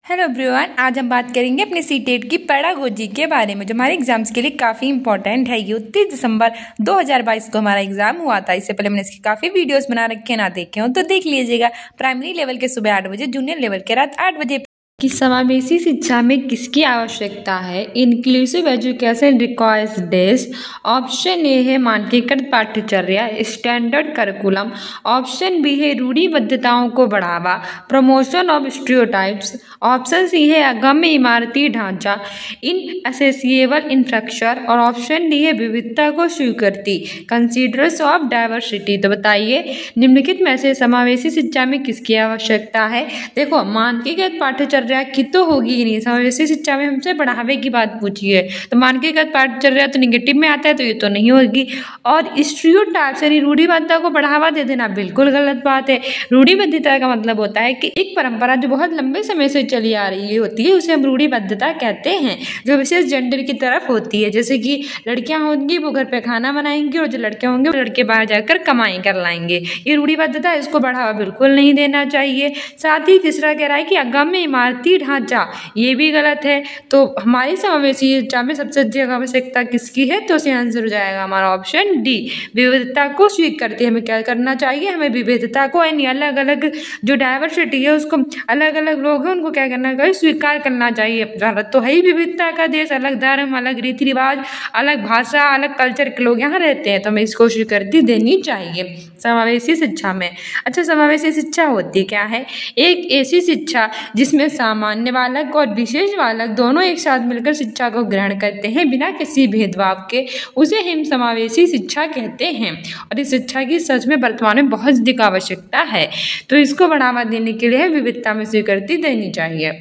Hello everyone, आज हम बात करेंगे अपने सीटेट की पेडागोजी के बारे में जो हमारे एग्जाम्स के लिए काफ़ी इंपॉर्टेंट है। ये 29 दिसंबर 2022 को हमारा एग्जाम हुआ था। इससे पहले मैंने इसकी काफ़ी वीडियोस बना रखे हैं, ना देखे हो तो देख लीजिएगा। प्राइमरी लेवल के सुबह 8 बजे, जूनियर लेवल के रात 8 बजे। कि समावेशी शिक्षा में किसकी आवश्यकता है? Inclusive education requires days. Option A है मानकीकृत पाठ्यचर्या, स्टैंडर्ड करिकुलम। ऑप्शन बी है रूढ़िबद्धताओं को बढ़ावा, promotion of stereotypes. Option C है अगम्य इमारती ढांचा, इनएसेसिएबल इंफ्रास्ट्रक्चर। और ऑप्शन डी है विविधता को स्वीकृति, कंसीडरेंस ऑफ डाइवर्सिटी। तो बताइए निम्नलिखित में से समावेशी शिक्षा में किसकी आवश्यकता है? देखो, मानकीकृत पाठ्यचर्या की तो होगी ही नहीं। समावेशी शिक्षा में हमसे बढ़ावे की बात पूछी है, तो मानकीकृत पाठ्यचर्या तो निगेटिव में आता है, तो ये तो नहीं होगी। और स्टीरियोटाइप्स यानी रूढ़िबद्धता को बढ़ावा दे देना बिल्कुल गलत बात है। रूढ़िबद्धता का मतलब होता है कि एक परंपरा जो बहुत लंबे समय से चली आ रही होती है उसे हम रूढ़िबद्धता कहते हैं, जो विशेष जेंडर की तरफ होती है। जैसे कि लड़कियां होंगी वो घर पे खाना बनाएंगी और जो लड़के होंगे वो लड़के बाहर जाकर कमाई कर लाएंगे। ये रूढ़िबद्धता, इसको बढ़ावा बिल्कुल नहीं देना चाहिए। साथ ही तीसरा कह रहा है कि अगम्य इमारती ढांचा, ये भी गलत है। तो हमारी समावेशी शिक्षा में सबसे अधिक आवश्यकता किसकी है? तो उसका आंसर हो जाएगा हमारा ऑप्शन डी, विविधता को स्वीकृति। हमें क्या करना चाहिए? हमें विविधता को यानी अलग अलग जो डाइवर्सिटी है उसको, अलग अलग लोग हैं उनको क्या करना चाहिए? स्वीकार करना चाहिए। भारत तो है ही विविधता का देश, अलग धर्म, अलग रीति रिवाज, अलग भाषा, अलग कल्चर के लोग यहाँ रहते हैं, तो हमें इसको स्वीकृति देनी चाहिए समावेशी शिक्षा में। अच्छा, समावेशी शिक्षा होती क्या है? एक ऐसी शिक्षा जिसमें सामान्य बालक और विशेष बालक दोनों एक साथ मिलकर शिक्षा को ग्रहण करते हैं बिना किसी भेदभाव के, उसे हम समावेशी शिक्षा कहते हैं। और इस शिक्षा की सच में वर्तमान में बहुत अधिक आवश्यकता है, तो इसको बढ़ावा देने के लिए विविधता में स्वीकृति देनी चाहिए।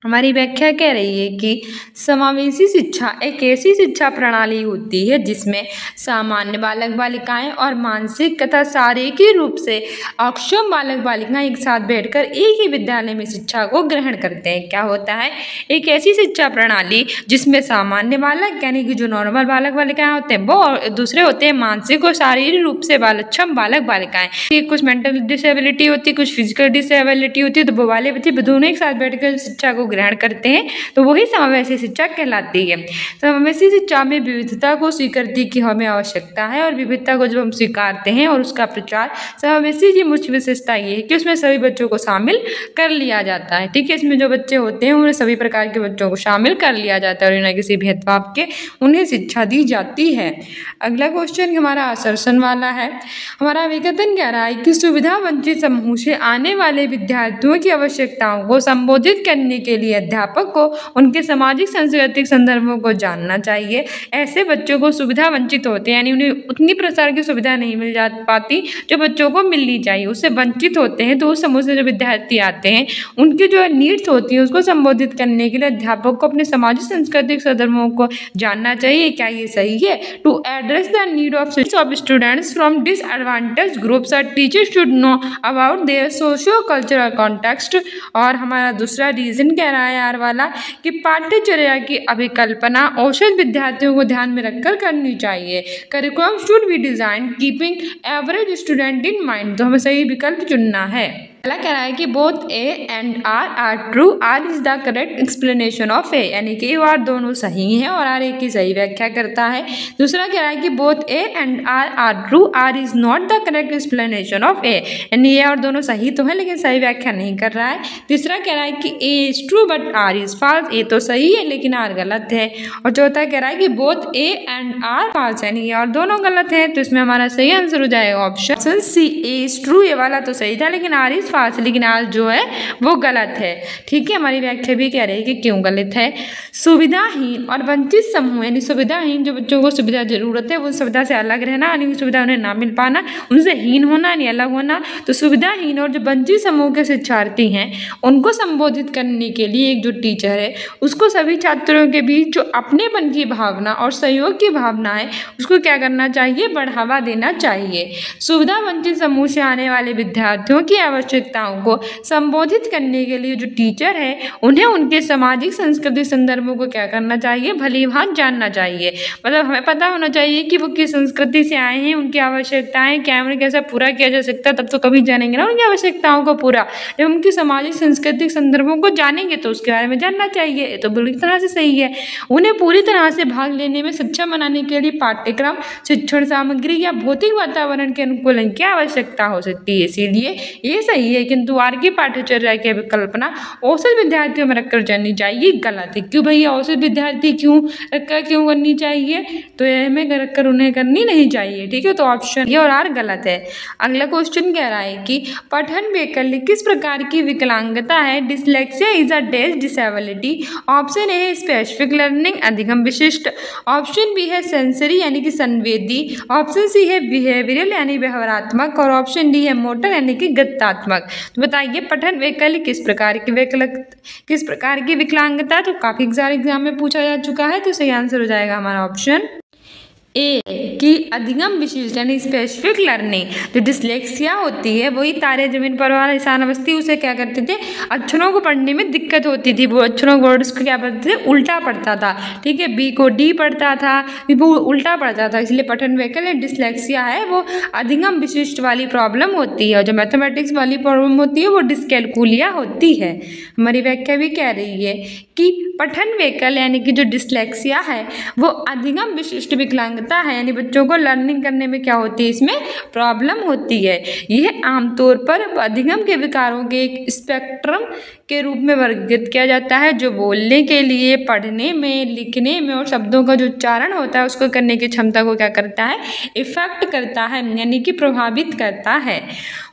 हमारी व्याख्या कह रही है कि समावेशी शिक्षा एक ऐसी शिक्षा प्रणाली होती है जिसमें सामान्य बालक बालिकाएं और मानसिक तथा शारीरिक रूप से अक्षम बालक बालिकाएं एक साथ बैठकर एक ही विद्यालय में शिक्षा को ग्रहण करते हैं। क्या होता है? एक ऐसी शिक्षा प्रणाली जिसमें सामान्य बालक यानी कि जो नॉर्मल बालक बालिकाएं होते हैं वो, और दूसरे होते हैं मानसिक और शारीरिक रूप से अक्षम बालक बालिकाएं। कुछ मेंटल डिसेबिलिटी होती है, कुछ फिजिकल डिसेबिलिटी होती है, तो वो वाले बच्चे दोनों एक साथ बैठकर शिक्षा को ग्रहण करते हैं, तो वही समावेशी शिक्षा कहलाती है। समावेशी शिक्षा में विविधता को स्वीकृति की हमें आवश्यकता है, और विविधता को जब हम स्वीकारते हैं और उसका प्रचार, समावेशी की मुख्य विशेषता ये है कि उसमें सभी बच्चों को शामिल कर लिया जाता है। ठीक है, इसमें जो बच्चे होते हैं उन्हें सभी प्रकार के बच्चों को शामिल कर लिया जाता है और बिना किसी भेदभाव के उन्हें शिक्षा दी जाती है। अगला क्वेश्चन हमारा असर्शन वाला है। हमारा विघटन कह रहा है कि सुविधा वंचित समूह से आने वाले विद्यार्थियों की आवश्यकताओं को संबोधित करने के लिए अध्यापक को उनके सामाजिक सांस्कृतिक संदर्भों को जानना चाहिए। ऐसे बच्चों को सुविधा वंचित होते हैं यानी उन्हें उतनी प्रकार की सुविधा नहीं मिल जा पाती जो बच्चों को मिलनी चाहिए, उससे वंचित होते हैं। तो उस समूह से जो विद्यार्थी आते हैं उनकी जो नीड्स होती है उसको संबोधित करने के लिए अध्यापक को अपने सामाजिक सांस्कृतिक संदर्भों को जानना चाहिए। क्या ये सही है? To address the need of students from disadvantage groups, teachers should know about their socio cultural context. और हमारा दूसरा रीजन कह रहा है यार वाला कि पाठ्यचर्या की अभिकल्पना औसत विद्यार्थियों को ध्यान में रखकर करनी चाहिए। Curriculum should be design keeping average student in mind. तो हमें सही विकल्प चुनना है। पहला कह रहा है कि both A and R true, R is the correct explanation of A, यानी कि ए और दोनों सही हैं और आर ए की सही व्याख्या करता है। दूसरा कह रहा है कि both A and R true, R is not the correct explanation of A, यानी ए और दोनों सही तो है लेकिन सही व्याख्या नहीं कर रहा है। तीसरा कह रहा है कि A is true but R is false, A तो सही है लेकिन आर गलत है। और चौथा कह रहा है कि both A and R false, यानी ए और दोनों गलत है। तो इसमें हमारा सही आंसर हो जाएगा option C, A is true. ये वाला तो सही था लेकिन आर इज फॉल्स, लेकिन आज जो है वो गलत है। ठीक है, हमारी व्याख्या भी कह रही है कि क्यों गलत है। सुविधाहीन और वंचित समूह यानी सुविधाहीन जो बच्चों को सुविधा जरूरत है वो सुविधा से अलग रहना, यानी सुविधा उन्हें ना मिल पाना, उनसे हीन होना यानी अलग होना। तो सुविधाहीन और जो वंचित समूह के शिक्षार्थी हैं उनको संबोधित करने के लिए एक जो टीचर है उसको सभी छात्रों के बीच जो अपनेपन की भावना और सहयोग की भावना है उसको क्या करना चाहिए? बढ़ावा देना चाहिए। सुविधा वंचित समूह से आने वाले विद्यार्थियों की आवश्यकताओं को संबोधित करने के लिए जो टीचर है उन्हें उनके सामाजिक सांस्कृतिक संदर्भ संदर्भों को क्या करना चाहिए, भली भांति जानना चाहिए। मतलब हमें पता होना चाहिए कि वो किस संस्कृति से आए हैं, उनकी आवश्यकताएं क्या है, उन्हें कैसे पूरा किया जा सकता है, तब तो कभी जानेंगे ना उनकी आवश्यकताओं को पूरा। जब उनकी सामाजिक सांस्कृतिक संदर्भों को जानेंगे तो उसके बारे में जानना चाहिए, ये तो बुरी तरह से सही है। उन्हें पूरी तरह से भाग लेने में सक्षम बनाने के लिए पाठ्यक्रम, शिक्षण सामग्री या भौतिक वातावरण के अनुकूलन की आवश्यकता हो सकती है, इसीलिए ये सही है। किंतु आर की पाठ्यचर्या की विकल्पना औसत विद्यार्थियों में रखकर जानी चाहिए, गलत है। क्यों भैया औसत विद्यार्थी क्यों रखकर क्यों करनी चाहिए, तो ये हमें रखकर उन्हें करनी नहीं चाहिए, ठीक है। तो ऑप्शन ये और आर गलत है। अगला क्वेश्चन कह रहा है कि पठन वैकल्य किस प्रकार की विकलांगता है, dyslexia is a disability. Option A है स्पेसिफिक लर्निंग, अधिगम विशिष्ट। ऑप्शन बी है सेंसरी यानी कि संवेदी। ऑप्शन सी है बिहेवियरल यानी व्यवहारात्मक, और ऑप्शन डी है मोटर यानी कि गत्यात्मक। तो बताइए पठन वैकल्य किस प्रकार की विकलांगता, तो काफी सारे एग्जाम में पूछा जा चुका है, तो सही आंसर हो जाएगा हमारा ऑप्शन ए कि अधिगम विशिष्ट यानी स्पेसिफिक लर्निंग। जो डिसलेक्सिया होती है वही तारे जमीन पर वाला इंसान अवस्थी, उसे क्या करते थे, अक्षरों को पढ़ने में दिक्कत होती थी, वो अक्षरों वर्ड्स को क्या पढ़ते थे, उल्टा पढ़ता था, ठीक है। बी को डी पढ़ता था, वो उल्टा पढ़ता था, इसलिए पठन वैकल्य डिसलेक्सिया है वो अधिगम विशिष्ट वाली प्रॉब्लम होती है। और जो मैथमेटिक्स वाली प्रॉब्लम होती है वो डिस्कैलकुलिया होती है। हमारी व्याख्या भी कह रही है कि पठन वैकल्य यानी कि जो डिसलेक्सिया है वो अधिगम विशिष्ट विकलांगता है, यानी बच्चों को लर्निंग करने में क्या होती है, इसमें प्रॉब्लम होती है। यह आमतौर पर अधिगम के विकारों के एक स्पेक्ट्रम के रूप में वर्गीकृत किया जाता है, जो बोलने के लिए, पढ़ने में, लिखने में और शब्दों का जो उच्चारण होता है उसको करने की क्षमता को क्या करता है, इफेक्ट करता है, यानी कि प्रभावित करता है।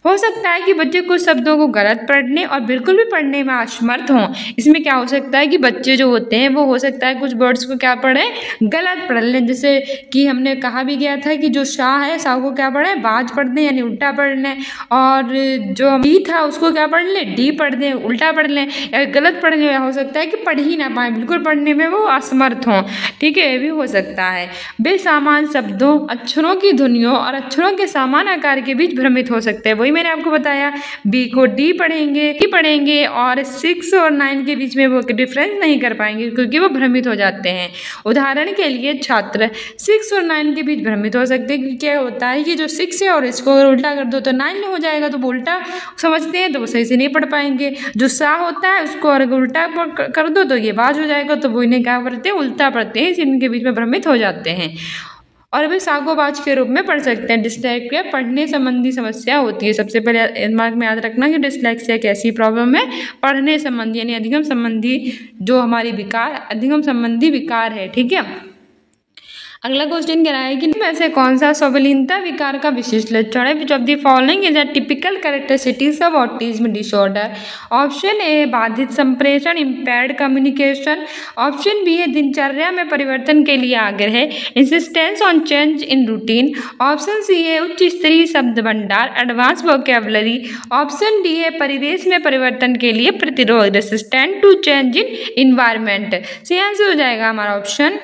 हो सकता है कि बच्चे कुछ शब्दों को गलत पढ़ने और बिल्कुल भी पढ़ने में असमर्थ हों। इसमें क्या हो सकता है कि बच्चे जो होते हैं वो हो सकता है कुछ वर्ड्स को क्या पढ़ें, गलत पढ़ लें। जैसे कि हमने कहा भी गया था कि जो शाह है, शाह को क्या पढ़ें, बाज पढ़ दें यानी उल्टा पढ़ लें, और जो डी था उसको क्या पढ़ लें, डी पढ़ दें, उल्टा पढ़ लें, या गलत पढ़ लें। हो सकता है कि पढ़ ही ना पाएँ, बिल्कुल पढ़ने में वो असमर्थ हों, ठीक है, ये भी हो सकता है। बेसामान शब्दों, अक्षरों की ध्वनियों और अक्षरों के समान आकार के बीच भ्रमित हो सकते हैं। वही मैंने आपको बताया, बी को डी पढ़ेंगे और 6 और 9 के बीच में वो डिफरेंस नहीं कर पाएंगे क्योंकि वो भ्रमित हो जाते हैं। उदाहरण के लिए छात्र 6 और 9 के बीच भ्रमित हो सकते हैं, क्योंकि क्या होता है कि जो 6 है और इसको अगर उल्टा कर दो तो 9 हो जाएगा, तो वो उल्टा समझते हैं तो वो सही से नहीं पढ़ पाएंगे। जो सा होता है उसको अगर उल्टा कर दो तो ये बाज हो जाएगा, तो वो इन्हें क्या करते हैं, उल्टा पढ़ते हैं, इसलिए इनके बीच में भ्रमित हो जाते हैं। और वे सागोबाज के रूप में पढ़ सकते हैं। डिस्लेक्सिया पढ़ने संबंधी समस्या होती है। सबसे पहले दिमाग में याद रखना कि डिस्लेक्सिया कैसी प्रॉब्लम है, पढ़ने संबंधी यानी अधिगम संबंधी जो हमारी अधिगम संबंधी विकार है, ठीक है। अगला क्वेश्चन कह रहा है कि में से कौन सा स्वावलीनता विकार का विशिष्ट लक्षण है, which of the following is a typical characteristics of autism disorder. Option A बाधित संप्रेषण, इम्पेयर्ड कम्युनिकेशन। ऑप्शन बी है दिनचर्या में परिवर्तन के लिए आग्रह, insistence on change in routine. Option C है उच्च स्तरीय शब्द भंडार, एडवांस वोकैबुलरी। ऑप्शन डी है परिवेश में परिवर्तन के लिए प्रतिरोध, resistant to change in environment. सही आंसर हो जाएगा हमारा ऑप्शन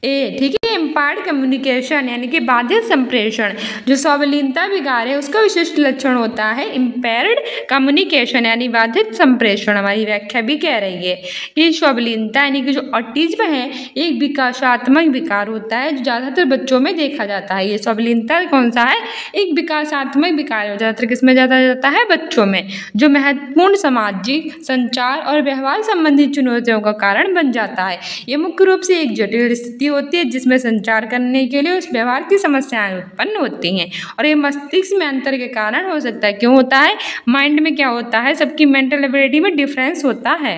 ए, ठीक है। इम्पायर्ड कम्युनिकेशन यानी कि बाधित संप्रेषण, जो स्वावलीनता विकार है उसका विशिष्ट लक्षण होता है इम्पेयर्ड कम्युनिकेशन यानी बाधित संप्रेषण। हमारी व्याख्या भी कह रही है कि स्वावलीनता यानी कि जो ऑटिज्म है एक विकासात्मक विकार होता है जो ज़्यादातर बच्चों में देखा जाता है। ये स्वावलीनता कौन सा है, एक विकासात्मक विकार है, ज़्यादातर किसमें ज़्यादा जाता है, बच्चों में, जो महत्वपूर्ण सामाजिक, संचार और व्यवहार संबंधी चुनौतियों का कारण बन जाता है। ये मुख्य रूप से एक जटिल स्थिति होती है जिसमें संचार करने के लिए उस व्यवहार की समस्याएं उत्पन्न होती हैं, और ये मस्तिष्क में अंतर के कारण हो सकता है। क्यों होता है, माइंड में क्या होता है, सबकी मेंटल एबिलिटी में डिफरेंस होता है।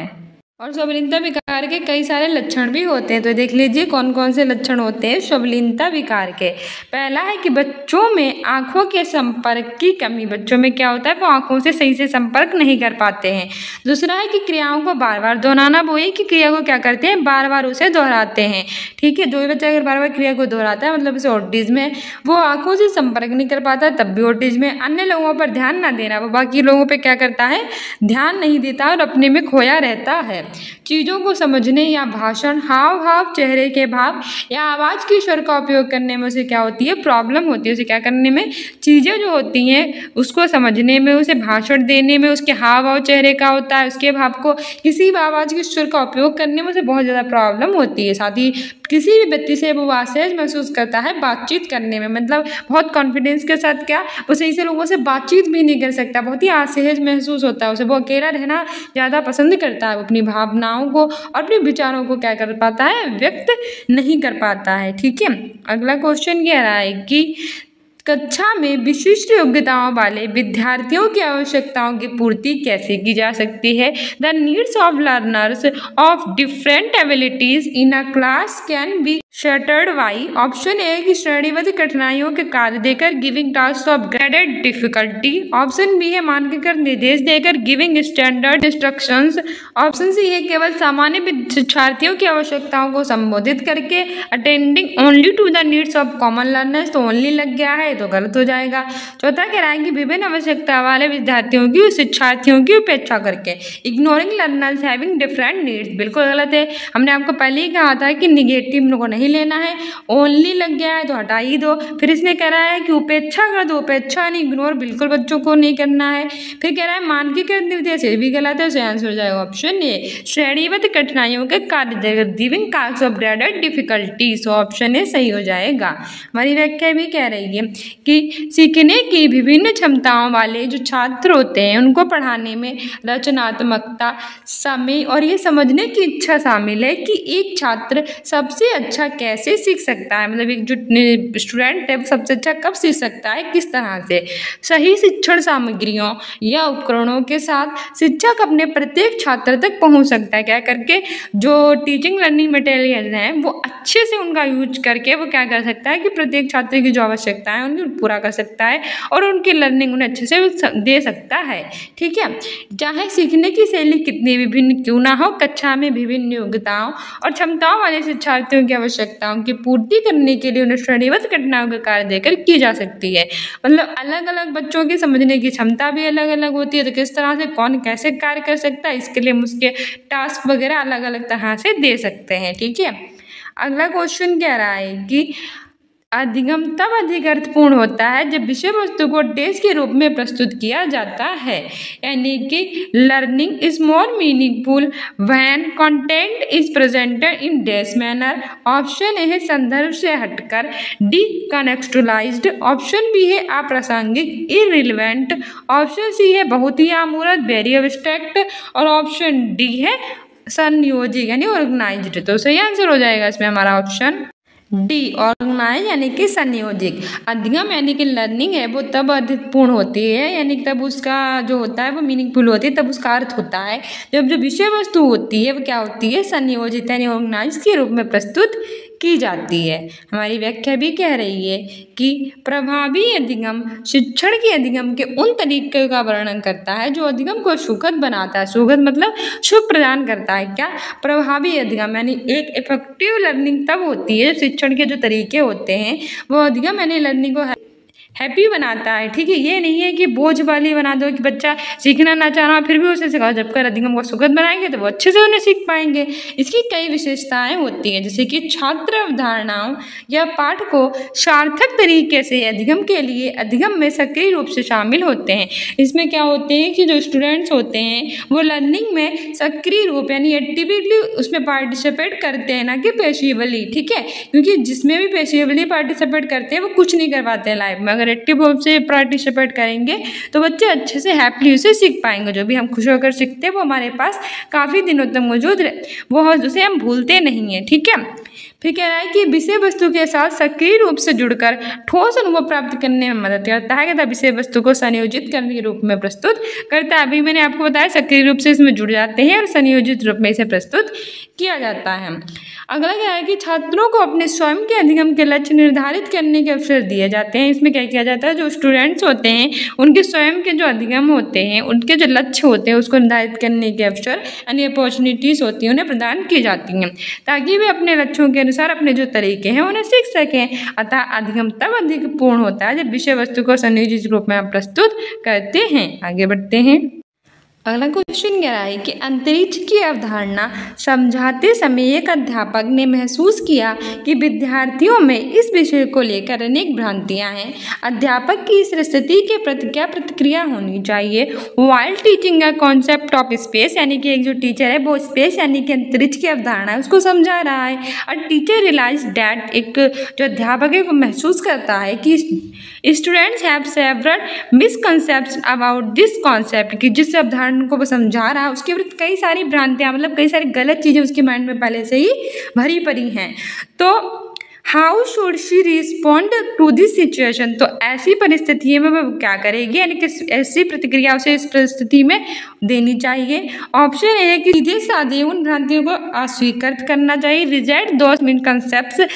और स्वावलीनता विकार के कई सारे लक्षण भी होते हैं, तो देख लीजिए कौन कौन से लक्षण होते हैं स्वावलीनता विकार के। पहला है कि बच्चों में आंखों के संपर्क की कमी, बच्चों में क्या होता है वो आंखों से सही से संपर्क नहीं कर पाते हैं। दूसरा है कि क्रियाओं को बार बार दोहराना, वो एक ही क्रिया को क्या करते हैं, बार बार उसे दोहराते हैं, ठीक है। जो भी बच्चा अगर बार बार क्रिया को दोहराता है मतलब उसे ऑटिज्म है, वो आंखों से संपर्क नहीं कर पाता तब भी ऑटिज्म है। अन्य लोगों पर ध्यान ना देना, वो बाकी लोगों पर क्या करता है, ध्यान नहीं देता और अपने में खोया रहता है। चीज़ों को समझने या भाषण, हाव भाव, चेहरे के भाव या आवाज़ की स्वर का उपयोग करने में उसे क्या होती है, प्रॉब्लम होती है। उसे क्या करने में, चीज़ें जो होती हैं उसको समझने में, उसे भाषण देने में, उसके हाव भाव चेहरे का होता है, उसके भाव को किसी भी आवाज़ की स्वर का उपयोग करने में उसे बहुत ज़्यादा प्रॉब्लम होती है। साथ ही किसी भी व्यक्ति से वो असहज महसूस करता है बातचीत करने में, मतलब बहुत कॉन्फिडेंस के साथ क्या, वो सही से लोगों से बातचीत भी नहीं कर सकता, बहुत ही असहज महसूस होता है उसे, वो अकेला रहना ज़्यादा पसंद करता है, वो अपनी भावनाओं को और अपने विचारों को क्या कर पाता है, व्यक्त नहीं कर पाता है। ठीक है, अगला क्वेश्चन कह रहा है कि कक्षा में विशिष्ट योग्यताओं वाले विद्यार्थियों की आवश्यकताओं की पूर्ति कैसे की जा सकती है। The needs of learners of different abilities in a class can be shuttered by, option A है कि श्रेणीबद्ध कठिनाइयों के कार्य देकर, giving task of graded difficulty, option B है मानकर निर्देश देकर, giving standard instructions, option C है केवल सामान्य शिक्षार्थियों की आवश्यकताओं को संबोधित करके, attending only to the needs of common learners, तो ओनली लग गया है तो गलत हो जाएगा। चौथा कह रहा है कि विभिन्न आवश्यकता वाले विद्यार्थियों की शिक्षार्थियों की उपेक्षा करके, ignoring learners having different needs, बिल्कुल गलत है। हमने आपको पहले ही कहा था कि निगेटिव को नहीं लेना है, ओनली लग गया है तो हटा ही दो। फिर इसने कह रहा है कि उपेक्षा कर दो, उपेक्षा नहीं, इग्नोर बिल्कुल बच्चों को नहीं करना है। फिर कह रहा है मानकीकृत निर्देश, ये भी गलत है, उसे आंसर हो जाएगा ऑप्शन ए, श्रेणीबद्ध कठिनाइयों के कार्य देकर, giving task of graded difficulty, so option A सही हो जाएगा। हमारी व्याख्या भी कह रही है कि सीखने की विभिन्न क्षमताओं वाले जो छात्र होते हैं उनको पढ़ाने में रचनात्मकता, समय और ये समझने की इच्छा शामिल है कि एक छात्र सबसे अच्छा कैसे सीख सकता है, मतलब एक जो स्टूडेंट है वो सबसे अच्छा कब सीख सकता है, किस तरह से। सही शिक्षण सामग्रियों या उपकरणों के साथ शिक्षक अपने प्रत्येक छात्र तक पहुंच सकता है, क्या करके, जो टीचिंग लर्निंग मटेरियल हैं वो अच्छे से उनका यूज करके वो क्या कर सकता है कि प्रत्येक छात्र की जो आवश्यकता है उनको पूरा कर सकता है और उनकी लर्निंग उन्हें अच्छे से दे सकता है। ठीक है, चाहे सीखने की शैली कितनी विभिन्न क्यों ना हो, कक्षा में विभिन्न योग्यताओं और क्षमताओं वाले शिक्षार्थियों की आवश्यकताओं की पूर्ति करने के लिए उन्हें श्रेणीबद्ध कठिनाइयों का कार्य देकर की जा सकती है। मतलब अलग अलग बच्चों की समझने की क्षमता भी अलग अलग होती है, तो किस तरह से कौन कैसे कार्य कर सकता है इसके लिए हम उसके टास्क वगैरह अलग अलग तरह से दे सकते हैं। ठीक है, अगला क्वेश्चन कह रहा है कि अधिगम तब अधिक अर्थपूर्ण होता है जब विषय वस्तु को टेस्ट के रूप में प्रस्तुत किया जाता है, यानी कि learning is more meaningful when content is presented in dash manner, option A है संदर्भ से हटकर, डी कनेक्चुअलाइज्ड, ऑप्शन बी है अप्रासंगिक इररिलेवेंट, ऑप्शन सी है बहुत ही अमूर्त वेरी एब्स्ट्रैक्ट और ऑप्शन डी है संयोजित यानी ऑर्गेनाइज्ड। तो सही आंसर हो जाएगा इसमें हमारा ऑप्शन डी ऑर्गेनाइज यानी कि संयोजित। अधिगम यानी कि लर्निंग है वो तब अर्थपूर्ण होती है, यानी कि तब उसका जो होता है वो मीनिंगफुल होती है, तब उसका अर्थ होता है जब जो विषय वस्तु होती है वो क्या होती है, संयोजित यानी ऑर्गेनाइज के रूप में प्रस्तुत की जाती है। हमारी व्याख्या भी कह रही है कि प्रभावी अधिगम शिक्षण के अधिगम के उन तरीके का वर्णन करता है जो अधिगम को सुखद बनाता है, सुखद मतलब शुभ प्रदान करता है। क्या, प्रभावी अधिगम यानी एक इफेक्टिव लर्निंग तब होती है, शिक्षण के जो तरीके होते हैं वो अधिगम यानी लर्निंग को हैप्पी बनाता है। ठीक है, ये नहीं है कि बोझ वाली बना दो कि बच्चा सीखना ना चाह रहा फिर भी उसे सिखाओ, जबकर अधिगम को सुखद बनाएंगे तो वो अच्छे से उन्हें सीख पाएंगे। इसकी कई विशेषताएं होती हैं, जैसे कि छात्र अवधारणाओं या पाठ को सार्थक तरीके से अधिगम के लिए अधिगम में सक्रिय रूप से शामिल होते हैं। इसमें क्या होते हैं कि जो स्टूडेंट्स होते हैं वो लर्निंग में सक्रिय रूप यानी एक्टिवली उसमें पार्टिसिपेट करते हैं, ना कि पैसिवली। ठीक है, क्योंकि जिसमें भी पैसिवली पार्टिसिपेट करते हैं वो कुछ नहीं कर पाते हैं लाइफ में। अगर एक्टिव रूप से पार्टिसिपेट करेंगे तो बच्चे अच्छे से हैप्पीली उसे सीख पाएंगे। जो भी हम खुश होकर सीखते हैं वो हमारे पास काफ़ी दिनों तक मौजूद वो उसे हम भूलते नहीं हैं। ठीक है, फिर कह रहा है कि विषय वस्तु के साथ सक्रिय रूप से जुड़कर ठोस अनुभव प्राप्त करने में मदद करता है, कि विषय वस्तु को संयोजित करने के रूप में प्रस्तुत करता है। अभी मैंने आपको बताया सक्रिय रूप से इसमें जुड़ जाते हैं और संयोजित रूप में इसे प्रस्तुत किया जाता है। अगला क्या है कि छात्रों को अपने स्वयं के अधिगम के लक्ष्य निर्धारित करने के अवसर दिए जाते हैं। इसमें क्या किया जाता है, जो स्टूडेंट्स होते हैं उनके स्वयं के जो अधिगम होते हैं उनके जो लक्ष्य होते हैं उसको निर्धारित करने के अवसर यानी अपॉर्चुनिटीज़ होती हैं उन्हें प्रदान की जाती हैं, ताकि वे अपने लक्ष्यों के अनुसार अपने जो तरीके हैं उन्हें सीख सकें। अतः अधिगम तब अधिक पूर्ण होता है जब विषय वस्तु को संयोजित रूप में हम प्रस्तुत करते हैं। आगे बढ़ते हैं। अगला क्वेश्चन कह रहा है कि अंतरिक्ष की अवधारणा समझाते समय एक अध्यापक ने महसूस किया कि विद्यार्थियों में इस विषय को लेकर अनेक भ्रांतियां हैं। अध्यापक की इस स्थिति के प्रति क्या प्रतिक्रिया होनी चाहिए? While teaching a concept of space, यानी कि एक जो टीचर है वो स्पेस यानी कि अंतरिक्ष की अवधारणा है उसको समझा रहा है। और टीचर रियलाइज डैट, एक जो अध्यापक है वो महसूस करता है कि students have several misconception about this concept, कि जिस अवधारणा को वो समझा रहा है उसके विरुद्ध कई सारी भ्रांतियां, मतलब कई सारी गलत चीज़ें उसके माइंड में पहले से ही भरी पड़ी हैं। तो how should she respond to this situation, तो ऐसी परिस्थिति में वो क्या करेगी, यानी कि ऐसी प्रतिक्रिया उसे इस परिस्थिति में देनी चाहिए। ऑप्शन ए है कि सीधे साधे उन भ्रांतियों को अस्वीकार करना चाहिए, रिजेक्ट दोस मिसकंसेप्ट्स।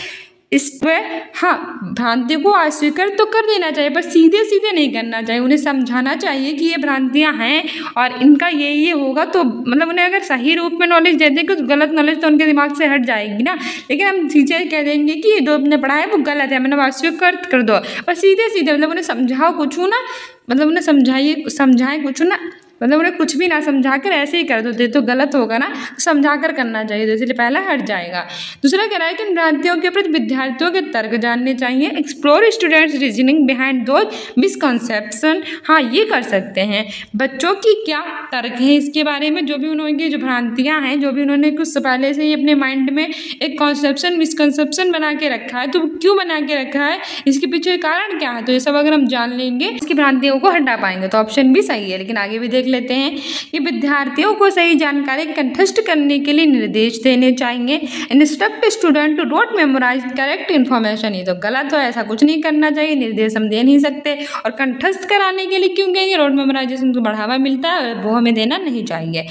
इसमें हाँ, भ्रांतियों को अस्वीकार तो कर देना चाहिए पर सीधे सीधे नहीं करना चाहिए, उन्हें समझाना चाहिए कि ये भ्रांतियाँ हैं और इनका ये होगा। तो मतलब उन्हें अगर सही रूप में नॉलेज दे दें, कुछ गलत नॉलेज तो उनके दिमाग से हट जाएगी ना। लेकिन हम सीधे कह देंगे कि जो आपने पढ़ा है वो गलत है, मतलब अस्वीकार कर दो, पर सीधे सीधे मतलब उन्हें समझाओ कुछ ना, मतलब उन्हें समझाएं कुछ ना, मतलब उन्हें कुछ भी ना समझा कर ऐसे ही कर दो, तो गलत होगा ना, समझा कर करना चाहिए, तो इसलिए पहला हट जाएगा। दूसरा कह रहा है कि इन भ्रांतियों के प्रति विद्यार्थियों के तर्क जानने चाहिए, explore students reasoning behind those misconception. हाँ, ये कर सकते हैं, बच्चों की क्या तर्क है इसके बारे में, जो भी उन्होंने जो भ्रांतियाँ हैं, जो भी उन्होंने कुछ पहले से ही अपने माइंड में एक कॉन्सेप्शन मिसकंसेप्शन बना के रखा है, तो क्यों बना के रखा है, इसके पीछे कारण क्या है, तो ये सब अगर हम जान लेंगे इसकी भ्रांतियों को हटा पाएंगे। तो ऑप्शन भी सही है। लेकिन आगे भी देख लेते हैं कि विद्यार्थियों को सही जानकारी कंठस्थ करने के लिए निर्देश देने चाहिए, instruct student to note memorise correct information. ये तो गलत हो, ऐसा कुछ नहीं करना चाहिए, निर्देश हम दे नहीं सकते। और कंठस्थ कराने के लिए क्यों कहेंगे, नोट मेमोराइजेशन को बढ़ावा मिलता है, वो हमें देना नहीं चाहिए।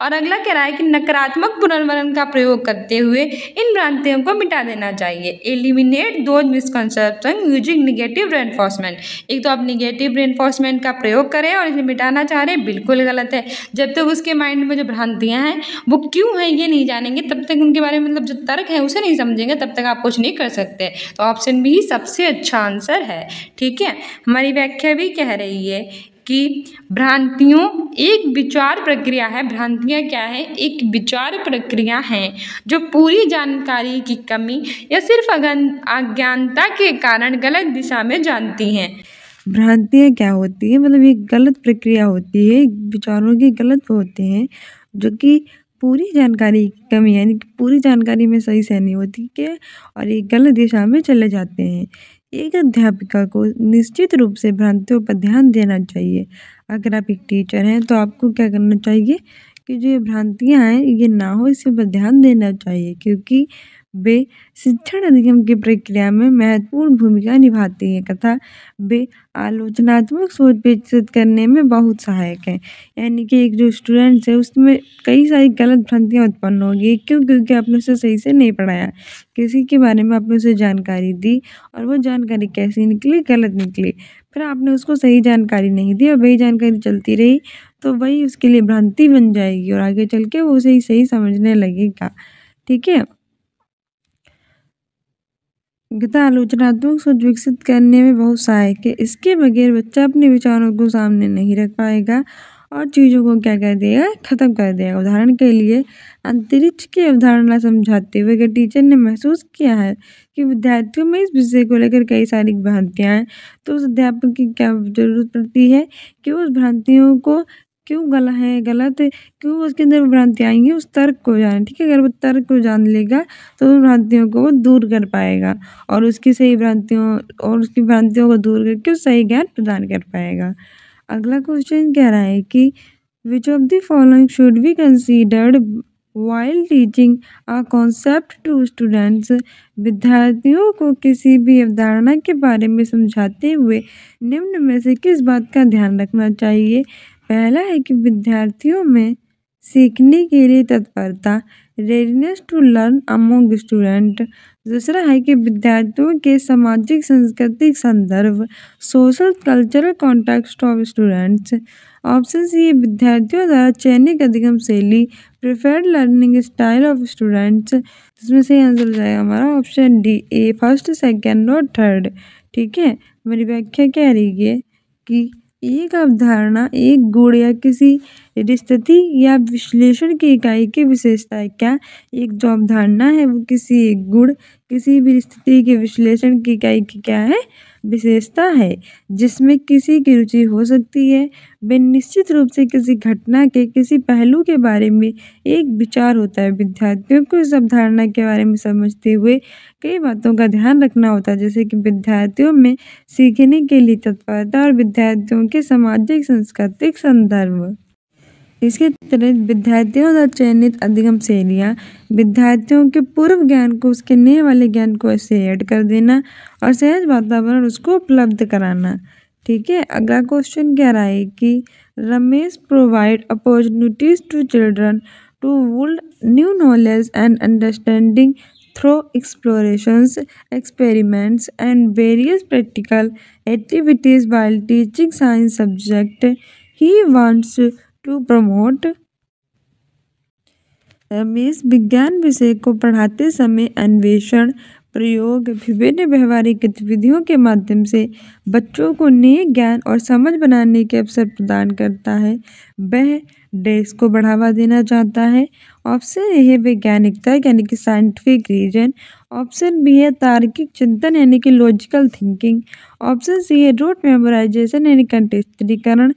और अगला कह रहा है कि नकारात्मक पुनर्वरण का प्रयोग करते हुए इन भ्रांतियों को मिटा देना चाहिए, eliminate those misconception using negative reinforcement. एक तो आप निगेटिव रेनफोर्समेंट का प्रयोग करें और इसे मिटाना चाह रहे हैं, बिल्कुल गलत है। जब तक उसके माइंड में जो भ्रांतियां हैं वो क्यों हैं ये नहीं जानेंगे, तब तक उनके बारे में मतलब जो तर्क है उसे नहीं समझेंगे, तब तक आप कुछ नहीं कर सकते। तो ऑप्शन बी सबसे अच्छा आंसर है। ठीक है, हमारी व्याख्या भी कह रही है कि भ्रांतियों एक विचार प्रक्रिया है। भ्रांतियाँ क्या है, एक विचार प्रक्रिया है जो पूरी जानकारी की कमी या सिर्फ अज्ञानता के कारण गलत दिशा में जानती हैं। भ्रांतियाँ क्या होती है, मतलब एक गलत प्रक्रिया होती है, विचारों की गलत होते हैं जो कि पूरी जानकारी की कमी यानी कि पूरी जानकारी में सही से नहीं होती के और एक गलत दिशा में चले जाते हैं। एक अध्यापिका को निश्चित रूप से भ्रांतियों पर ध्यान देना चाहिए। अगर आप एक टीचर हैं तो आपको क्या करना चाहिए कि जो ये भ्रांतियाँ हैं ये ना हो, इस पर ध्यान देना चाहिए, क्योंकि वे शिक्षण अधिगम की प्रक्रिया में महत्वपूर्ण भूमिका निभाती हैं तथा वे आलोचनात्मक सोच विकसित करने में बहुत सहायक हैं। यानी कि एक जो स्टूडेंट्स है उसमें कई सारी गलत भ्रांतियाँ उत्पन्न होगी, क्यों? क्योंकि आपने उसे सही से नहीं पढ़ाया, किसी के बारे में आपने उसे जानकारी दी और वो जानकारी कैसी निकली, गलत निकली। फिर आपने उसको सही जानकारी नहीं दी और वही जानकारी चलती रही तो वही उसके लिए भ्रांति बन जाएगी और आगे चल के वो उसे ही सही समझने लगेगा। ठीक है, गीता आलोचनात्मक सोच विकसित करने में बहुत सहायक है। इसके बगैर बच्चा अपने विचारों को सामने नहीं रख पाएगा और चीज़ों को क्या कर देगा, ख़त्म कर देगा। उदाहरण के लिए अंतरिक्ष की अवधारणा समझाते हुए अगर टीचर ने महसूस किया है कि विद्यार्थियों में इस विषय को लेकर कई सारी भ्रांतियाँ हैं, तो उस अध्यापक की क्या ज़रूरत पड़ती है कि उस भ्रांतियों को क्यों गलत है, क्यों उसके अंदर भ्रांतियाँ आई हैं, उस तर्क को जाने। ठीक है, अगर वो तर्क को जान लेगा तो उन भ्रांतियों को वो दूर कर पाएगा और उसकी भ्रांतियों को दूर करके सही ज्ञान प्रदान कर पाएगा। अगला क्वेश्चन कह रहा है कि which of the following should be considered while teaching a concept to students. विद्यार्थियों को किसी भी अवधारणा के बारे में समझाते हुए निम्न में से किस बात का ध्यान रखना चाहिए? पहला है कि विद्यार्थियों में सीखने के लिए तत्परता, readiness to learn among student. दूसरा है कि विद्यार्थियों के सामाजिक सांस्कृतिक संदर्भ, social cultural context of students. Option C है विद्यार्थियों द्वारा चयनित अधिगम शैली, preferred learning style of students. इसमें सही आंसर हो जाएगा हमारा option D, A first, second और थर्ड। ठीक है, मेरी व्याख्या कह रही है कि एक अवधारणा एक गुण या किसी स्थिति या विश्लेषण की इकाई की विशेषता है। क्या एक जो अवधारणा है वो किसी एक गुण किसी भी स्थिति के विश्लेषण की इकाई की क्या है विशेषता है, जिसमें किसी की रुचि हो सकती है। वे निश्चित रूप से किसी घटना के किसी पहलू के बारे में एक विचार होता है। विद्यार्थियों को इस अवधारणा के बारे में समझते हुए कई बातों का ध्यान रखना होता है, जैसे कि विद्यार्थियों में सीखने के लिए तत्परता और विद्यार्थियों के सामाजिक सांस्कृतिक संदर्भ। इसके तहत विद्यार्थियों द्वारा चयनित अधिगम शैलियाँ विद्यार्थियों के पूर्व ज्ञान को उसके नए वाले ज्ञान को ऐसे ऐड कर देना और सहज वातावरण उसको उपलब्ध कराना। ठीक है, अगला क्वेश्चन कह रहा है कि Ramesh provide opportunities to children to build new knowledge and understanding through explorations, experiments, and various practical activities while teaching science subject. He wants to promote Ramesh विज्ञान विषय को पढ़ाते समय अन्वेषण, प्रयोग, विभिन्न व्यवहारिक गतिविधियों के माध्यम से बच्चों को नए ज्ञान और समझ बनाने के अवसर प्रदान करता है। वह देश को बढ़ावा देना चाहता है। ऑप्शन ए है वैज्ञानिकता यानी कि साइंटिफिक रीजन। ऑप्शन बी है तार्किक चिंतन यानी कि लॉजिकल थिंकिंग। ऑप्शन सी है रोट मेमोराइजेशन यानी कंठस्थीकरण।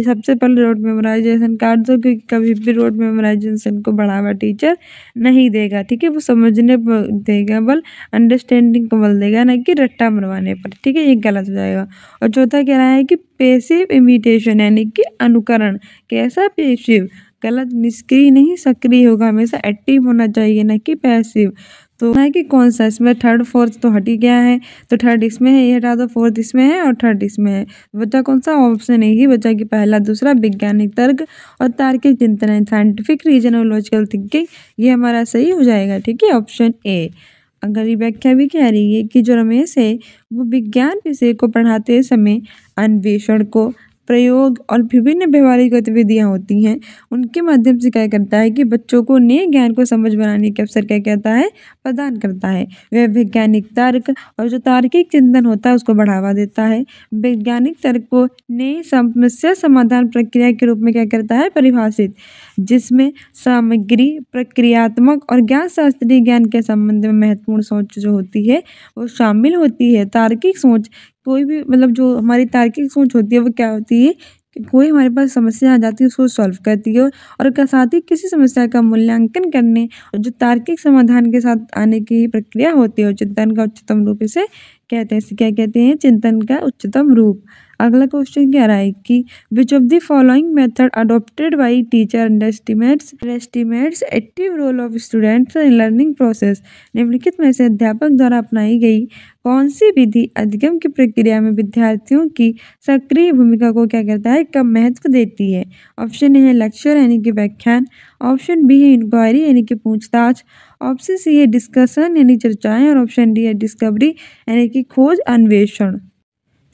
सबसे पहले रोट मेमोराइजेशन काट दो, क्योंकि कभी भी रोट मेमोराइजेशन को बढ़ावा टीचर नहीं देगा। ठीक है, वो समझने पर देगा बल, अंडरस्टैंडिंग को बल देगा, ना कि रट्टा मरवाने पर। ठीक है, ये गलत हो जाएगा। और चौथा कह रहा है कि पैसिव इमिटेशन यानी कि अनुकरण। कैसा पैसिव? गलत, निष्क्रिय नहीं सक्रिय होगा, हमेशा एक्टिव होना चाहिए ना कि पैसिव। तो है कि कौन सा इसमें थर्ड फोर्थ तो हट ही गया है, तो थर्ड इसमें है, ये हटा दो, फोर्थ इसमें है और थर्ड इसमें है। बचा कौन सा? ऑप्शन ही बचा कि पहला दूसरा वैज्ञानिक तर्क और तार्किक चिंतन है, साइंटिफिक रीजन और लॉजिकल थिंकिंग, ये हमारा सही हो जाएगा। ठीक है, ऑप्शन ए। अगली व्याख्या भी कह रही है कि जो रमेश है वो विज्ञान विषय को पढ़ाते समय अन्वेषण को, प्रयोग और विभिन्न व्यवहारिक गतिविधियाँ होती हैं उनके माध्यम से क्या करता है कि बच्चों को नए ज्ञान को समझ बनाने के अवसर क्या कहता है प्रदान करता है। वह वैज्ञानिक तर्क और जो तार्किक चिंतन होता है उसको बढ़ावा देता है। वैज्ञानिक तर्क को नई समस्या समाधान प्रक्रिया के रूप में क्या करता है परिभाषित, जिसमें सामग्री, प्रक्रियात्मक और ज्ञान शास्त्रीय ज्ञान के संबंध में महत्वपूर्ण सोच जो होती है वो शामिल होती है। तार्किक सोच कोई भी मतलब जो हमारी तार्किक सोच होती है वो क्या होती है कि कोई हमारे पास समस्या आ जाती है उसको सॉल्व करती है और साथ ही किसी समस्या का मूल्यांकन करने और जो तार्किक समाधान के साथ आने की प्रक्रिया होती है और चिंतन का उच्चतम रूप इसे कहते हैं। क्या कहते हैं? चिंतन का उच्चतम रूप। अगला क्वेश्चन क्या रहा है कि which of the following method adopted by teacher underestimates active role of students in learning process. निम्नलिखित में से अध्यापक द्वारा अपनाई गई कौन सी विधि अधिगम की प्रक्रिया में विद्यार्थियों की सक्रिय भूमिका को क्या करता है कम महत्व देती है? ऑप्शन ए है लेक्चर यानी कि व्याख्यान। ऑप्शन बी है इंक्वायरी यानी कि पूछताछ। ऑप्शन सी है डिस्कशन यानी चर्चाएं और ऑप्शन डी है डिस्कवरी यानी कि खोज अन्वेषण।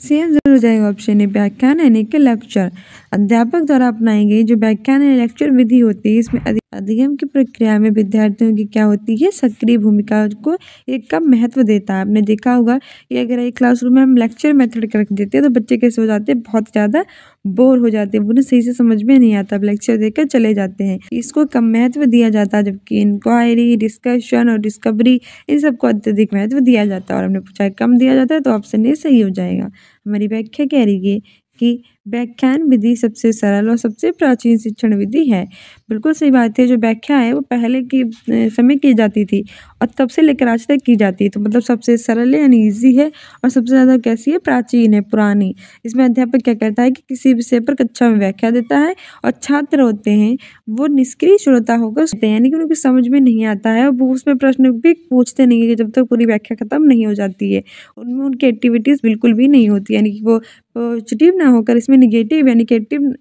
सी आंसर हो जाएगा ऑप्शन ए व्याख्यान यानी कि लेक्चर। अध्यापक द्वारा अपनाई गई जो व्याख्यान या लेक्चर विधि होती है इसमें अधिगम की प्रक्रिया में विद्यार्थियों की क्या होती है सक्रिय भूमिका को एक कम महत्व देता है। आपने देखा होगा कि अगर एक क्लासरूम में हम लेक्चर मेथड रख देते हैं तो बच्चे कैसे हो जाते हैं बहुत ज़्यादा बोर हो जाते हैं, उन्हें सही से समझ में नहीं आता, अब लेक्चर देकर चले जाते हैं। इसको कम महत्व दिया जाता है, जबकि इंक्वायरी, डिस्कशन और डिस्कवरी इन सबको अत्यधिक महत्व दिया जाता है। और हमने पूछा कम दिया जाता है तो ऑप्शन ए सही हो जाएगा। हमारी व्याख्या कह रही है कि व्याख्यान विधि सबसे सरल और सबसे प्राचीन शिक्षण विधि है। बिल्कुल सही बात है, जो व्याख्या है वो पहले की समय की जाती थी और तब से लेकर आज तक की जाती है, तो मतलब सबसे सरल है यानी ईजी है और सबसे ज़्यादा कैसी है प्राचीन है, पुरानी। इसमें अध्यापक क्या करता है कि किसी विषय पर कक्षा में व्याख्या देता है और छात्र होते हैं वो निष्क्रिय श्रोता होकर सुनते हैं, यानी कि उनको समझ में नहीं आता है और वो उसमें प्रश्न भी पूछते नहीं है जब तक पूरी व्याख्या खत्म नहीं हो जाती है। उनमें उनकी एक्टिविटीज़ बिल्कुल भी नहीं होती, यानी कि वो पॉजिटिव ना होकर इसमें निगेटिव यानी नेगेटिव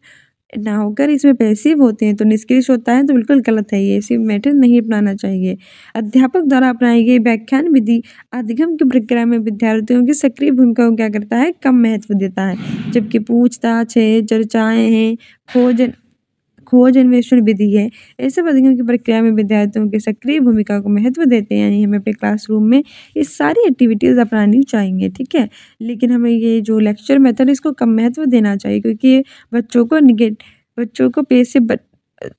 ना होकर इसमें पैसिव होते हैं, तो निष्क्रिय होता है तो बिल्कुल गलत है, ये ऐसी मेथड नहीं अपनाना चाहिए। अध्यापक द्वारा अपनाई गई व्याख्यान विधि अधिगम की प्रक्रिया में विद्यार्थियों की सक्रिय भूमिका को क्या करता है कम महत्व देता है, जबकि पूछताछ है, चर्चाएं हैं, खोज अन्वेषण विधि है। ऐसे पद्धतियों की प्रक्रिया में विद्यार्थियों की सक्रिय भूमिका को महत्व देते हैं, यानी हमें अपने क्लासरूम में ये सारी एक्टिविटीज़ अपनानी चाहिए, ठीक है। लेकिन हमें ये जो लेक्चर मेथड इसको कम महत्व देना चाहिए, क्योंकि ये बच्चों को पेसिव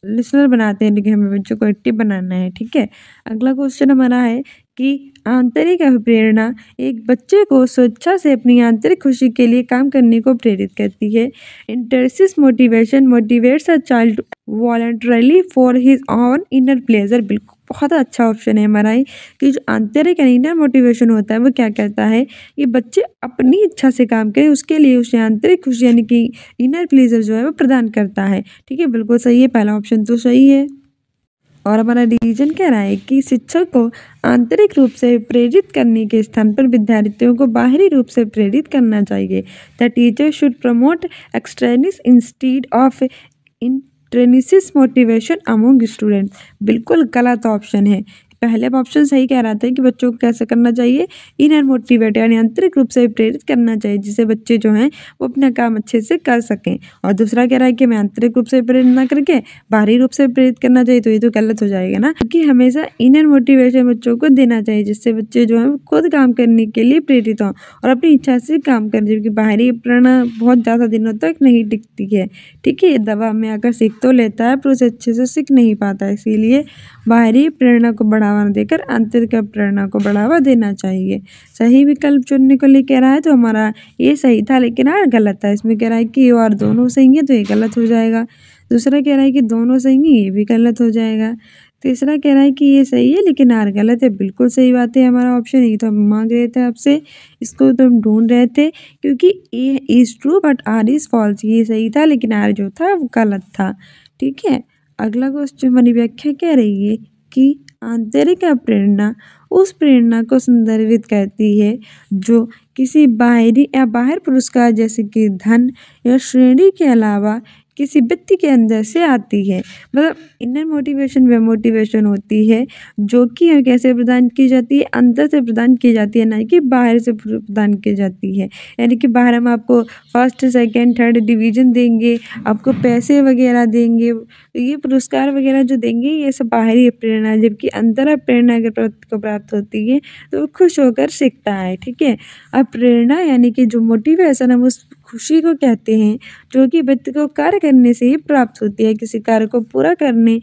लिसनर बनाते हैं, लेकिन हमें बच्चों को एक्टिव बनाना है, ठीक है। अगला क्वेश्चन हमारा है कि आंतरिक अभिप्रेरणा एक बच्चे को स्वेच्छा से अपनी आंतरिक खुशी के लिए काम करने को प्रेरित करती है। Intrinsic motivation motivates a child voluntarily for his on inner pleasure. बिल्कुल बहुत अच्छा ऑप्शन है हमारा ये कि जो आंतरिक यानी इनर मोटिवेशन होता है वो क्या करता है, ये बच्चे अपनी इच्छा से काम करें उसके लिए उसे आंतरिक खुशी यानी कि इनर प्लेजर जो है वो प्रदान करता है, ठीक है। बिल्कुल सही है, पहला ऑप्शन तो सही है। और हमारा रीजन कह रहा है कि शिक्षक को आंतरिक रूप से प्रेरित करने के स्थान पर विद्यार्थियों को बाहरी रूप से प्रेरित करना चाहिए। The teacher should promote extrinsic instead of intrinsic motivation among students. बिल्कुल गलत ऑप्शन है। पहले ऑप्शन सही कह रहा था कि बच्चों को कैसे करना चाहिए, इनर मोटिवेट यानी आंतरिक रूप से प्रेरित करना चाहिए, जिससे बच्चे जो हैं वो अपना काम अच्छे से कर सकें। और दूसरा कह रहा है कि हमें आंतरिक रूप से प्रेरित ना करके बाहरी रूप से प्रेरित करना चाहिए, तो ये तो गलत हो जाएगा ना, क्योंकि हमेशा इनर मोटिवेशन बच्चों को देना चाहिए, जिससे बच्चे जो हैं खुद काम करने के लिए प्रेरित हों और अपनी इच्छा से काम करें, जबकि बाहरी प्रेरणा बहुत ज़्यादा दिनों तक नहीं टिकती है, ठीक है। दबाव में आकर सीख तो लेता है पर उसे अच्छे से सीख नहीं पाता, इसीलिए बाहरी प्रेरणा को बढ़ावा न देकर आंतरिक प्रेरणा को बढ़ावा देना चाहिए। सही विकल्प चुनने को लिए कह रहा है, तो हमारा ये सही था लेकिन आर गलत था। इसमें कह रहा है कि और दोनों सही है तो ये गलत हो जाएगा। दूसरा कह रहा है कि दोनों सही है, ये भी गलत हो जाएगा। तीसरा कह रहा है कि ये सही है लेकिन आर गलत है। बिल्कुल सही बात है, हमारा ऑप्शन ये तो हम मांग रहे थे आपसे, इसको तो हम ढूंढ रहे थे, क्योंकि A is true but R is false. ये सही था लेकिन आर जो था वो गलत था, ठीक है। अगला क्वेश्चन हमारी व्याख्या कह रही है कि आंतरिक प्रेरणा उस प्रेरणा को संदर्भित करती है जो किसी बाहरी या बाहर पुरस्कार जैसे कि धन या श्रेणी के अलावा किसी व्यक्ति के अंदर से आती है। मतलब इनर मोटिवेशन व मोटिवेशन होती है जो कि हमें कैसे प्रदान की जाती है, अंदर से प्रदान की जाती है, ना कि बाहर से प्रदान की जाती है। यानी कि बाहर हम आपको फर्स्ट सेकंड थर्ड डिवीज़न देंगे, आपको पैसे वगैरह देंगे, ये पुरस्कार वगैरह जो देंगे ये सब बाहरी प्रेरणा है, जबकि अंदर प्रेरणा अगर व्यक्ति को प्राप्त होती है तो वो खुश होकर सीखता है, ठीक है। अब प्रेरणा यानी कि जो मोटिवेशन हम उस खुशी को कहते हैं जो कि व्यक्ति को कार्य करने से ही प्राप्त होती है, किसी कार्य को पूरा करने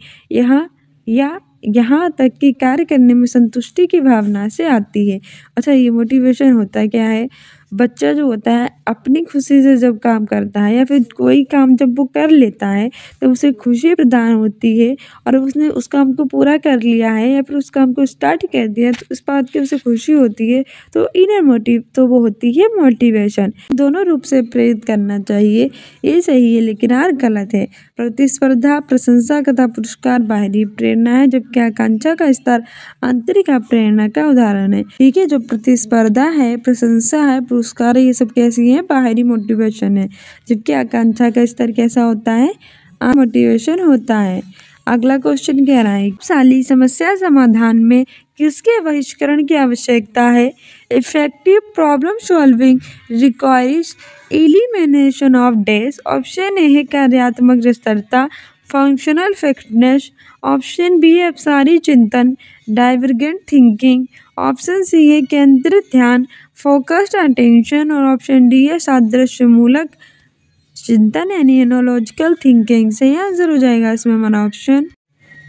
यहाँ तक कि कार्य करने में संतुष्टि की भावना से आती है। अच्छा, ये मोटिवेशन होता क्या है, बच्चा जो होता है अपनी खुशी से जब काम करता है या फिर कोई काम जब वो कर लेता है तो उसे खुशी प्रदान होती है और उसने उस काम को पूरा कर लिया है या फिर उस काम को स्टार्ट कर दिया तो इस बात की उसे खुशी होती है, तो इनर मोटिव तो वो होती है मोटिवेशन। दोनों रूप से प्रेरित करना चाहिए, ये सही है लेकिन आर गलत है। प्रतिस्पर्धा प्रशंसा तथा पुरस्कार बाहरी प्रेरणा है, जबकि आकांक्षा का स्तर आंतरिक प्रेरणा का उदाहरण है, ठीक है। जो प्रतिस्पर्धा है, प्रशंसा है, पुरस्कार है, ये सब कैसी है, बाहरी मोटिवेशन है, जबकि आकांक्षा का स्तर कैसा होता है, मोटिवेशन होता है। अगला क्वेश्चन कह रहा है साली समस्या समाधान में किसके बहिष्करण की आवश्यकता है। Effective problem solving requires elimination of dash. Option A है कार्यात्मक स्थिरता, फंक्शनल फिटनेस। ऑप्शन बी है अपसारी चिंतन, डाइवर्जेंट थिंकिंग। ऑप्शन सी है केंद्रित ध्यान, फोकस्ड अटेंशन। और ऑप्शन डी है सादृश्यमूलक चिंतन यानी एनालॉजिकल थिंकिंग। सही आंसर हो जाएगा इसमें हमारा ऑप्शन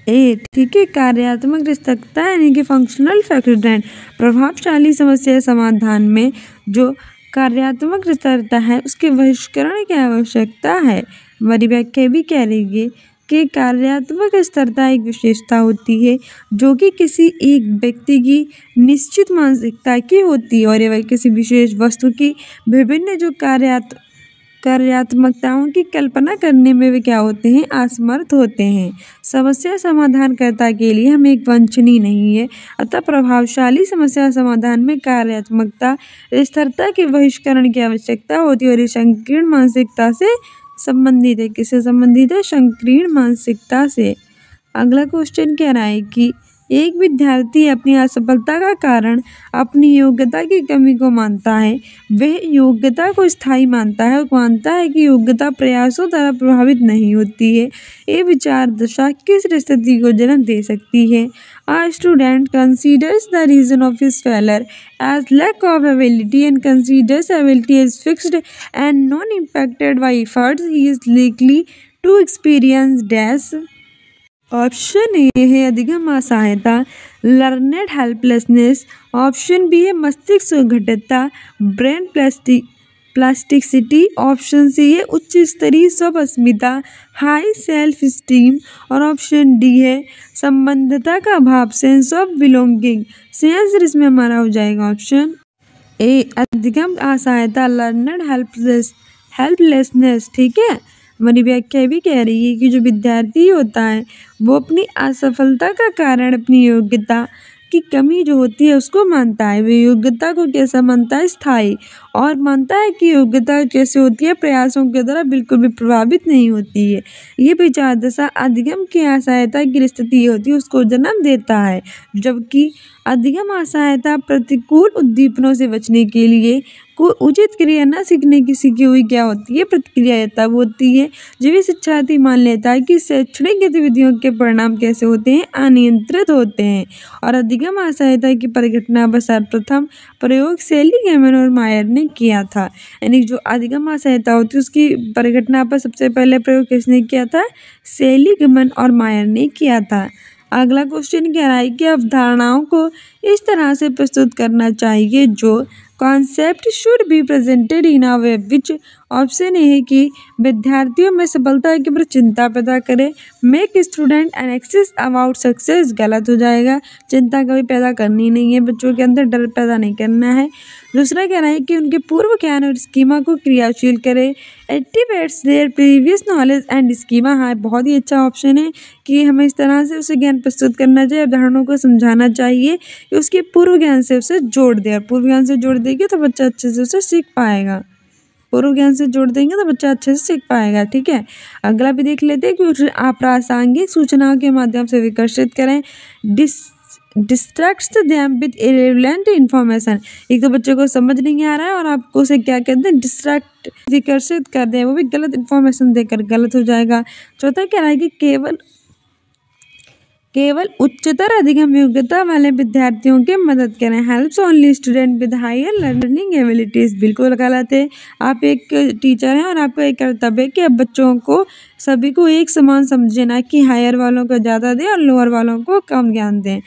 ए, ठीक है। कार्यात्मक स्थिरता यानी कि फंक्शनल फिटनेस। प्रभावशाली समस्या समाधान में जो कार्यात्मक स्थिरता है उसके बहिष्करण की आवश्यकता है। हमारी व्याख्या भी कह रही है कि कार्यात्मक स्थिरता एक विशेषता होती है जो कि किसी एक व्यक्ति की निश्चित मानसिकता की होती है और यह किसी विशेष वस्तु की विभिन्न जो कार्यात्मकताओं की कल्पना करने में वे क्या होते हैं, असमर्थ होते हैं। समस्या समाधानकर्ता के लिए हम एक वांछनीय नहीं है, अतः प्रभावशाली समस्या समाधान में कार्यात्मकता स्थिरता के बहिष्करण की आवश्यकता होती है और ये संकीर्ण मानसिकता से संबंधित है। किससे संबंधित है, संकीर्ण मानसिकता से। अगला क्वेश्चन कह रहा है कि एक विद्यार्थी अपनी असफलता का कारण अपनी योग्यता की कमी को मानता है। वह योग्यता को स्थायी मानता है और मानता है कि योग्यता प्रयासों द्वारा प्रभावित नहीं होती है। ये विचार दशा किस स्थिति को जन्म दे सकती है? A student considers the reason of his failure as lack of ability and considers ability as fixed and non-impacted by efforts. He is likely to experience dash. Option A है अधिगम असहायता, लर्नेड हेल्पलेसनेस। ऑप्शन बी है मस्तिष्क सुगठितता, brain plasticity. Option C है उच्च स्तरीय स्वअस्मिता, high self esteem. और option D है संबद्धता का अभाव, सेंस ऑफ बिलोंगिंग। सही आंसर इसमें हमारा हो जाएगा ऑप्शन ए अधिगम असहायता, लर्नेड हेल्पलेसनेस। ठीक है, हमारी व्याख्या भी कह रही है कि जो विद्यार्थी होता है वो अपनी असफलता का कारण अपनी योग्यता की कमी जो होती है उसको मानता है। वे योग्यता को कैसा मानता है? स्थायी। और मानता है कि योग्यता कैसे होती है? प्रयासों के द्वारा बिल्कुल भी प्रभावित नहीं होती है। ये विचार दशा अधिगम की असहायता की स्थिति होती है उसको जन्म देता है, जबकि अधिगम असहायता प्रतिकूल उद्दीपनों से बचने के लिए को उचित क्रिया न सीखने की सीखी हुई क्या होती है? प्रतिक्रिया तब होती है जब ये शिक्षार्थी मान लेता है कि शैक्षणिक गतिविधियों के परिणाम कैसे होते हैं? अनियंत्रित होते हैं। और अधिगम असहायता की परिघटना पर सर्वप्रथम प्रयोग सेलिगमैन और मायर ने किया था। यानी जो अधिगम असहायता होती है उसकी परिघटना पर सबसे पहले प्रयोग किसने किया था? सेलिगमैन और मायर ने किया था। अगला क्वेश्चन कह रहा है कि अवधारणाओं को इस तरह से प्रस्तुत करना चाहिए जो concept should be presented in a way which. Option A है कि विद्यार्थियों में सफलता के प्रति चिंता पैदा करे, make student anxious about success. गलत हो जाएगा, चिंता कभी पैदा करनी नहीं है, बच्चों के अंदर डर पैदा नहीं करना है। दूसरा कह रहा है कि उनके पूर्व ज्ञान और स्कीमा को क्रियाशील करे, activates there previous knowledge and schema. हाँ, बहुत ही अच्छा ऑप्शन है कि हमें इस तरह से उसे ज्ञान प्रस्तुत करना चाहिए, अवधारणाओं को समझाना चाहिए कि उसके पूर्व ज्ञान से उसे जोड़ दे। और पूर्व ज्ञान से जोड़ देंगे तो बच्चा अच्छे से उसे सीख पाएगा। पूर्व ज्ञान से जोड़ देंगे तो बच्चा अच्छे से सीख पाएगा। ठीक है, अगला भी देख लेते हैं कि अप्रासंगिक सूचनाओं के माध्यम से विकसित करें, distracts them with irrelevant information. एक तो बच्चे को समझ नहीं आ रहा है और आपको उसे क्या कहते हैं? डिस्ट्रैक्ट, विकर्षित कर दें, वो भी गलत इन्फॉर्मेशन देकर। गलत हो जाएगा। चौथा कह रहा है कि केवल उच्चतर अधिगम योग्यता वाले विद्यार्थियों की मदद करें, helps only student with higher learning abilities. बिल्कुल गलत है। आप एक टीचर हैं और आपका एक कर्तव्य है कि आप बच्चों को सभी को एक समान समझे, ना कि हायर वालों को ज़्यादा दें और लोअर वालों को कम ज्ञान दें,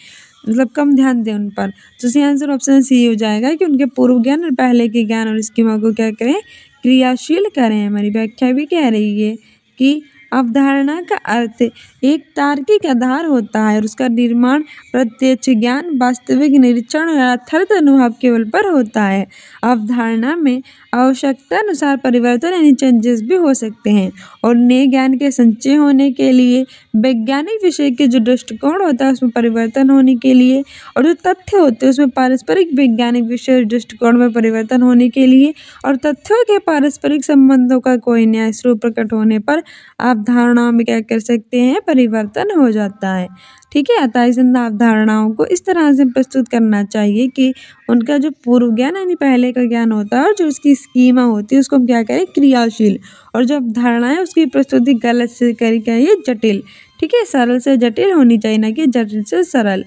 मतलब कम ध्यान दें उन पर। तो सही आंसर ऑप्शन सी हो जाएगा कि उनके पूर्व ज्ञान और पहले के ज्ञान और स्कीमा को क्या करें? क्रियाशील करें। हमारी व्याख्या भी कह रही है कि अवधारणा का अर्थ एक तार्किक आधार होता है और उसका निर्माण प्रत्यक्ष ज्ञान, वास्तविक निरीक्षण और यथार्थ अनुभव के बल पर होता है। अवधारणा में आवश्यकता अनुसार परिवर्तन यानी चेंजेस भी हो सकते हैं और नए ज्ञान के संचय होने के लिए, वैज्ञानिक विषय के जो दृष्टिकोण होता है उसमें परिवर्तन होने के लिए, और जो तथ्य होते हैं उसमें पारस्परिक वैज्ञानिक विषय दृष्टिकोण में परिवर्तन होने के लिए, और तथ्यों के पारस्परिक संबंधों का कोई न्याय स्वरूप प्रकट होने पर अवधारणाओं में क्या कर सकते हैं? परिवर्तन हो जाता है। ठीक है, अतः इस अवधारणाओं को इस तरह से प्रस्तुत करना चाहिए कि उनका जो पूर्व ज्ञान यानी पहले का ज्ञान होता है और जो उसकी स्कीमा होती है उसको हम क्या करें? क्रियाशील। और जो अवधारणा है उसकी प्रस्तुति गलत से करिए जटिल। ठीक है, सरल से जटिल होनी चाहिए, ना कि जटिल से सरल।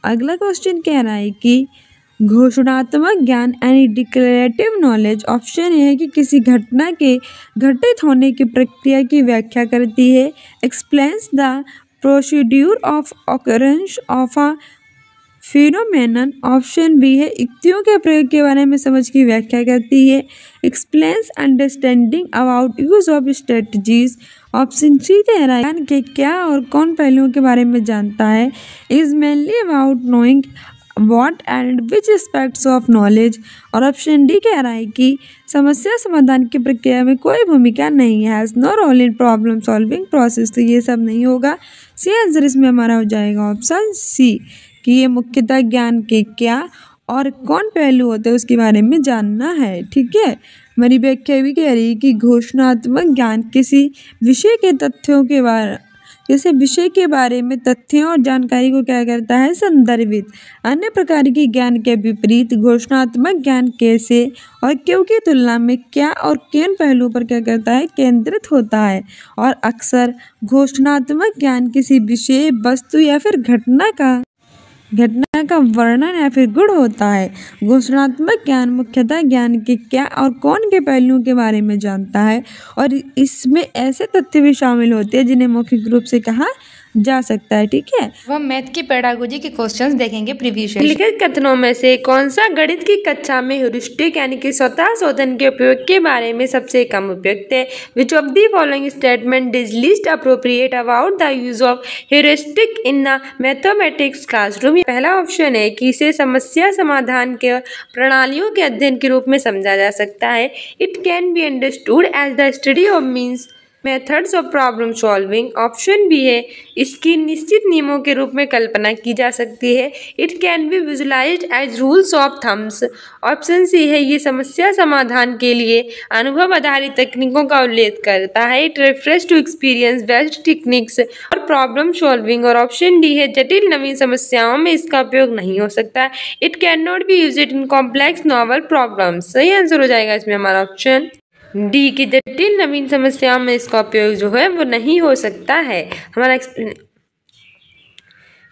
अगला क्वेश्चन कह रहा है कि घोषणात्मक ज्ञान यानी डिक्लेरेटिव नॉलेज। ऑप्शन ए है कि किसी घटना के घटित होने की प्रक्रिया की व्याख्या करती है, explains the procedure of occurrence of a phenomenon. Option B है युक्तियों के प्रयोग के बारे में समझ की व्याख्या करती है, explains understanding about use of strategies. Option C कह रहा है ज्ञान के क्या और कौन पहलुओं के बारे में जानता है, is mainly about knowing what and which aspects of knowledge. और ऑप्शन डी कह रहा है कि समस्या समाधान की प्रक्रिया में कोई भूमिका नहीं है, has no role in problem solving process. तो ये सब नहीं होगा। सी आंसर इसमें हमारा हो जाएगा ऑप्शन सी कि ये मुख्यतः ज्ञान के क्या और कौन पहलू होते हैं उसके बारे में जानना है। ठीक है, हमारी व्याख्या भी कह रही है कि घोषणात्मक ज्ञान किसी विषय के तथ्यों के बारे जैसे विषय के बारे में तथ्यों और जानकारी को क्या करता है, संदर्भित। अन्य प्रकार के ज्ञान के विपरीत घोषणात्मक ज्ञान कैसे और क्यों की तुलना में क्या और किन पहलुओं पर क्या करता है, केंद्रित होता है। और अक्सर घोषणात्मक ज्ञान किसी विषय, वस्तु या फिर घटना का वर्णन या फिर गुण होता है। घोषणात्मक ज्ञान मुख्यतः ज्ञान के क्या और कौन के पहलुओं के बारे में जानता है और इसमें ऐसे तथ्य भी शामिल होते हैं जिन्हें मौखिक रूप से कहा जा सकता है। ठीक है, वह मैथ की पेडागोजी के क्वेश्चंस देखेंगे प्रीवियस ईयर। लिखित कथनों में से कौन सा गणित की कक्षा में ह्यूरिस्टिक यानी कि स्वतः शोधन के उपयोग के बारे में सबसे कम उपयुक्त है। Which of the following statement is least appropriate about the use of heuristic in the mathematics classroom. पहला ऑप्शन है कि इसे समस्या समाधान के प्रणालियों के अध्ययन के रूप में समझा जा सकता है। It can be understood as the study of means methods of problem solving. Option B है इसकी निश्चित नियमों के रूप में कल्पना की जा सकती है। It can be visualised as rules of thumbs. Option C है ये समस्या समाधान के लिए अनुभव आधारित तकनीकों का उल्लेख करता है। It refers to experience based techniques और प्रॉब्लम सॉल्विंग। और ऑप्शन डी है जटिल नवीन समस्याओं में इसका उपयोग नहीं हो सकता। It can not be used in complex novel problems. सही आंसर हो जाएगा इसमें हमारा ऑप्शन डी की जटिल नवीन समस्याओं में इसका उपयोग जो है वो नहीं हो सकता है। हमारा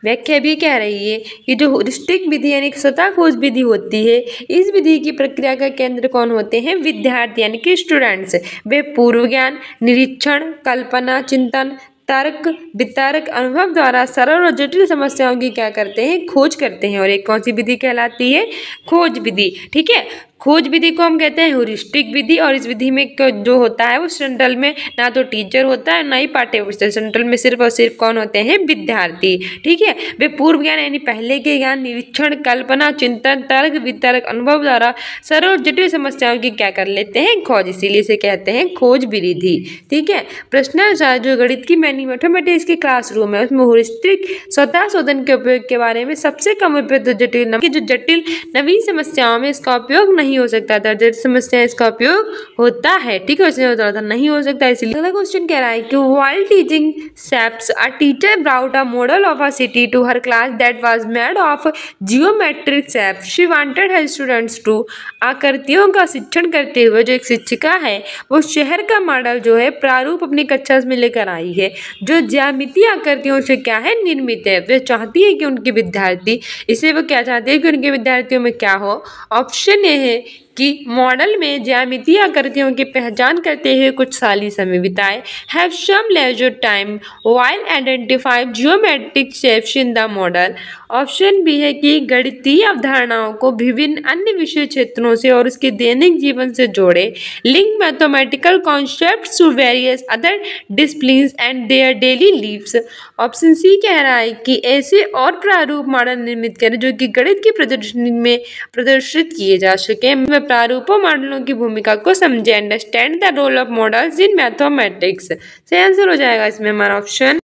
व्याख्या भी कह रही है कि जो ह्यूरिस्टिक विधि यानी कि स्वतः खोज विधि होती है, इस विधि की प्रक्रिया का केंद्र कौन होते हैं, विद्यार्थी यानी कि स्टूडेंट्स। वे पूर्व ज्ञान, निरीक्षण, कल्पना, चिंतन, तर्क, वितर्क, अनुभव द्वारा सरल और जटिल समस्याओं की क्या करते हैं, खोज करते हैं। और एक कौन सी विधि कहलाती है, खोज विधि। ठीक है, खोज विधि को हम कहते हैं ह्यूरिस्टिक विधि। और इस विधि में जो होता है वो सेंट्रल में ना तो टीचर होता है ना ही पाठ्य पुस्तक। सेंट्रल में सिर्फ और सिर्फ कौन होते हैं, विद्यार्थी। ठीक है, वे पूर्व ज्ञान यानी पहले के ज्ञान, निरीक्षण, कल्पना, चिंतन, तर्क, वितर्क, अनुभव द्वारा सरल और जटिल समस्याओं की क्या कर लेते हैं, खोज। इसीलिए इसे कहते हैं खोज विधि। ठीक है, प्रश्नानुसार जो गणित की मैथमेटिक्स की क्लासरूम है उसमें ह्यूरिस्टिक स्वतः शोधन के उपयोग के बारे में सबसे कम उपयुक्त जटिल नवीन समस्याओं में इसका उपयोग नहीं हो सकता था। जटिल समस्या इसका उपयोग होता है। ठीक है, उसने बताया था नहीं हो सकता। इसलिए अगला क्वेश्चन कह रहा है कि while teaching SAPs, a teacher brought a model of a city to her class that was made of geometric shapes. She wanted her students to आकृतियों का शिक्षण करते हुए जो एक शिक्षिका है वो शहर का मॉडल जो है प्रारूप अपनी कक्षा में लेकर आई है जो ज्यामितीय आकृतियों से क्या है, निर्मित है। वे चाहती है कि उनके विद्यार्थी इसे वो क्या चाहते हैं कि उनके विद्यार्थियों में क्या हो। ऑप्शन ए है कि मॉडल में ज्यामितीय आकृतियों की पहचान करते हुए कुछ साली समय बिताए। Have some leisure time while identify geometric shapes in the model. Option B है कि गणितीय अवधारणाओं को विभिन्न अन्य विषय क्षेत्रों से और उसके दैनिक जीवन से जोड़े। Link mathematical concepts to various other disciplines and their daily lives. Option C कह रहा है कि ऐसे और प्रारूप मॉडल निर्मित करें जो कि गणित की प्रदर्शनी में प्रदर्शित किए जा सके। प्रारूपों मॉडलों की भूमिका को समझे। Understand the role of models in mathematics. सही आंसर हो जाएगा इसमें हमारा ऑप्शन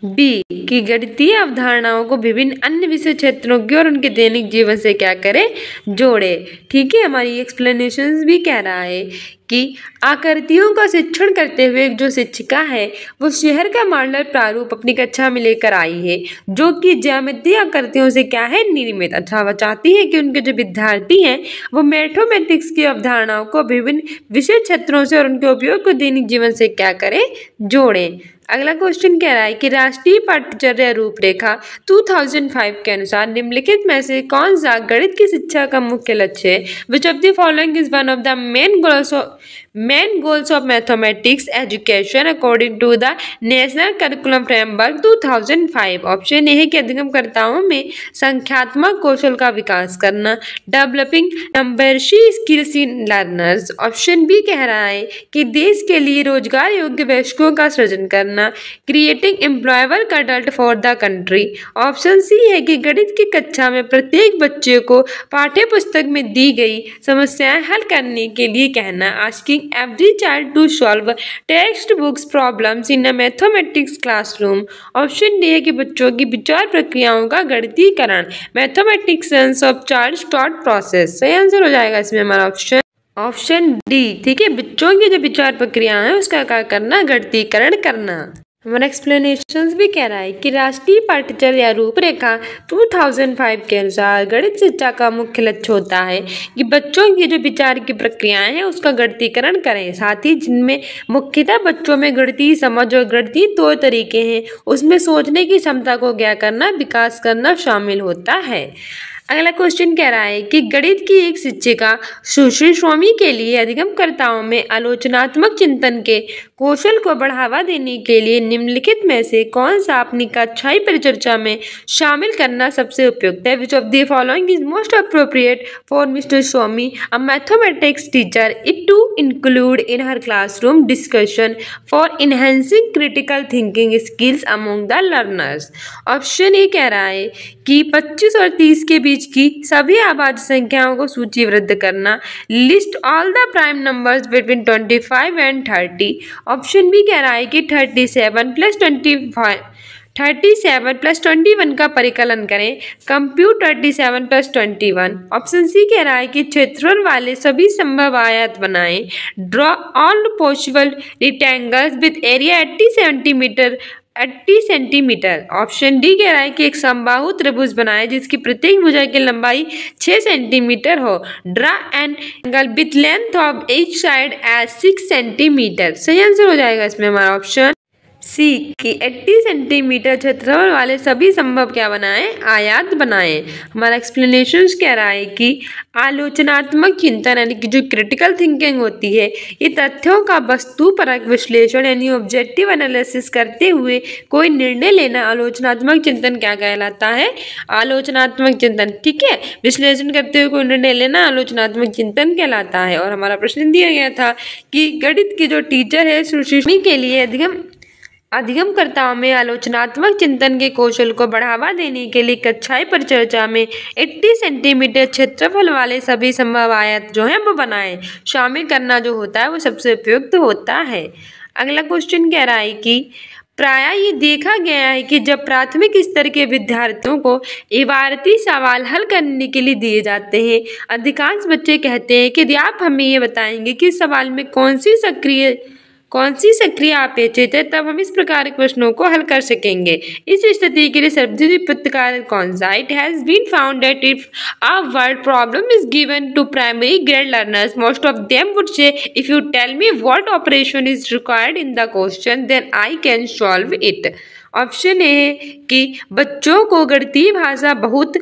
बी कि गणितीय अवधारणाओं को विभिन्न अन्य विषय क्षेत्रों की और उनके दैनिक जीवन से क्या करें, जोड़े। ठीक है, हमारी एक्सप्लेनेशंस भी कह रहा है कि आकृतियों का शिक्षण करते हुए जो शिक्षिका है वो शहर का मॉडल प्रारूप अपनी कक्षा में लेकर आई है जो कि ज्यामितीय आकृतियों से क्या है, निर्मित। अच्छा, वह चाहती है कि उनके जो विद्यार्थी हैं वो मैथमेटिक्स की अवधारणाओं को विभिन्न विषय क्षेत्रों से और उनके उपयोग को दैनिक जीवन से क्या करें, जोड़ें। अगला क्वेश्चन कह रहा है कि राष्ट्रीय पाठ्यचर्या रूपरेखा 2005 के अनुसार निम्नलिखित में से कौन सा गणित की शिक्षा का मुख्य लक्ष्य है। Which of the following is one of the main goals of mathematics education according to the national curriculum framework 2005। Option A है कि अधिगमकर्ताओं में संख्यात्मक कौशल का विकास करना। Developing numeracy skills in learners. Option B कह रहा है कि देश के लिए रोजगार योग्य वयस्कों का सृजन करना। Creating employable adult for the country. Option C है कि गणित की कक्षा में प्रत्येक बच्चे को पाठ्य पुस्तक में दी गई समस्याएं हल करने के लिए कहना। Asking every child to solve text books problems in a mathematics classroom. Option D है कि बच्चों की विचार प्रक्रियाओं का गणितीकरण। Mathematics of child thought process. सही आंसर हो जाएगा इसमें हमारा ऑप्शन डी। ठीक है, बच्चों की जो विचार प्रक्रिया है उसका क्या करना, गणितीकरण करना। हमारा एक्सप्लेनेशंस भी कह रहा है कि राष्ट्रीय पाठ्यचर्या या रूपरेखा 2005 के अनुसार गणित शिक्षा का मुख्य लक्ष्य होता है कि बच्चों की जो विचार की प्रक्रियाएं हैं उसका गणितीकरण करें, साथ ही जिनमें मुख्यतः बच्चों में गणितीय समझ और गणितीय तौर तरीके हैं उसमें सोचने की क्षमता को ज्ञान करना, विकास करना शामिल होता है। अगला क्वेश्चन कह रहा है कि गणित की एक शिक्षिका सुश्री स्वामी के लिए अधिगमकर्ताओं में आलोचनात्मक चिंतन के कौशल को बढ़ावा देने के लिए निम्नलिखित में से कौन सा अपनी कक्षाई परिचर्चा में शामिल करना सबसे उपयुक्त है? Which of the following is most appropriate for mister Swami a mathematics teacher it to include in her classroom discussion for enhancing critical thinking skills among the learners. Option A कह रहा है कि 25 और 30 के बीच की सभी अभाज्य संख्याओं को सूचीबद्ध करना, list all the prime numbers between 25 and 30। Option B कह रहा है कि 37 प्लस 21 का परिकलन करें, कंप्यूट 37 प्लस 21। ऑप्शन सी कह रहा है कि क्षेत्रफल वाले सभी संभव आयत बनाएं, draw all possible rectangles with area 80 centimetre. Option D कह रहा है कि एक समबाहु त्रिभुज बनाए जिसकी प्रत्येक भुजा की लंबाई 6 सेंटीमीटर हो, draw an angle with length of each side as 6 centimetre. सही आंसर हो जाएगा इसमें हमारा ऑप्शन सी कि 80 सेंटीमीटर क्षेत्रफल वाले सभी संभव क्या बनाएं, आयत बनाएं। हमारा एक्सप्लेनेशन कह रहा है कि आलोचनात्मक चिंतन यानी कि जो क्रिटिकल थिंकिंग होती है ये तथ्यों का वस्तुपरक विश्लेषण यानी ऑब्जेक्टिव एनालिसिस करते हुए कोई निर्णय लेना आलोचनात्मक चिंतन क्या कहलाता है, आलोचनात्मक चिंतन। ठीक है, विश्लेषण करते हुए कोई निर्णय लेना आलोचनात्मक चिंतन कहलाता है। और हमारा प्रश्न दिया गया था कि गणित की जो टीचर है सुश्री के लिए अधिगमकर्ताओं में आलोचनात्मक चिंतन के कौशल को बढ़ावा देने के लिए कक्षाई परिचर्चा में 80 सेंटीमीटर क्षेत्रफल वाले सभी संभव आयत जो हैं वो बनाएं, शामिल करना जो होता है वो सबसे उपयुक्त होता है। अगला क्वेश्चन कह रहा है कि प्रायः ये देखा गया है कि जब प्राथमिक स्तर के विद्यार्थियों को इबारती सवाल हल करने के लिए दिए जाते हैं, अधिकांश बच्चे कहते हैं कि यदि आप हमें ये बताएंगे कि इस सवाल में कौन सी सक्रिया अपेक्षित है तब हम इस प्रकार के प्रश्नों को हल कर सकेंगे। इस स्थिति के लिए सर्वोत्तम कारक कौन सा? It has been found that if a word problem is given to primary grade learners most of them would say if you tell me what operation is required in the question then I can solve it. Option A है कि बच्चों को गणितीय भाषा बहुत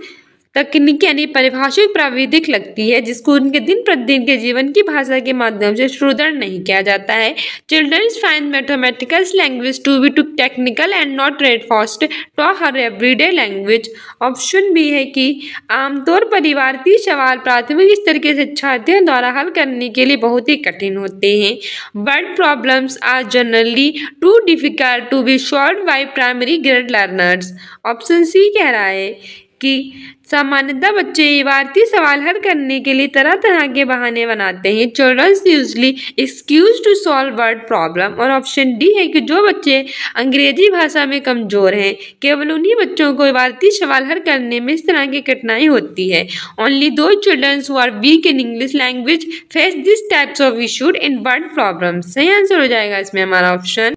तकनीकी यानी परिभाषिक प्राविधिक लगती है जिसको उनके दिन प्रतिदिन के जीवन की भाषा के माध्यम से सुदृढ़ नहीं किया जाता है। Childrens find mathematical language to be too technical and not रेडफास्ट to her everyday language. Option B है कि आमतौर पर इबारती सवाल प्राथमिक स्तर के शिक्षार्थियों द्वारा हल करने के लिए बहुत ही कठिन होते हैं। Word problems are generally too difficult to be solved by primary grade learners. Option C कह रहा है कि सामान्यतः बच्चे इबारती सवाल हल करने के लिए तरह तरह के बहाने बनाते हैं। Childrens usually excuse to solve word problem. और ऑप्शन डी है कि जो बच्चे अंग्रेजी भाषा में कमजोर हैं केवल उन्हीं बच्चों को इबारती सवाल हल करने में इस तरह की कठिनाई होती है। Only those childrens who are weak in English language face this types of issues in word problem. सही आंसर हो जाएगा इसमें हमारा ऑप्शन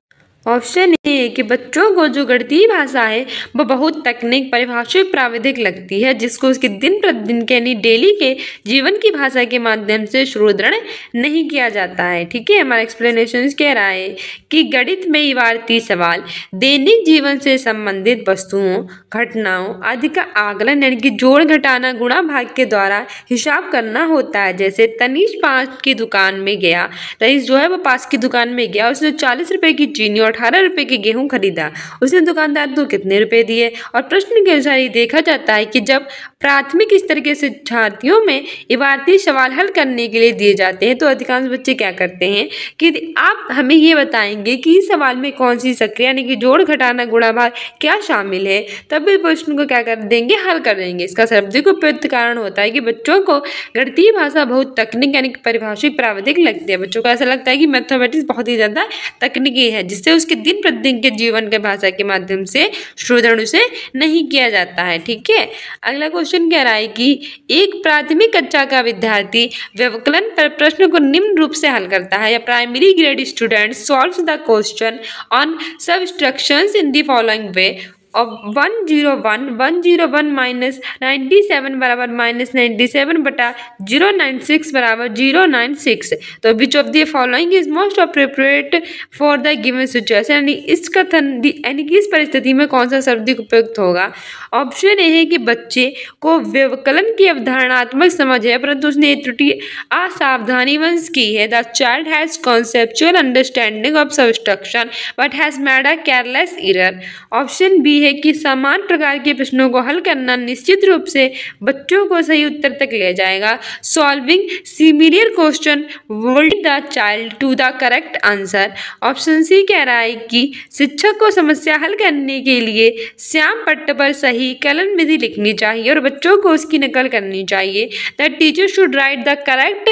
ए है कि बच्चों को जो गणितीय भाषा है वो बहुत तकनीक परिभाषिक प्राविधिक लगती है जिसको उसके दिन प्रतिदिन के यानी डेली के जीवन की भाषा के माध्यम से सुदृढ़ नहीं किया जाता है। ठीक है, हमारा एक्सप्लेनेशन कह रहा है कि गणित में इबारती सवाल दैनिक जीवन से संबंधित वस्तुओं घटनाओं आदि का आकलन यानी कि जोड़ घटाना गुणा भाग के द्वारा हिसाब करना होता है। जैसे तनीश पास की दुकान में गया, तनीश जो है वो पास की दुकान में गया, उसने 40 रुपए की चीनी और 18 रुपए की गेहूं खरीदा, उसने दुकानदार को कितने रुपए दिए। और प्रश्न के अनुसार ये देखा जाता है कि जब प्राथमिक स्तर के शिक्षार्थियों में इबारती सवाल हल करने के लिए दिए जाते हैं तो अधिकांश बच्चे क्या करते हैं कि आप हमें ये बताएंगे कि इस सवाल में कौन सी सक्रिया यानी कि जोड़ घटाना गुणा भाग क्या शामिल है, तब भी प्रश्न को क्या कर देंगे, हल कर देंगे। इसका शाब्दिक उपयुक्त कारण होता है कि बच्चों को गणितीय भाषा बहुत तकनीक यानी कि परिभाषिक प्राविधिक लगती है। बच्चों को ऐसा लगता है कि मैथमेटिक्स बहुत ही ज्यादा तकनीकी है जिससे उसके दिन प्रतिदिन के जीवन के भाषा के माध्यम से शोधन उसे नहीं किया जाता है। ठीक है, अगला क्वेश्चन कह रहा है कि एक प्राथमिक कक्षा का विद्यार्थी व्यवकलन पर प्रश्न को निम्न रूप से हल करता है। या primary grade student solves the question on subtractions in the following way. अब 101 माइनस 97 बराबर माइनस 97 बटा 096 बराबर 096। तो विच of the following is most appropriate for the given situation, यानी इस कथन यानी कि इस परिस्थिति में कौन सा शब्द उपयुक्त होगा। ऑप्शन ए है कि बच्चे को व्यवकलन की अवधारणात्मक समझ है परंतु उसने त्रुटि असावधानी वंश की है। The child has conceptual understanding of subtraction but has made a careless error. Option B है कि समान प्रकार के प्रश्नों को हल करना निश्चित रूप से बच्चों को सही उत्तर तक ले जाएगा। Solving similar question will lead the child to the correct answer. Option C कह रहा है कि शिक्षक को समस्या हल करने के लिए श्याम पट्ट पर सही कलन विधि लिखनी चाहिए और बच्चों को उसकी नकल करनी चाहिए। The teacher should write the correct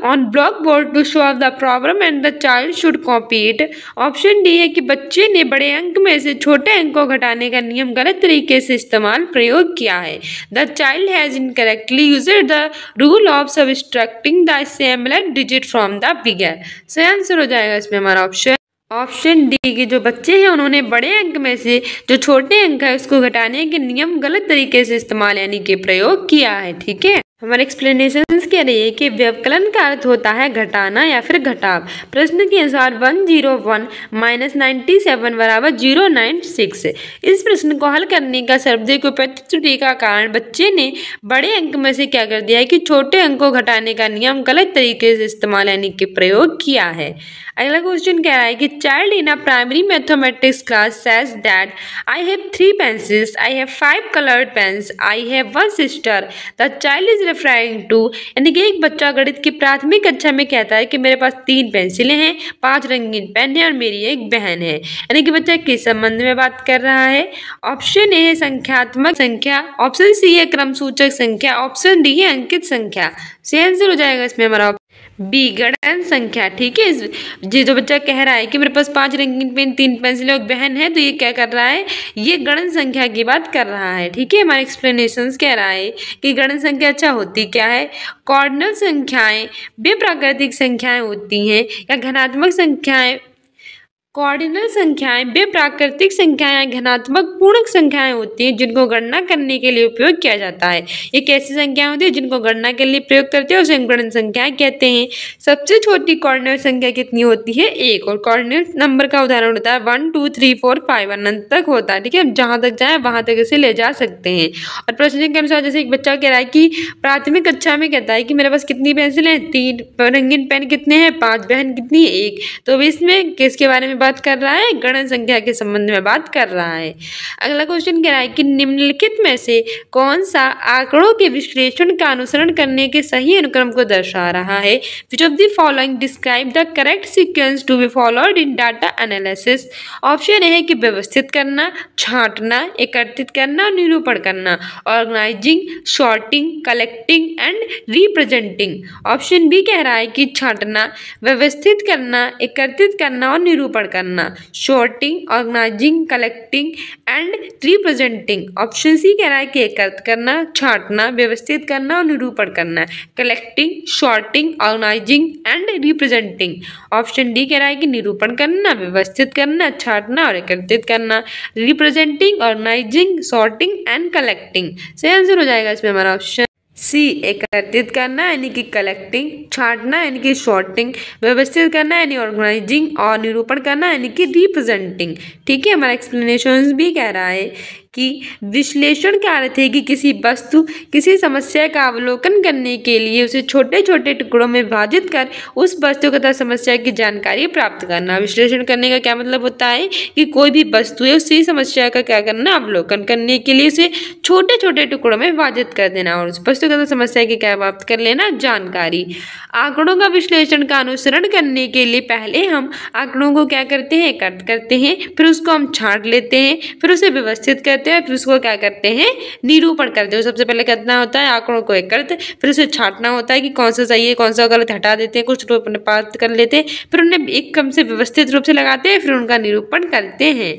on block board to solve the problem and the child should copy it. Option D है कि बच्चे ने बड़े अंक में से छोटे अंक को घटाने का नियम गलत तरीके से प्रयोग किया है। The child has incorrectly used the rule of subtracting the smallest digit from the bigger. सही आंसर हो जाएगा इसमें हमारा ऑप्शन डी के जो बच्चे हैं उन्होंने बड़े अंक में से जो छोटे अंक है उसको घटाने के नियम गलत तरीके से इस्तेमाल यानी कि प्रयोग किया है। ठीक है, हमारे एक्सप्लेनेशंस कह रही है कि व्यवकलन का अर्थ होता है घटाना या फिर घटाव। प्रश्न के अनुसार 101 माइनस 97 बराबर 096। इस प्रश्न को हल करने का सर्वाधिक उपयुक्त त्रुटि का कारण बच्चे ने बड़े अंक में से क्या कर दिया है कि छोटे अंक को घटाने का नियम गलत तरीके से इस्तेमाल यानी कि प्रयोग किया है। अगला क्वेश्चन कह रहा है कि child in a primary mathematics class says that I have 3 pencils, I have 5 coloured pens, I have 1 sister. The child is referring to, यानी कि एक बच्चा गणित की प्राथमिक कक्षा में कहता है कि मेरे पास 3 पेंसिलें हैं, 5 रंगीन पेन है और मेरी एक बहन है। यानी कि बच्चा किस संबंध में बात कर रहा है। ऑप्शन ए है संख्यात्मक संख्या, ऑप्शन सी है क्रमसूचक संख्या, ऑप्शन डी है अंकित संख्या। सही आंसर हो जाएगा इसमें हमारा बी गणन संख्या। ठीक है, ये जो बच्चा कह रहा है कि मेरे पास 5 रंगीन पेन, 3 पेंसिलें और बहन है, तो ये क्या कर रहा है, ये गणन संख्या की बात कर रहा है। ठीक है, हमारे एक्सप्लेनेशंस कह रहा है कि गणन संख्या अच्छा होती क्या है। कॉर्डिनल संख्याएं वे प्राकृतिक संख्याएं होती हैं या घनात्मक संख्याएं। कॉर्डिनल संख्याएं वे प्राकृतिक संख्याएं घनात्मक पूर्णांक संख्याएं होती हैं जिनको गणना करने के लिए उपयोग किया जाता है। ये कैसी संख्याएं होती है जिनको गणना के लिए प्रयोग करते हैं उसे गणन संख्याएं कहते हैं। सबसे छोटी कॉर्डिनल संख्या कितनी होती है, 1, और कॉर्डिनल नंबर का उदाहरण होता है 1 2 3 4 5 अनंत तक होता है। ठीक है, जहां तक जाए वहां तक इसे ले जा सकते हैं। और प्रश्न के अनुसार जैसे एक बच्चा कह रहा है कि प्राथमिक कक्षा में कहता है कि मेरे पास कितनी पेंसिल है, 3, रंगीन पेन कितने हैं, 5, बहन कितनी है, 1। तो इसमें किसके बारे में बात कर रहा है, गणन संख्या के संबंध में बात कर रहा है। अगला क्वेश्चन कह रहा है कि निम्नलिखित में से कौन सा आंकड़ों के विश्लेषण का अनुसरण करने के सही अनुक्रम को दर्शा रहा है। Which of the following describe the correct sequence to be followed in data analysis. Option A है कि व्यवस्थित करना, छांटना, एकत्रित करना और निरूपण करना। Organising, sorting, collecting and representing. Option B कह रहा है कि छांटना, व्यवस्थित करना, एकत्रित करना और निरूपण करना। Sorting, organising, collecting and representing. Option C कह रहा है कि एकत्र करना, छांटना, व्यवस्थित करना और निरूपण करना। Collecting, sorting, organising and representing. Option D कह रहा है कि निरूपण करना, व्यवस्थित करना, छांटना और एकत्रित करना। Representing, organising, sorting and collecting. सही आंसर हो जाएगा इसमें हमारा ऑप्शन सी, एकत्रित करना यानी कि कलेक्टिंग, छांटना यानी कि सॉर्टिंग, व्यवस्थित करना यानी ऑर्गेनाइजिंग और निरूपण करना यानी कि रिप्रेजेंटिंग। ठीक है, हमारा एक्सप्लेनेशन भी कह रहा है कि विश्लेषण का अर्थ है कि किसी वस्तु, किसी समस्या का अवलोकन करने के लिए उसे छोटे छोटे टुकड़ों में विभाजित कर उस वस्तु तथा समस्या की जानकारी प्राप्त करना। विश्लेषण करने का क्या मतलब होता है कि कोई भी वस्तु है उसी समस्या का क्या करना, अवलोकन करने के लिए उसे छोटे छोटे टुकड़ों में विभाजित कर देना और उस वस्तु तथा समस्या की क्या प्राप्त कर लेना, जानकारी। आंकड़ों का विश्लेषण का अनुसरण करने के लिए पहले हम आंकड़ों को क्या करते हैं, एकत्र करते हैं, फिर उसको हम छांट लेते हैं, फिर उसे व्यवस्थित करते करते हैं, फिर उसको क्या करते हैं, निरूपण करते हैं। सबसे पहले करना होता है आंकड़ों को एकत्र, फिर उसे छांटना होता है कि कौन सा सही है कौन सा गलत, हटा देते हैं, कुछ तो अपने पास कर लेते हैं, फिर उन्हें एक क्रम से व्यवस्थित रूप से लगाते हैं, फिर उनका निरूपण करते हैं।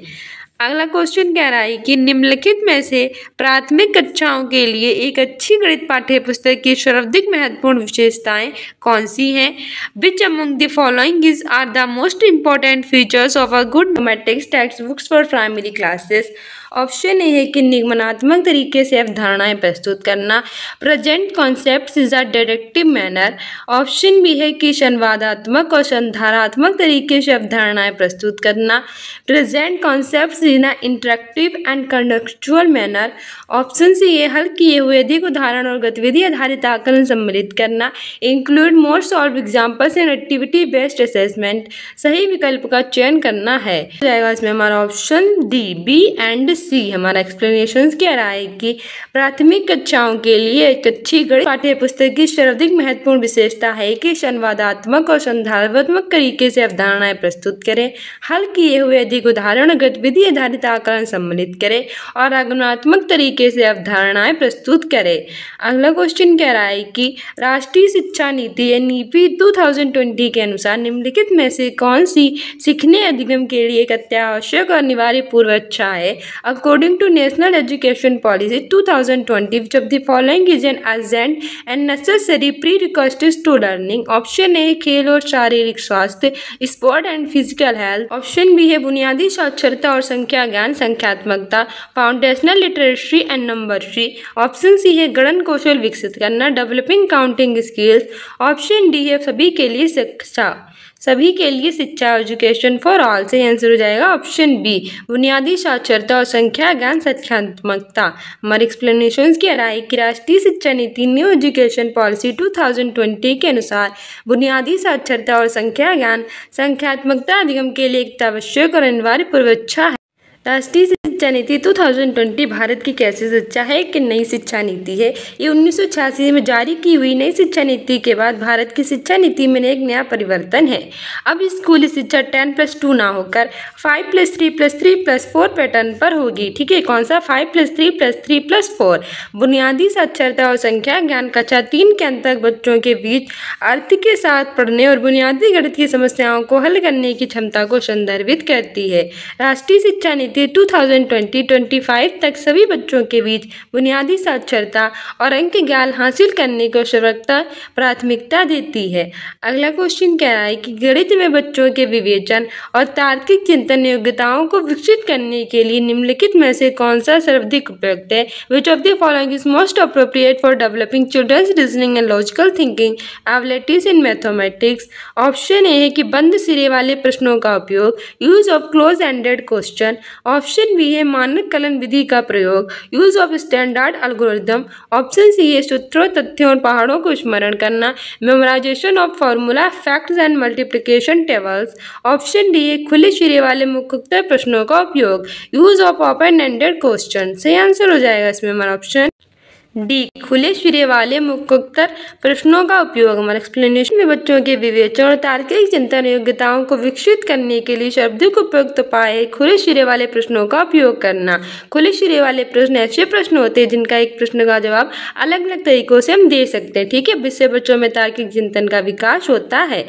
अगला क्वेश्चन कह रहा है कि निम्नलिखित में से प्राथमिक कक्षाओं के लिए एक अच्छी गणित पाठ्य पुस्तक की सर्वाधिक महत्वपूर्ण विशेषताएं कौन सी हैं? Which among the following is are the most important features of a good mathematics text books for primary classes? Option A है कि निगमनात्मक तरीके से अवधारणाएं प्रस्तुत करना, present concepts is a deductive manner. Option B है कि संवादात्मक और संधारात्मक तरीके से अवधारणाएं प्रस्तुत करना, present concepts in a interactive and contextual manner. Option C है हल किए हुए अधिक उदाहरण और गतिविधि आधारित आकलन सम्मिलित करना, include more solve examples and activity based assessment. सही विकल्प का चयन करना है। जाएगा इसमें हमारा ऑप्शन डी, बी एंड सी। हमारा एक्सप्लेनेशन कह रहा है कि प्राथमिक कक्षाओं के लिए एक अच्छी गणित पाठ्य पुस्तक की सर्वाधिक महत्वपूर्ण विशेषता है कि संवादात्मक और संधारात्मक तरीके से अवधारणाएं प्रस्तुत करें, हल किए हुए अधिक उदाहरण गतिविधि आधारित आकलन सम्मिलित करें और आगमनात्मक तरीके से अवधारणाएं प्रस्तुत करें। अगला क्वेश्चन कह रहा है कि राष्ट्रीय शिक्षा नीति NEP 2020 के अनुसार निम्नलिखित में से कौन सी सीखने अधिगम के लिए एक अत्यावश्यक और अनिवार्य पूर्व इच्छा है? According to National Education Policy 2020, which of the following is an urgent and necessary prerequisite to learning? Option A खेल और शारीरिक स्वास्थ्य, sport and physical health. Option B है बुनियादी साक्षरता और संख्या ज्ञान संख्यात्मकता, foundational literacy and numeracy. Option C है गणन कौशल विकसित करना, developing counting skills. Option D है सभी के लिए शिक्षा एजुकेशन फॉर ऑल। से आंसर हो जाएगा ऑप्शन बी, बुनियादी साक्षरता और संख्या ज्ञान संख्यात्मकता। हमारे एक्सप्लेनेशन कह रहा है कि राष्ट्रीय शिक्षा नीति न्यू एजुकेशन पॉलिसी 2020 के अनुसार बुनियादी साक्षरता और संख्या ज्ञान संख्यात्मकता अधिगम के लिए एक आवश्यक और अनिवार्य पूर्व इच्छा है। राष्ट्रीय शिक्षा नीति 2020 भारत की कैसी शिक्षा है कि नई शिक्षा नीति है। ये 1986 में जारी की हुई नई शिक्षा नीति के बाद भारत की शिक्षा नीति में एक नया परिवर्तन है। अब स्कूली शिक्षा 10+2 ना होकर 5+3+3+4 पैटर्न पर होगी। ठीक है, कौन सा? 5+3+3+4। बुनियादी साक्षरता और संख्या ज्ञान कक्षा 3 के अंत तक बच्चों के बीच अर्थ के साथ पढ़ने और बुनियादी गणित की समस्याओं को हल करने की क्षमता को संदर्भित करती है। राष्ट्रीय शिक्षा नीति 2020-25 तक सभी बच्चों के बीच बुनियादी साक्षरता और अंक ज्ञान हासिल करने को सर्वोच्च प्राथमिकता देती है। अगला क्वेश्चन कह रहा है कि गणित में बच्चों के विवेचन और तार्किक चिंतन योग्यताओं को विकसित करने के लिए निम्नलिखित में से कौन सा सर्वाधिक उपयुक्त है? Which of the following is most appropriate for developing childrens reasoning and logical thinking abilities in mathematics? Option A है कि बंद सिरे वाले प्रश्नों का उपयोग, use of close ended question. Option B है मानक कलन विधि का प्रयोग, use of standard algorithm. Option C है सूत्रों, तथ्यों और पहाड़ों को स्मरण करना, memorisation of formula, facts and multiplication tables. Option D है खुले सिरे वाले मुख्य उत्तर प्रश्नों का उपयोग, use of open ended question. सही आंसर हो जाएगा इसमें हमारा ऑप्शन डी, खुले सिरे वाले मुख्योत्तर प्रश्नों का उपयोग। हमारे एक्सप्लेनेशन में बच्चों के विवेचन और तार्किक चिंतन योग्यताओं को विकसित करने के लिए सर्वाधिक उपयुक्त उपाय खुले सिरे वाले प्रश्नों का उपयोग करना। खुले सिरे वाले प्रश्न ऐसे प्रश्न होते हैं जिनका एक प्रश्न का जवाब अलग अलग तरीकों से हम दे सकते हैं। ठीक है, इससे बच्चों में तार्किक चिंतन का विकास होता है।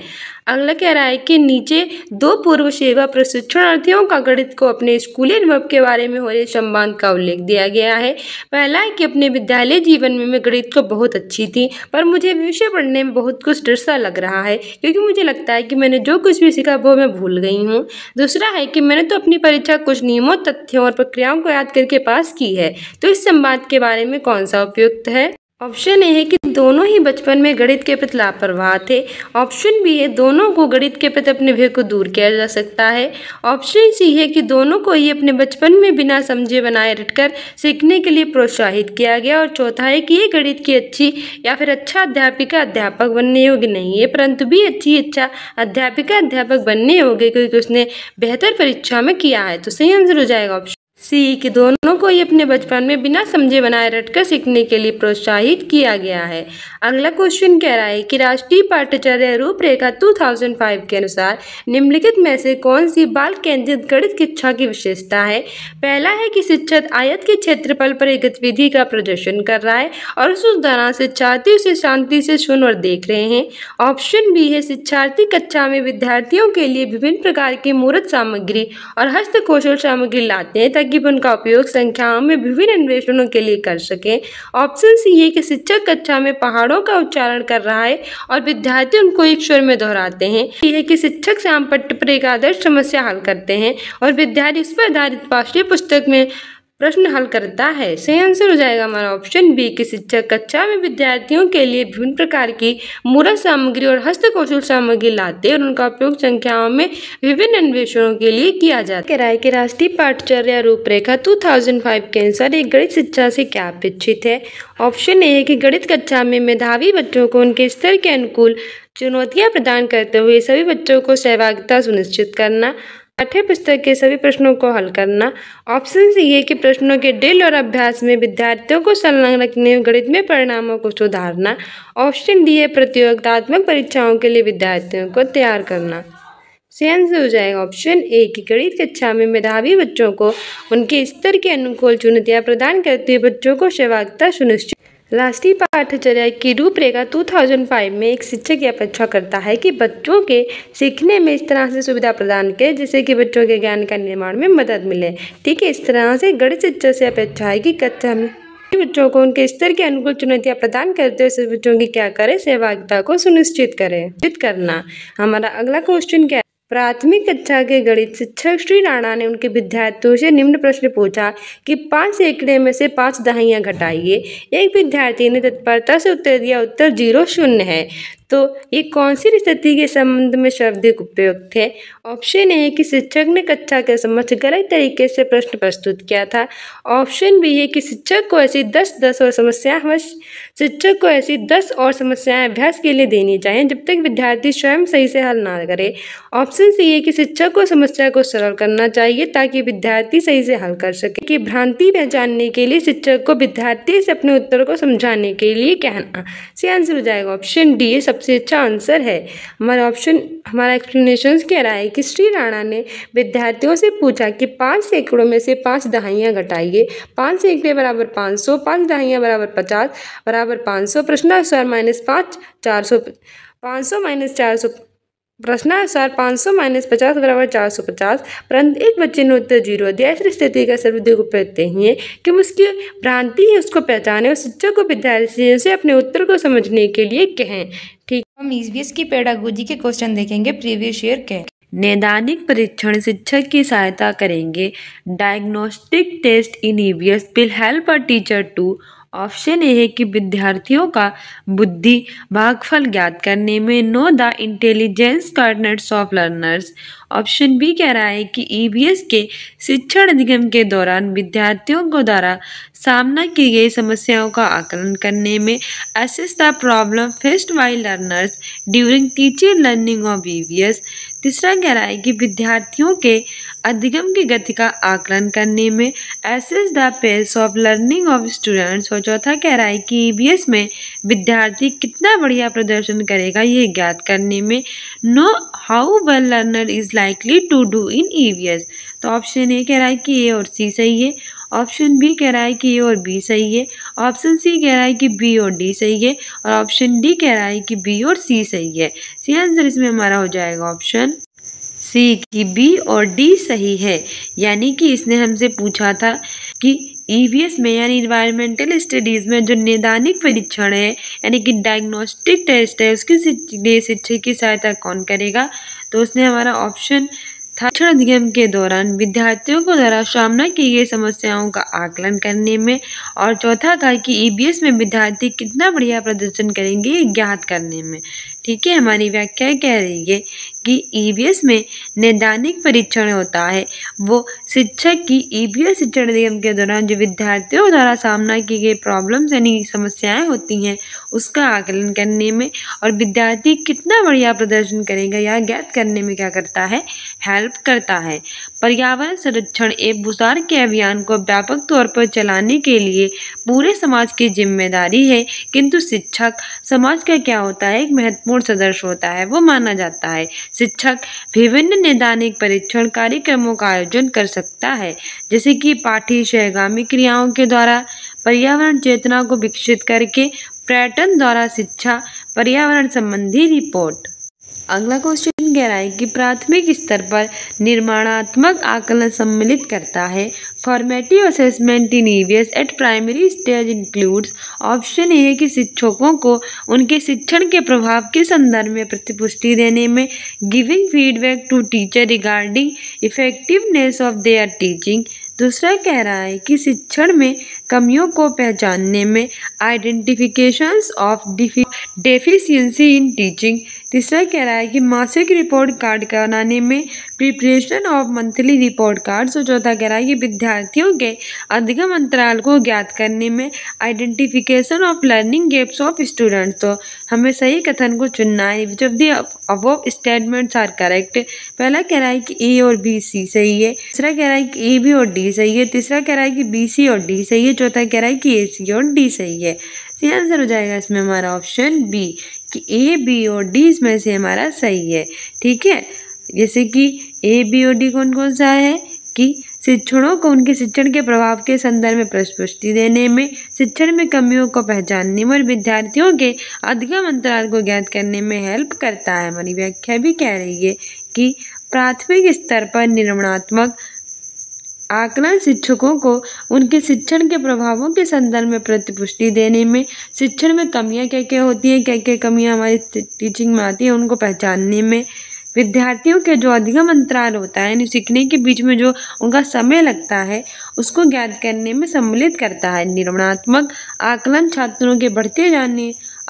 अगला कह रहा है कि नीचे 2 पूर्व सेवा प्रशिक्षणार्थियों का गणित को अपने स्कूली अनुभव के बारे में हो रहे संवाद का उल्लेख दिया गया है। पहला है कि अपने विद्यालय जीवन में मैं गणित को बहुत अच्छी थी, पर मुझे विषय पढ़ने में बहुत कुछ डर सा लग रहा है क्योंकि मुझे लगता है कि मैंने जो कुछ भी सीखा वो मैं भूल गई हूँ। दूसरा है कि मैंने तो अपनी परीक्षा कुछ नियमों, तथ्यों और प्रक्रियाओं को याद करके पास की है। तो इस संवाद के बारे में कौन सा उपयुक्त है? ऑप्शन ए है कि दोनों ही बचपन में गणित के प्रति लापरवाह थे। ऑप्शन बी है दोनों को गणित के प्रति अपने भय को दूर किया जा सकता है। ऑप्शन सी है कि दोनों को ही अपने बचपन में बिना समझे बनाए रखकर सीखने के लिए प्रोत्साहित किया गया। और चौथा है कि ये गणित की अच्छी या फिर अच्छा अध्यापिका अध्यापक बनने योग्य नहीं है, परंतु भी अच्छा अध्यापिका अध्यापक बनने योग्य क्योंकि उसने बेहतर परीक्षा में किया है। तो सही आंसर हो जाएगा ऑप्शन सी कि दोनों को ही अपने बचपन में बिना समझे बनाए रटकर सीखने के लिए प्रोत्साहित किया गया है। अगला क्वेश्चन कह रहा है कि राष्ट्रीय पाठ्यचर्या रूपरेखा 2005 के अनुसार निम्नलिखित में से कौन सी बाल केंद्रित गणित कक्षा की विशेषता है। पहला है कि शिक्षक आयत के क्षेत्रफल पर एक गतिविधि का प्रदर्शन कर रहा है और उस दौरान शिक्षार्थी उसे शांति से सुन और देख रहे हैं। ऑप्शन बी है शिक्षार्थी कक्षा में विद्यार्थियों के लिए विभिन्न प्रकार की मूर्त सामग्री और हस्तकौशल सामग्री लाते हैं ताकि उनका उपयोग संख्याओं में विभिन्न अन्वेषणों के लिए कर सकें। ऑप्शन सी है कि शिक्षक कक्षा में पहाड़ों का उच्चारण कर रहा है और विद्यार्थी उनको एक स्वर में दोहराते हैं। यह है कि शिक्षक श्याम पट्ट पर एक आदर्श समस्या हल करते हैं और विद्यार्थी उस पर आधारित पाठ्य पुस्तक में प्रश्न हल करता है। सही आंसर हो जाएगा हमारा ऑप्शन बी कि शिक्षक कक्षा में विद्यार्थियों के लिए विभिन्न प्रकार की मूर्त सामग्री और हस्तकौशल सामग्री लाते और उनका उपयोग संख्याओं में विभिन्न अन्वेषणों के लिए किया जाता है। कह रहा है कि राष्ट्रीय पाठ्यचर्या रूपरेखा 2005 के अनुसार एक गणित शिक्षा से क्या अपेक्षित है। ऑप्शन ए है कि गणित कक्षा में मेधावी बच्चों को उनके स्तर के अनुकूल चुनौतियां प्रदान करते हुए सभी बच्चों को सहभागिता सुनिश्चित करना, पाठ्य पुस्तक के सभी प्रश्नों को हल करना। ऑप्शन सी है कि प्रश्नों के ड्रिल और अभ्यास में विद्यार्थियों को संलग्न रखने और गणित में परिणामों को सुधारना। ऑप्शन डी है प्रतियोगितात्मक परीक्षाओं के लिए विद्यार्थियों को तैयार करना। सही आंसर हो जाएगा ऑप्शन ए कि गणित कक्षा में मेधावी बच्चों को उनके स्तर के अनुकूल चुनौतियां प्रदान करते हुए बच्चों को सहभागिता सुनिश्चित। राष्ट्रीय पाठ्यचर्या की रूपरेखा 2005 में एक शिक्षक यह अपेक्षा करता है कि बच्चों के सीखने में इस तरह से सुविधा प्रदान करें जिससे कि बच्चों के ज्ञान का निर्माण में मदद मिले। ठीक है, इस तरह से गणित शिक्षक से अपेक्षा है कि कक्षा में बच्चों को उनके स्तर के अनुकूल चुनौतियां प्रदान करते हुए बच्चों की क्या करें, सहभागिता को सुनिश्चित करें करना। हमारा अगला क्वेश्चन क्या है। प्राथमिक कक्षा के गणित शिक्षक श्री राणा ने उनके विद्यार्थियों से निम्न प्रश्न पूछा कि 5 सैकड़े में से 5 दहाइयां घटाइए। एक विद्यार्थी ने तत्परता से उत्तर दिया, उत्तर 0 0 है। तो ये कौन सी स्थिति के संबंध में शाब्दिक उपयुक्त है। ऑप्शन ए है कि शिक्षक ने कक्षा के समक्ष गलत तरीके से प्रश्न प्रस्तुत किया था। ऑप्शन बी है कि शिक्षक को ऐसी 10 और समस्याएं अभ्यास के लिए देनी चाहिए जब तक विद्यार्थी स्वयं सही से हल ना करे। ऑप्शन सी है कि शिक्षक को समस्या को सरल करना चाहिए ताकि विद्यार्थी सही से हल कर सके। कि भ्रांति पहचानने के लिए शिक्षक को विद्यार्थी से अपने उत्तर को समझाने के लिए कहना। सही आंसर हो जाएगा ऑप्शन डी सबसे अच्छा आंसर है। हमारा एक्सप्लेनेशन कह रहा है कि श्री राणा ने विद्यार्थियों से पूछा कि 5 सैकड़ों में से 5 दहाइयां घटाइए। 5 सैकड़े बराबर 500, 5 दहाइयां बराबर 50 बराबर 500। प्रश्नानुसार -5 400, 500 - 400। प्रश्नानुसार 500 - 50 बराबर 450। परंतु एक बच्चे ने उत्तर 0 दिया। इस स्थिति का सर्वाधिक उपयुक्त ही है कि उसकी भ्रांति है उसको पहचाने और शिक्षक को विद्यार्थियों से अपने उत्तर को समझने के लिए कहें। ठीक, हम ईवीएस की पेडागोजी के क्वेश्चन देखेंगे प्रीवियस ईयर के। नैदानिक परीक्षण शिक्षक की सहायता करेंगे। Diagnostic test in EVS will help a teacher to. Option A है कि विद्यार्थियों का बुद्धि भागफल ज्ञात करने में know the intelligence coordinates of learners. Option B कह रहा है कि ईवीएस के शिक्षण अधिगम के दौरान विद्यार्थियों को द्वारा सामना की गई समस्याओं का आकलन करने में assess the problem faced by learners during teaching learning of EVS. तीसरा कह रहा है कि विद्यार्थियों के अधिगम की गति का आकलन करने में assess the pace of learning of students. और चौथा कह रहा है कि ईवीएस में विद्यार्थी कितना बढ़िया प्रदर्शन करेगा ये ज्ञात करने में know how well learner is likely to do in EVS. तो ऑप्शन ए कह रहा है कि ए और सी सही है। ऑप्शन बी कह रहा है कि ए और बी सही है। ऑप्शन सी कह रहा है कि बी और डी सही है और ऑप्शन डी कह रहा है कि बी और सी सही है। सी आंसर इसमें हमारा हो जाएगा ऑप्शन सी कि बी और डी सही है। यानी कि इसने हमसे पूछा था कि ईवीएस में यानी इन्वायरमेंटल स्टडीज़ में जो नैदानिक परीक्षण है यानी कि डायग्नोस्टिक टेस्ट है उसके लिए शिक्षक की सहायता कौन करेगा। तो उसने हमारा ऑप्शन शिक्षण अधिगम के दौरान विद्यार्थियों को द्वारा सामना की गई समस्याओं का आकलन करने में और चौथा था कि ईवीएस में विद्यार्थी कितना बढ़िया प्रदर्शन करेंगे ज्ञात करने में। ठीक है, हमारी व्याख्या कह रही है कि ईवीएस में नैदानिक परीक्षण होता है वो शिक्षक की ईवीएस शिक्षण निगम के दौरान जो विद्यार्थियों द्वारा सामना की गई प्रॉब्लम्स यानी समस्याएं होती हैं उसका आकलन करने में और विद्यार्थी कितना बढ़िया प्रदर्शन करेगा या ज्ञात करने में क्या करता है, हेल्प करता है। पर्यावरण संरक्षण एवं भूसार के अभियान को व्यापक तौर पर चलाने के लिए पूरे समाज की जिम्मेदारी है, किंतु शिक्षक समाज का क्या होता है, एक महत्वपूर्ण सदस्य होता है, वो माना जाता है। शिक्षक विभिन्न नैदानिक परीक्षण कार्यक्रमों का आयोजन कर सकता है, जैसे कि पाठ्य सहगामी क्रियाओं के द्वारा, पर्यावरण चेतना को विकसित करके, पर्यटन द्वारा शिक्षा, पर्यावरण संबंधी रिपोर्ट। अगला क्वेश्चन कह रहा है कि प्राथमिक स्तर पर निर्माणात्मक आकलन सम्मिलित करता है। Formative assessment in EVS eight primary stage includes. Option A है कि शिक्षकों को उनके शिक्षण के प्रभाव के संदर्भ में प्रतिपुष्टि देने में, giving feedback to teacher regarding effectiveness of their teaching. दूसरा कह रहा है कि शिक्षण में कमियों को पहचानने में, identifications of deficiency in teaching. तीसरा कह रहा है कि मासिक रिपोर्ट कार्ड बनाने में, preparation of monthly report cards. और चौथा कह रहा है कि विद्यार्थियों के अधिगम अंतराल को ज्ञात करने में, identification of learning gaps of students. तो हमें सही कथन को चुनना है। Which of the above statements are correct. पहला कह रहा है कि ए और बी सी सही है, दूसरा कह रहा है कि ए बी और डी सही है, तीसरा कह रहा है कि बी सी और डी सही है, चौथा कह रहा है कि ए सी और डी सही है। तो आंसर हो जाएगा इसमें हमारा ऑप्शन बी कि ए बी और डी इसमें से हमारा सही है। ठीक है, जैसे कि ए बी और डी कौन कौन सा है कि शिक्षणों को उनके शिक्षण के प्रभाव के संदर्भ में प्रस्तुति देने में, शिक्षण में कमियों को पहचानने में और विद्यार्थियों के अधिगम अंतराल को ज्ञात करने में हेल्प करता है। हमारी व्याख्या भी कह रही है कि प्राथमिक स्तर पर निर्माणात्मक आकलन शिक्षकों को उनके शिक्षण के प्रभावों के संदर्भ में प्रतिपुष्टि देने में, शिक्षण में कमियां क्या क्या होती हैं, क्या क्या कमियां हमारी टीचिंग में आती हैं उनको पहचानने में, विद्यार्थियों के जो अधिगम अंतराल होता है यानी सीखने के बीच में जो उनका समय लगता है उसको ज्ञात करने में सम्मिलित करता है। निर्माणात्मक आकलन छात्रों के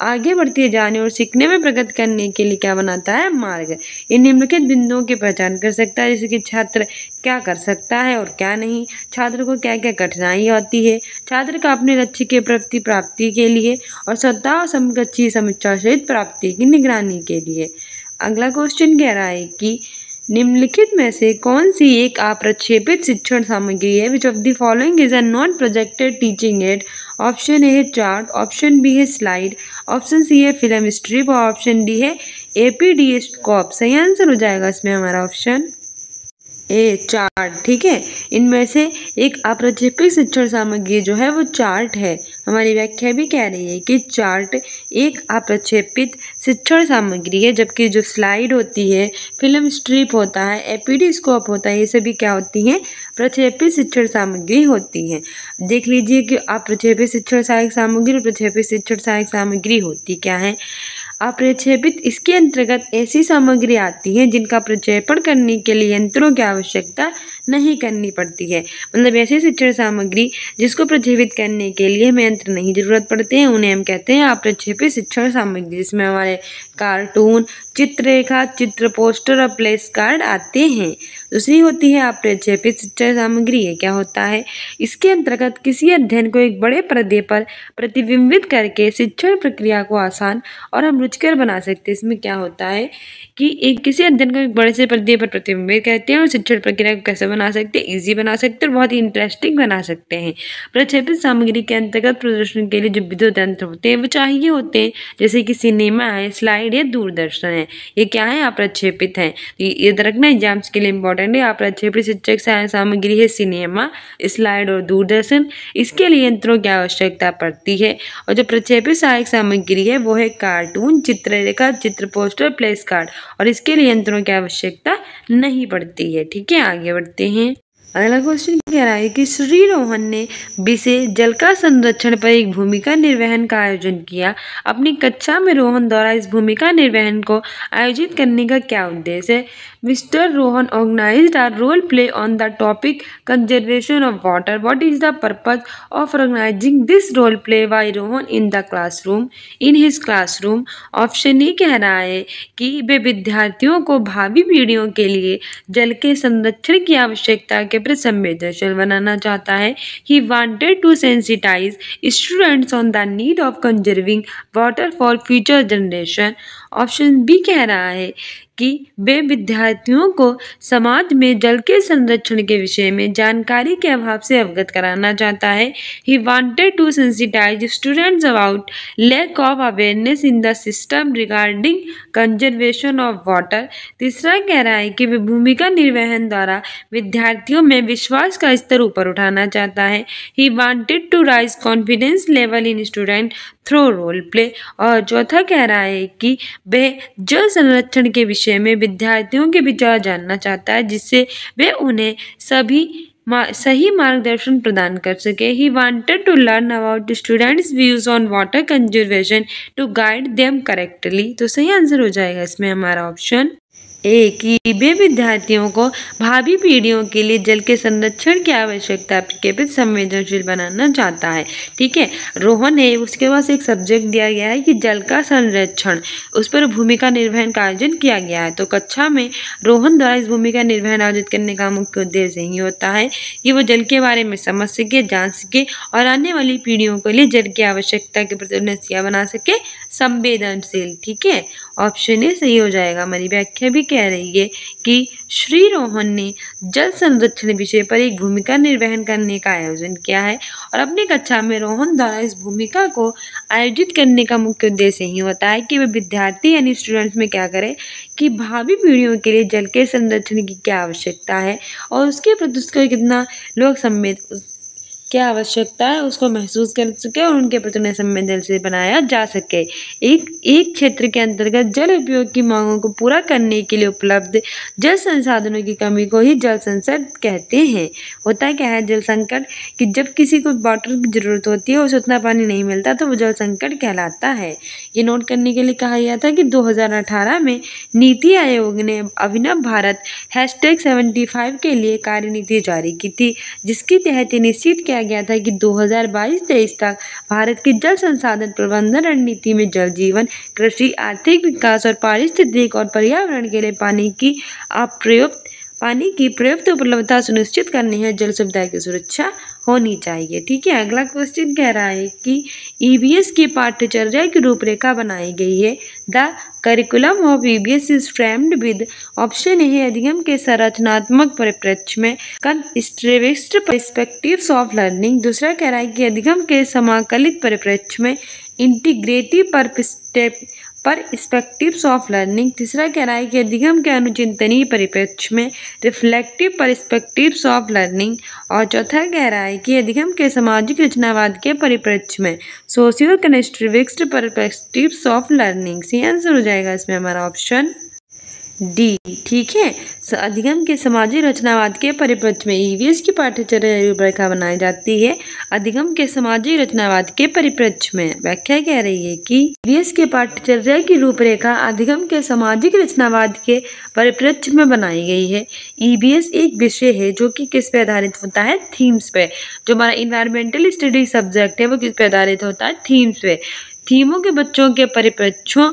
आगे बढ़ते जाने और सीखने में प्रगति करने के लिए क्या बनाता है, मार्ग। इन निम्नलिखित बिंदुओं की पहचान कर सकता है, जैसे कि छात्र क्या कर सकता है और क्या नहीं, छात्र को क्या क्या कठिनाई होती है, छात्र का अपने लक्ष्य के प्राप्ति के लिए और सत्ता समकक्षी समीक्षा सहित प्राप्ति की निगरानी के लिए। अगला क्वेश्चन कह रहा है कि निम्नलिखित में से कौन सी एक अप्रक्षेपित शिक्षण सामग्री है। Which of the following is a non projected teaching add. Option A है चार्ट, ऑप्शन बी है स्लाइड, ऑप्शन सी है फिल्म स्ट्रिप और ऑप्शन डी है एपीडीएस्कोप। सही आंसर हो जाएगा इसमें हमारा ऑप्शन ए चार्ट। ठीक है, इनमें से एक अप्रक्षेपित शिक्षण सामग्री जो है वो चार्ट है। हमारी व्याख्या भी कह रही है कि चार्ट एक अप्रक्षेपित शिक्षण सामग्री है, जबकि जो स्लाइड होती है, फिल्म स्ट्रिप होता है, एपीडीस्कोप होता है, ये सभी क्या होती हैं, प्रक्षेपित शिक्षण सामग्री होती हैं। देख लीजिए कि अप्रक्षेपित शिक्षण सहायक सामग्री और प्रक्षेपित शिक्षण सहायक सामग्री होती क्या है। अप्रक्षेपित इसके अंतर्गत ऐसी सामग्री आती है जिनका प्रक्षेपण करने के लिए यंत्रों की आवश्यकता नहीं करनी पड़ती है। मतलब ऐसी शिक्षण सामग्री जिसको प्रक्षेपित करने के लिए हमें यंत्र नहीं जरूरत पड़ते हैं उन्हें हम कहते हैं अप्रक्षेपित शिक्षण सामग्री, जिसमें हमारे कार्टून, चित्ररेखा, चित्र पोस्टर और प्लेस कार्ड आते हैं। दूसरी होती है अप्रक्षेपित शिक्षण सामग्री। ये क्या होता है, इसके अंतर्गत किसी अध्ययन को एक बड़े पर्दे पर प्रतिबिंबित करके शिक्षण प्रक्रिया को आसान और हम रुचिकर बना सकते हैं। इसमें क्या होता है कि किसी अध्ययन को एक बड़े से पर्दे पर प्रतिबिंबित करते हैं और शिक्षण प्रक्रिया को कैसे बना सकते हैं, ईजी बना सकते हैं और बहुत ही इंटरेस्टिंग बना सकते हैं। प्रक्षेपित सामग्री के अंतर्गत प्रदर्शन के लिए जो विद्युत यंत्र होते हैं वो चाहिए होते हैं, जैसे कि सिनेमा है, स्लाइड है, दूरदर्शन है। ये क्या है, अप्रक्षेपित है। ये रखना एग्जाम्स के लिए इंपॉर्टेंट है। अप्रक्षेपित शिक्षक सामग्री है सिनेमा, स्लाइड और दूरदर्शन। इसके लिए यंत्रों की आवश्यकता पड़ती है। और जो प्रक्षेपित सहायक सामग्री है वो है कार्टून, चित्ररेखा, चित्र पोस्टर, प्लेस कार्ड, और इसके लिए यंत्रों की आवश्यकता नहीं पड़ती है। ठीक है, आगे बढ़ते हैं। अगला क्वेश्चन कह रहा है कि श्री रोहन ने विषय जल का संरक्षण पर एक भूमिका निर्वहन का आयोजन किया। अपनी कक्षा में रोहन द्वारा इस भूमिका निर्वहन को आयोजित करने का क्या उद्देश्य है? Mister Rohan organized a role play on the topic conservation of water. What is the purpose of organizing this role play by Rohan in the classroom? In his classroom. Option A कह रहा है कि वे विद्यार्थियों को भावी पीढ़ियों के लिए जल के संरक्षण की आवश्यकता के प्रति संवेदनशील बनाना चाहता है। He wanted to sensitize students on the need of conserving water for future generation. Option B कह रहा है कि वे विद्यार्थियों को समाज में जल के संरक्षण के विषय में जानकारी के अभाव से अवगत कराना चाहता है। He wanted to sensitize students about lack of awareness in the system regarding conservation of water. तीसरा कह रहा है कि वे भूमिका निर्वहन द्वारा विद्यार्थियों में विश्वास का स्तर ऊपर उठाना चाहता है। He wanted to raise confidence level in students through role play. और चौथा कह रहा है कि वह जल संरक्षण के विषय में विद्यार्थियों के विचार जानना चाहता है जिससे वे उन्हें सही मार्गदर्शन प्रदान कर सके। He wanted to learn about students' views on water conservation to guide them correctly. तो सही आंसर हो जाएगा इसमें हमारा ऑप्शन ए कि वे विद्यार्थियों को भावी पीढ़ियों के लिए जल के संरक्षण की आवश्यकता के प्रति संवेदनशील बनाना चाहता है। ठीक है, रोहन है उसके पास एक सब्जेक्ट दिया गया है कि जल का संरक्षण, उस पर भूमिका निर्वहन का आयोजन किया गया है। तो कक्षा में रोहन द्वारा इस भूमिका निर्वहन आयोजित करने का मुख्य उद्देश्य यही होता है कि वो जल के बारे में समझ सके, जान सके और आने वाली पीढ़ियों के लिए जल की आवश्यकता के प्रति उन्हें बना सके संवेदनशील। ठीक है, ऑप्शन ए सही हो जाएगा। हमारी व्याख्या भी कह रही है कि श्री रोहन ने जल संरक्षण विषय पर एक भूमिका निर्वहन करने का आयोजन किया है और अपनी कक्षा में रोहन द्वारा इस भूमिका को आयोजित करने का मुख्य उद्देश्य यही होता है कि वे विद्यार्थी यानी स्टूडेंट्स में क्या करें कि भावी पीढ़ियों के लिए जल के संरक्षण की क्या आवश्यकता है और उसके प्रति उसको कितना लोग क्या आवश्यकता है उसको महसूस कर सके और उनके प्रति उन्हें संवेदनशील बनाया जा सके। एक क्षेत्र के अंतर्गत जल उपयोग की मांगों को पूरा करने के लिए उपलब्ध जल संसाधनों की कमी को ही जल संकट कहते हैं। होता क्या है जल संकट कि जब किसी को वाटर की ज़रूरत होती है उसे उतना पानी नहीं मिलता तो वो जल संकट कहलाता है। ये नोट करने के लिए कहा गया था कि 2018 में नीति आयोग ने अभिनव भारत #75 के लिए कार्यनीति जारी की थी, जिसके तहत निश्चित किया गया था कि 2022-23 तक भारत की जल संसाधन प्रबंधन रणनीति में जल जीवन, कृषि, आर्थिक विकास और पारिस्थितिक और पर्यावरण के लिए पानी की पर्याप्त उपलब्धता सुनिश्चित करनी है। जल सुविधा की सुरक्षा होनी चाहिए। ठीक है, अगला क्वेश्चन कह रहा है कि ईबीएस की पाठ्यचर्या की रूपरेखा बनाई गई है। The curriculum of EBS is framed with option A अधिगम के संरचनात्मक परिप्रेक्ष्य में कंस्ट्रक्टिविस्ट पर्सपेक्टिव्स ऑफ लर्निंग। दूसरा कह रहा है कि अधिगम के समाकलित परिप्रेक्ष्य में इंटीग्रेटिव पर्सपेक्टिव्स ऑफ लर्निंग। तीसरा कह रहा है कि अधिगम के अनुचिंतनीय परिप्रेक्ष्य में रिफ्लेक्टिव पर्सपेक्टिव्स ऑफ लर्निंग। और चौथा कह रहा है कि अधिगम के सामाजिक रचनावाद के परिप्रेक्ष्य में socio constructivist perspectives of learning. C answer हो जाएगा इसमें हमारा ऑप्शन डी। ठीक है, अधिगम के सामाजिक रचनावाद के परिप्रेक्ष्य में ईवीएस की पाठ्यचर्या रूपरेखा बनाई जाती है। अधिगम के सामाजिक रचनावाद के परिप्रेक्ष्य में व्याख्या कह रही है कि ईवीएस के पाठ्यचर्या की रूपरेखा अधिगम के सामाजिक रचनावाद के परिप्रेक्ष्य में बनाई गई है। ईवीएस एक विषय है जो कि किस पे आधारित होता है? थीम्स पे। जो हमारा इन्वायरमेंटल स्टडी सब्जेक्ट है वो किस पे आधारित होता है? थीम्स पे। थीमों के बच्चों के परिप्रेक्ष्यों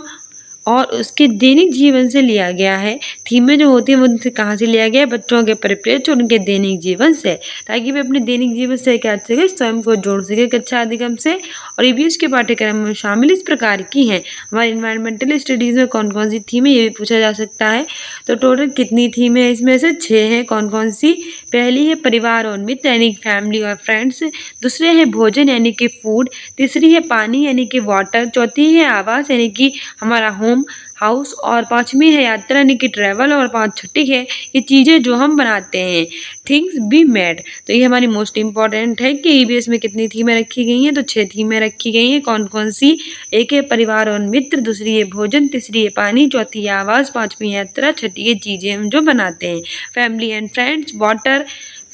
और उसके दैनिक जीवन से लिया गया है। थीमें जो होती हैं वो उनसे कहाँ से लिया गया है? बच्चों के परिप्रेक्ष्य और उनके दैनिक जीवन से, ताकि वे अपने दैनिक जीवन से क्या सके, स्वयं को जोड़ सके कक्षा अधिगम से। और ईवीएस के पाठ्यक्रम में शामिल इस प्रकार की हैं। हमारे इन्वायरमेंटल स्टडीज़ में कौन कौन सी थीमें, ये भी पूछा जा सकता है। तो टोटल कितनी थीमें है? इसमें से 6 हैं। कौन कौन सी? पहली है परिवार और मित्र यानी फैमिली और फ्रेंड्स। दूसरे है भोजन यानी कि फूड। तीसरी है पानी यानी कि वाटर। चौथी है आवास यानी कि हमारा होम हाउस। और पांचवी है यात्रा यानी कि ट्रैवल। और छठी है ये चीज़ें जो हम बनाते हैं, थिंग्स बी मेड। तो ये हमारी मोस्ट इंपॉर्टेंट है कि ईवीएस में कितनी थीमें रखी गई हैं? तो 6 थीमें रखी गई हैं। कौन कौन सी? एक है परिवार और मित्र, दूसरी है भोजन, तीसरी है पानी, चौथी है आवास, पांचवी यात्रा, छठी है चीज़ें हम जो बनाते हैं, family and friends, water,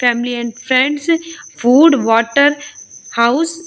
family and friends, food, water, house,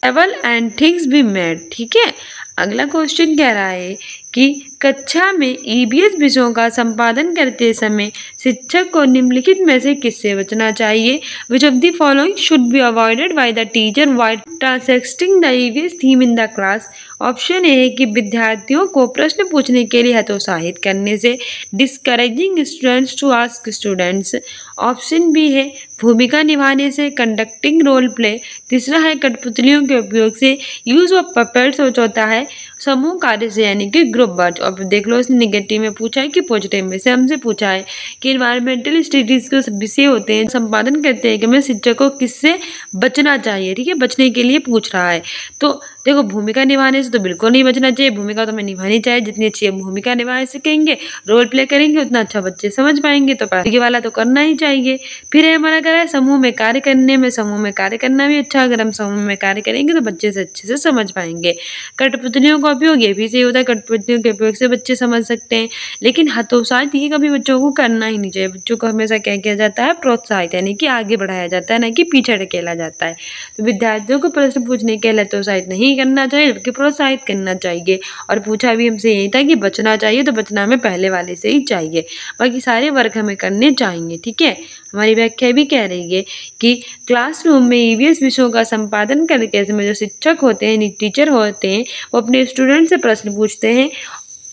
travel and things be made. ठीक है, अगला क्वेश्चन कह रहा है कि कक्षा में ईवीएस विषयों का संपादन करते समय शिक्षक को निम्नलिखित में से किससे बचना चाहिए? विच of the following should be avoided by the teacher while translating the EVS theme in the class? Option A है कि विद्यार्थियों को प्रश्न पूछने के लिए हतोत्साहित करने से, discouraging students to ask students. Option B है भूमिका निभाने से, कंडक्टिंग रोल प्ले। तीसरा है कठपुतलियों के उपयोग से, यूज ऑफ पपेट्स। और चौथा है समूह कार्य से यानी कि ग्रुप वर्क। अब देख लो, इसने निगेटिव में पूछा है कि पॉजिटिव में से हमसे पूछा है कि इन्वायरमेंटल स्टडीज के विषय होते हैं, संपादन करते हैं कि हमें शिक्षक को किससे बचना चाहिए। ठीक है, बचने के लिए पूछ रहा है। तो देखो, भूमिका निभाने से तो बिल्कुल नहीं बचना चाहिए, भूमिका तो हमें निभानी चाहिए। जितनी अच्छी भूमिका निभा सकेंगे, रोल प्ले करेंगे, उतना अच्छा बच्चे समझ पाएंगे। तो पहले वाला तो करना ही चाहिए। फिर हमारा कह रहा है समूह में कार्य करने में, समूह में कार्य करना भी अच्छा, अगर हम समूह में कार्य करेंगे तो बच्चे से अच्छे से समझ पाएंगे। कठपुतलियों का उपयोग, ये भी सही होता है, कठपुतलियों के उपयोग से बच्चे समझ सकते हैं। लेकिन हतोत्साहित ये कभी बच्चों को करना ही नहीं चाहिए। बच्चों को हमेशा क्या किया जाता है? प्रोत्साहित, यानी कि आगे बढ़ाया जाता है, ना कि पीछे ढकेला जाता है। तो विद्यार्थियों को प्रश्न पूछने के लिए हतोत्साहित नहीं करना चाहिए, बल्कि प्रोत्साहित करना चाहिए। और पूछा भी हमसे यही था कि बचना चाहिए, तो बचना हमें पहले वाले से ही चाहिए, बाकी सारे वर्क हमें करने चाहिए। ठीक है, हमारी व्याख्या भी कह रही है कि क्लासरूम में ईवीएस विषयों का संपादन करते समय जो शिक्षक होते हैं, टीचर होते हैं, वो अपने स्टूडेंट से प्रश्न पूछते हैं।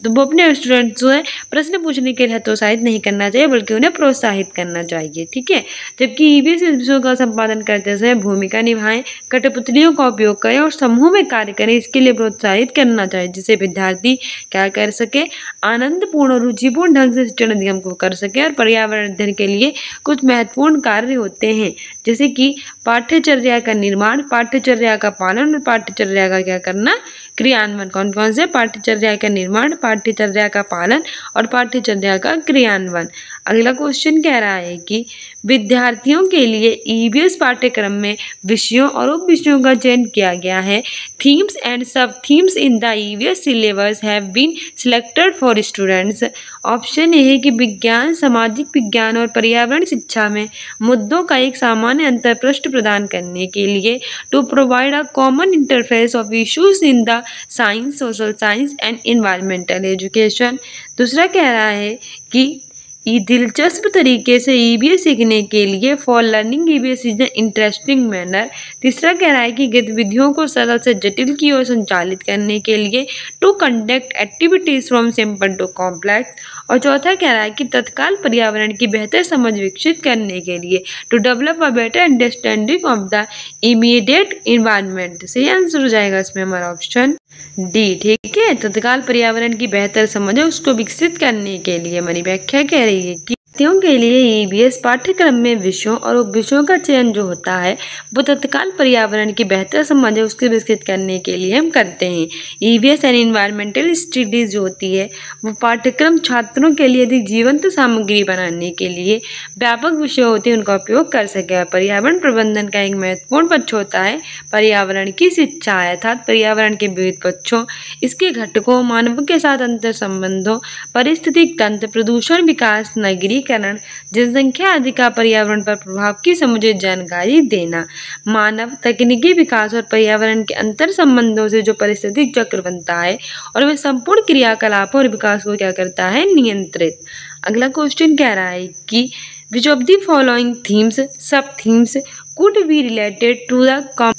तो वो अपने स्टूडेंट जो है प्रश्न पूछने के लिए हतोत्साहित नहीं करना चाहिए, बल्कि उन्हें प्रोत्साहित करना चाहिए। ठीक है, जबकि ईवीएस विषयों का संपादन करते समय भूमिका निभाएं, कठपुतलियों का उपयोग करें और समूह में कार्य करें, इसके लिए प्रोत्साहित करना चाहिए, जिससे विद्यार्थी क्या कर सके? आनंदपूर्ण और रुचिपूर्ण ढंग से शिक्षण अधिगम को कर सके। और पर्यावरण अध्ययन के लिए कुछ महत्वपूर्ण कार्य होते हैं, जैसे कि पाठ्यचर्या का निर्माण, पाठ्यचर्या का पालन और पाठ्यचर्या का क्या करना? क्रियान्वयन। कौन कौन से? पाठ्यचर्या का निर्माण, पाठ्यचर्या का पालन और पाठ्यचर्या का क्रियान्वयन। अगला क्वेश्चन कह रहा है कि विद्यार्थियों के लिए ईवीएस पाठ्यक्रम में विषयों और उप विषयों का चयन किया गया है। Themes and sub themes in the EVS syllabus have been selected for students. Option A है कि विज्ञान, सामाजिक विज्ञान और पर्यावरण शिक्षा में मुद्दों का एक सामान्य अंतर्पृष्ठ प्रदान करने के लिए, to provide a common interface of issues in the science, social science and environmental education. दूसरा कह रहा है कि दिलचस्प तरीके से ईवीएस सीखने के लिए, for learning EVS is an interesting manner. तीसरा कह रहा है कि गतिविधियों को सरल से जटिल की ओर संचालित करने के लिए, to conduct activities from simple to complex. और चौथा कह रहा है कि तत्काल पर्यावरण की बेहतर समझ विकसित करने के लिए, to develop a better understanding of the immediate environment. सही आंसर हो जाएगा इसमें हमारा ऑप्शन डी। ठीक है, तत्काल पर्यावरण की बेहतर समझ है उसको विकसित करने के लिए हमारी व्याख्या कह रही है कि विद्यार्थियों के लिए ईवीएस पाठ्यक्रम में विषयों और उप विषयों का चयन जो होता है वो तत्काल पर्यावरण की बेहतर समझ है उसके विकसित करने के लिए हम करते हैं। ईवीएस एंड इन्वायरमेंटल स्टडीज जो होती है वो पाठ्यक्रम छात्रों के लिए अधिक जीवंत सामग्री बनाने के लिए व्यापक विषय होते हैं उनका उपयोग कर सके। पर्यावरण प्रबंधन का एक महत्वपूर्ण पक्ष होता है पर्यावरण की शिक्षा, अर्थात पर्यावरण के विविध पक्षों, इसके घटकों, मानव के साथ अंतर संबंधों, पारिस्थितिक तंत्र, प्रदूषण, विकास, नगरीकरण, जनसंख्या आदि का पर्यावरण पर प्रभाव की समुचित जानकारी देना। मानव, तकनीकी विकास और पर्यावरण के अंतर संबंधों से जो पारिस्थितिक चक्र बनता है और वह संपूर्ण क्रियाकलापों और विकास को क्या करता है? नियंत्रित। अगला क्वेश्चन कह रहा है कि which of the following themes, sub-themes could be related to the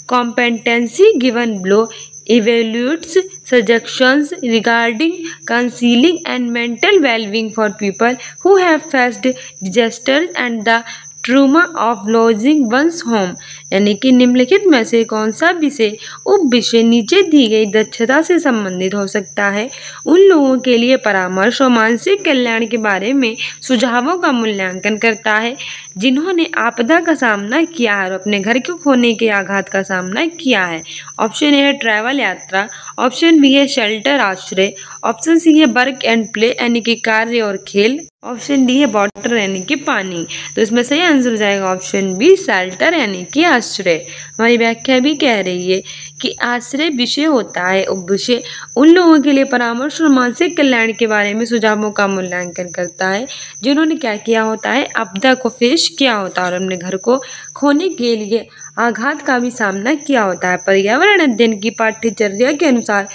competency given below? Evaluates suggestions regarding counseling and mental well-being for people who have faced disasters and the trauma of losing one's home. यानी कि निम्नलिखित में से कौन सा विषय उप विषय नीचे दी गई दक्षता से संबंधित हो सकता है? उन लोगों के लिए परामर्श और मानसिक कल्याण के बारे में सुझावों का मूल्यांकन करता है जिन्होंने आपदा का सामना किया है और अपने घर के खोने के आघात का सामना किया है। ऑप्शन ए है ट्रैवल, यात्रा। ऑप्शन बी है शेल्टर, आश्रय। ऑप्शन सी है वर्क एंड प्ले यानी कि कार्य और खेल। ऑप्शन डी है वाटर यानी कि पानी। तो इसमें सही आंसर हो जाएगा ऑप्शन बी, शेल्टर यानी कि आश्रय। आश्रय। हमारी व्याख्या भी कह रही है कि आश्रय विषय होता है, उपविषय उन लोगों के लिए परामर्श और मानसिक कल्याण के बारे में सुझावों का मूल्यांकन करता है जिन्होंने क्या किया होता है, आपदा को फेस किया होता है और अपने घर को खोने के लिए आघात का भी सामना किया होता है। पर्यावरण अध्ययन की पाठ्यचर्या के अनुसार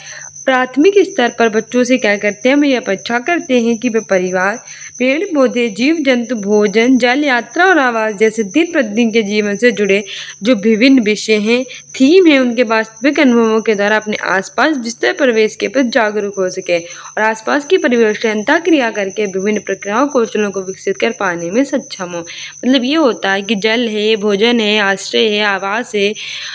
प्राथमिक स्तर पर बच्चों से क्या करते हैं, हम ये अपेक्षा करते हैं कि वे परिवार, पेड़ पौधे, जीव जंतु, भोजन, जल, यात्रा और आवास जैसे दिन प्रतिदिन के जीवन से जुड़े जो विभिन्न विषय हैं, थीम है, उनके वास्तविक अनुभवों के द्वारा अपने आसपास विस्तृत परिवेश के प्रति जागरूक हो सके और आसपास की परिवेश से अंतःक्रिया करके विभिन्न प्रक्रियाओं कौशलों को विकसित कर पाने में सक्षम हो। मतलब ये होता है कि जल है, भोजन है, आश्रय है, आवास है,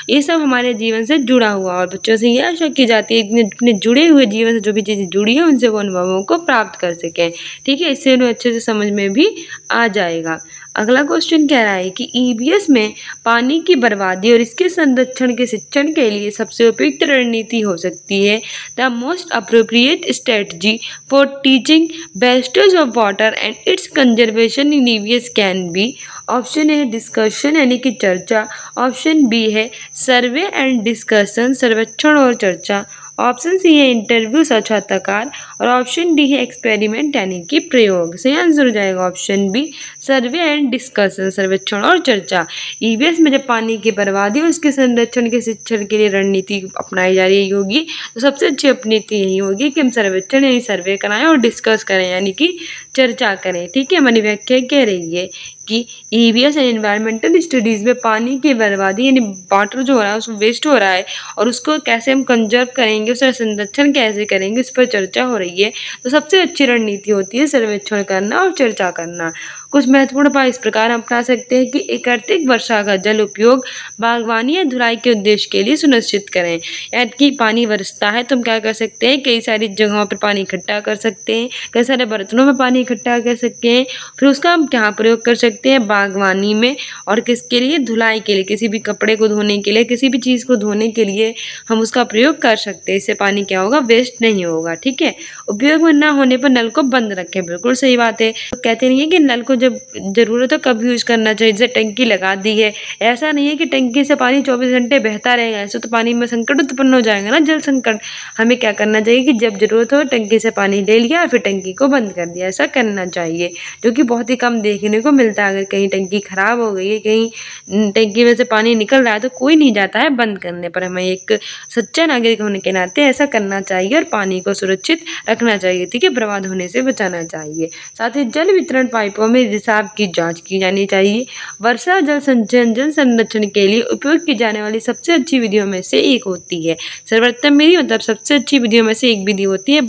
ये सब हमारे जीवन से जुड़ा हुआ और बच्चों से ये आशा की जाती है कि जुड़े हुए जीवन से जो भी चीज़ें जुड़ी है उनसे वो अनुभवों को प्राप्त कर सकें। ठीक है, इससे उन्हें अच्छे से समझ में भी आ जाएगा। अगला क्वेश्चन कह रहा है कि ईवीएस में पानी की बर्बादी और इसके संरक्षण के शिक्षण के लिए सबसे उपयुक्त रणनीति हो सकती है। The most appropriate strategy for teaching wastage of water and it's conservation in EVS can be. Option A है डिस्कशन यानी कि चर्चा, ऑप्शन बी है सर्वे एंड डिस्कशन सर्वेक्षण और चर्चा, ऑप्शन सी है इंटरव्यू साक्षात्कार और ऑप्शन डी है एक्सपेरिमेंट यानी कि प्रयोग। सही आंसर हो जाएगा option B survey and discussion सर्वेक्षण और चर्चा। ईवीएस में जब पानी की बर्बादी और उसके संरक्षण के शिक्षण के लिए रणनीति अपनाई जा रही होगी तो सबसे अच्छी रणनीति यही होगी कि हम सर्वेक्षण यानी सर्वे कराएं और डिस्कस करें यानी कि चर्चा करें। ठीक है, हमारी व्याख्या कह रही है कि ईवीएस एंड एनवायरमेंटल स्टडीज़ में पानी की बर्बादी यानी वाटर जो हो रहा है उसको वेस्ट हो रहा है और उसको कैसे हम कंजर्व करेंगे, उसका संरक्षण कैसे करेंगे, इस पर चर्चा हो रही है। तो सबसे अच्छी रणनीति होती है सर्वेक्षण करना और चर्चा करना। कुछ महत्वपूर्ण उपाय इस प्रकार हम अपना सकते हैं कि एकार्तिक वर्षा का जल उपयोग बागवानी या धुलाई के उद्देश्य के लिए सुनिश्चित करें। यानी कि पानी बरसता है तो हम क्या कर सकते हैं, कई सारी जगहों पर पानी इकट्ठा कर सकते हैं, कई सारे बर्तनों में पानी इकट्ठा कर सकते हैं। फिर उसका हम क्या प्रयोग कर सकते हैं, बागवानी में, और किसके लिए, धुलाई के लिए, किसी भी कपड़े को धोने के लिए, किसी भी चीज़ को धोने के लिए हम उसका प्रयोग कर सकते हैं। इससे पानी क्या होगा, वेस्ट नहीं होगा। ठीक है, उपयोग में न होने पर नल को बंद रखें, बिल्कुल सही बात है। तो कहते नहीं है कि नल को जब ज़रूरत हो कभी यूज़ करना चाहिए। जैसे टंकी लगा दी है, ऐसा नहीं है कि टंकी से पानी 24 घंटे बहता रहेगा, ऐसे तो पानी में संकट उत्पन्न हो जाएगा ना, जल संकट। हमें क्या करना चाहिए कि जब ज़रूरत हो टंकी से पानी ले लिया और फिर टंकी को बंद कर दिया, ऐसा करना चाहिए, जो कि बहुत ही कम देखने को मिलता है। अगर कहीं टंकी ख़राब हो गई है, कहीं टंकी में से पानी निकल रहा है तो कोई नहीं जाता है बंद करने पर। हमें एक सच्चा नागरिक होने के नाते ऐसा करना चाहिए और पानी को सुरक्षित रखना चाहिए। ठीक है, बर्बाद होने से बचाना चाहिए। साथ ही जल वितरण पाइपों में रिसाव की जांच की जानी चाहिए। वर्षा जल संचयन जल संरक्षण के लिए उपयोग की जाने वाली सबसे अच्छी विधियों में से एक होती है। सर्वोत्तम मेरी मतलब सबसे अच्छी विधियों में से एक विधि होती है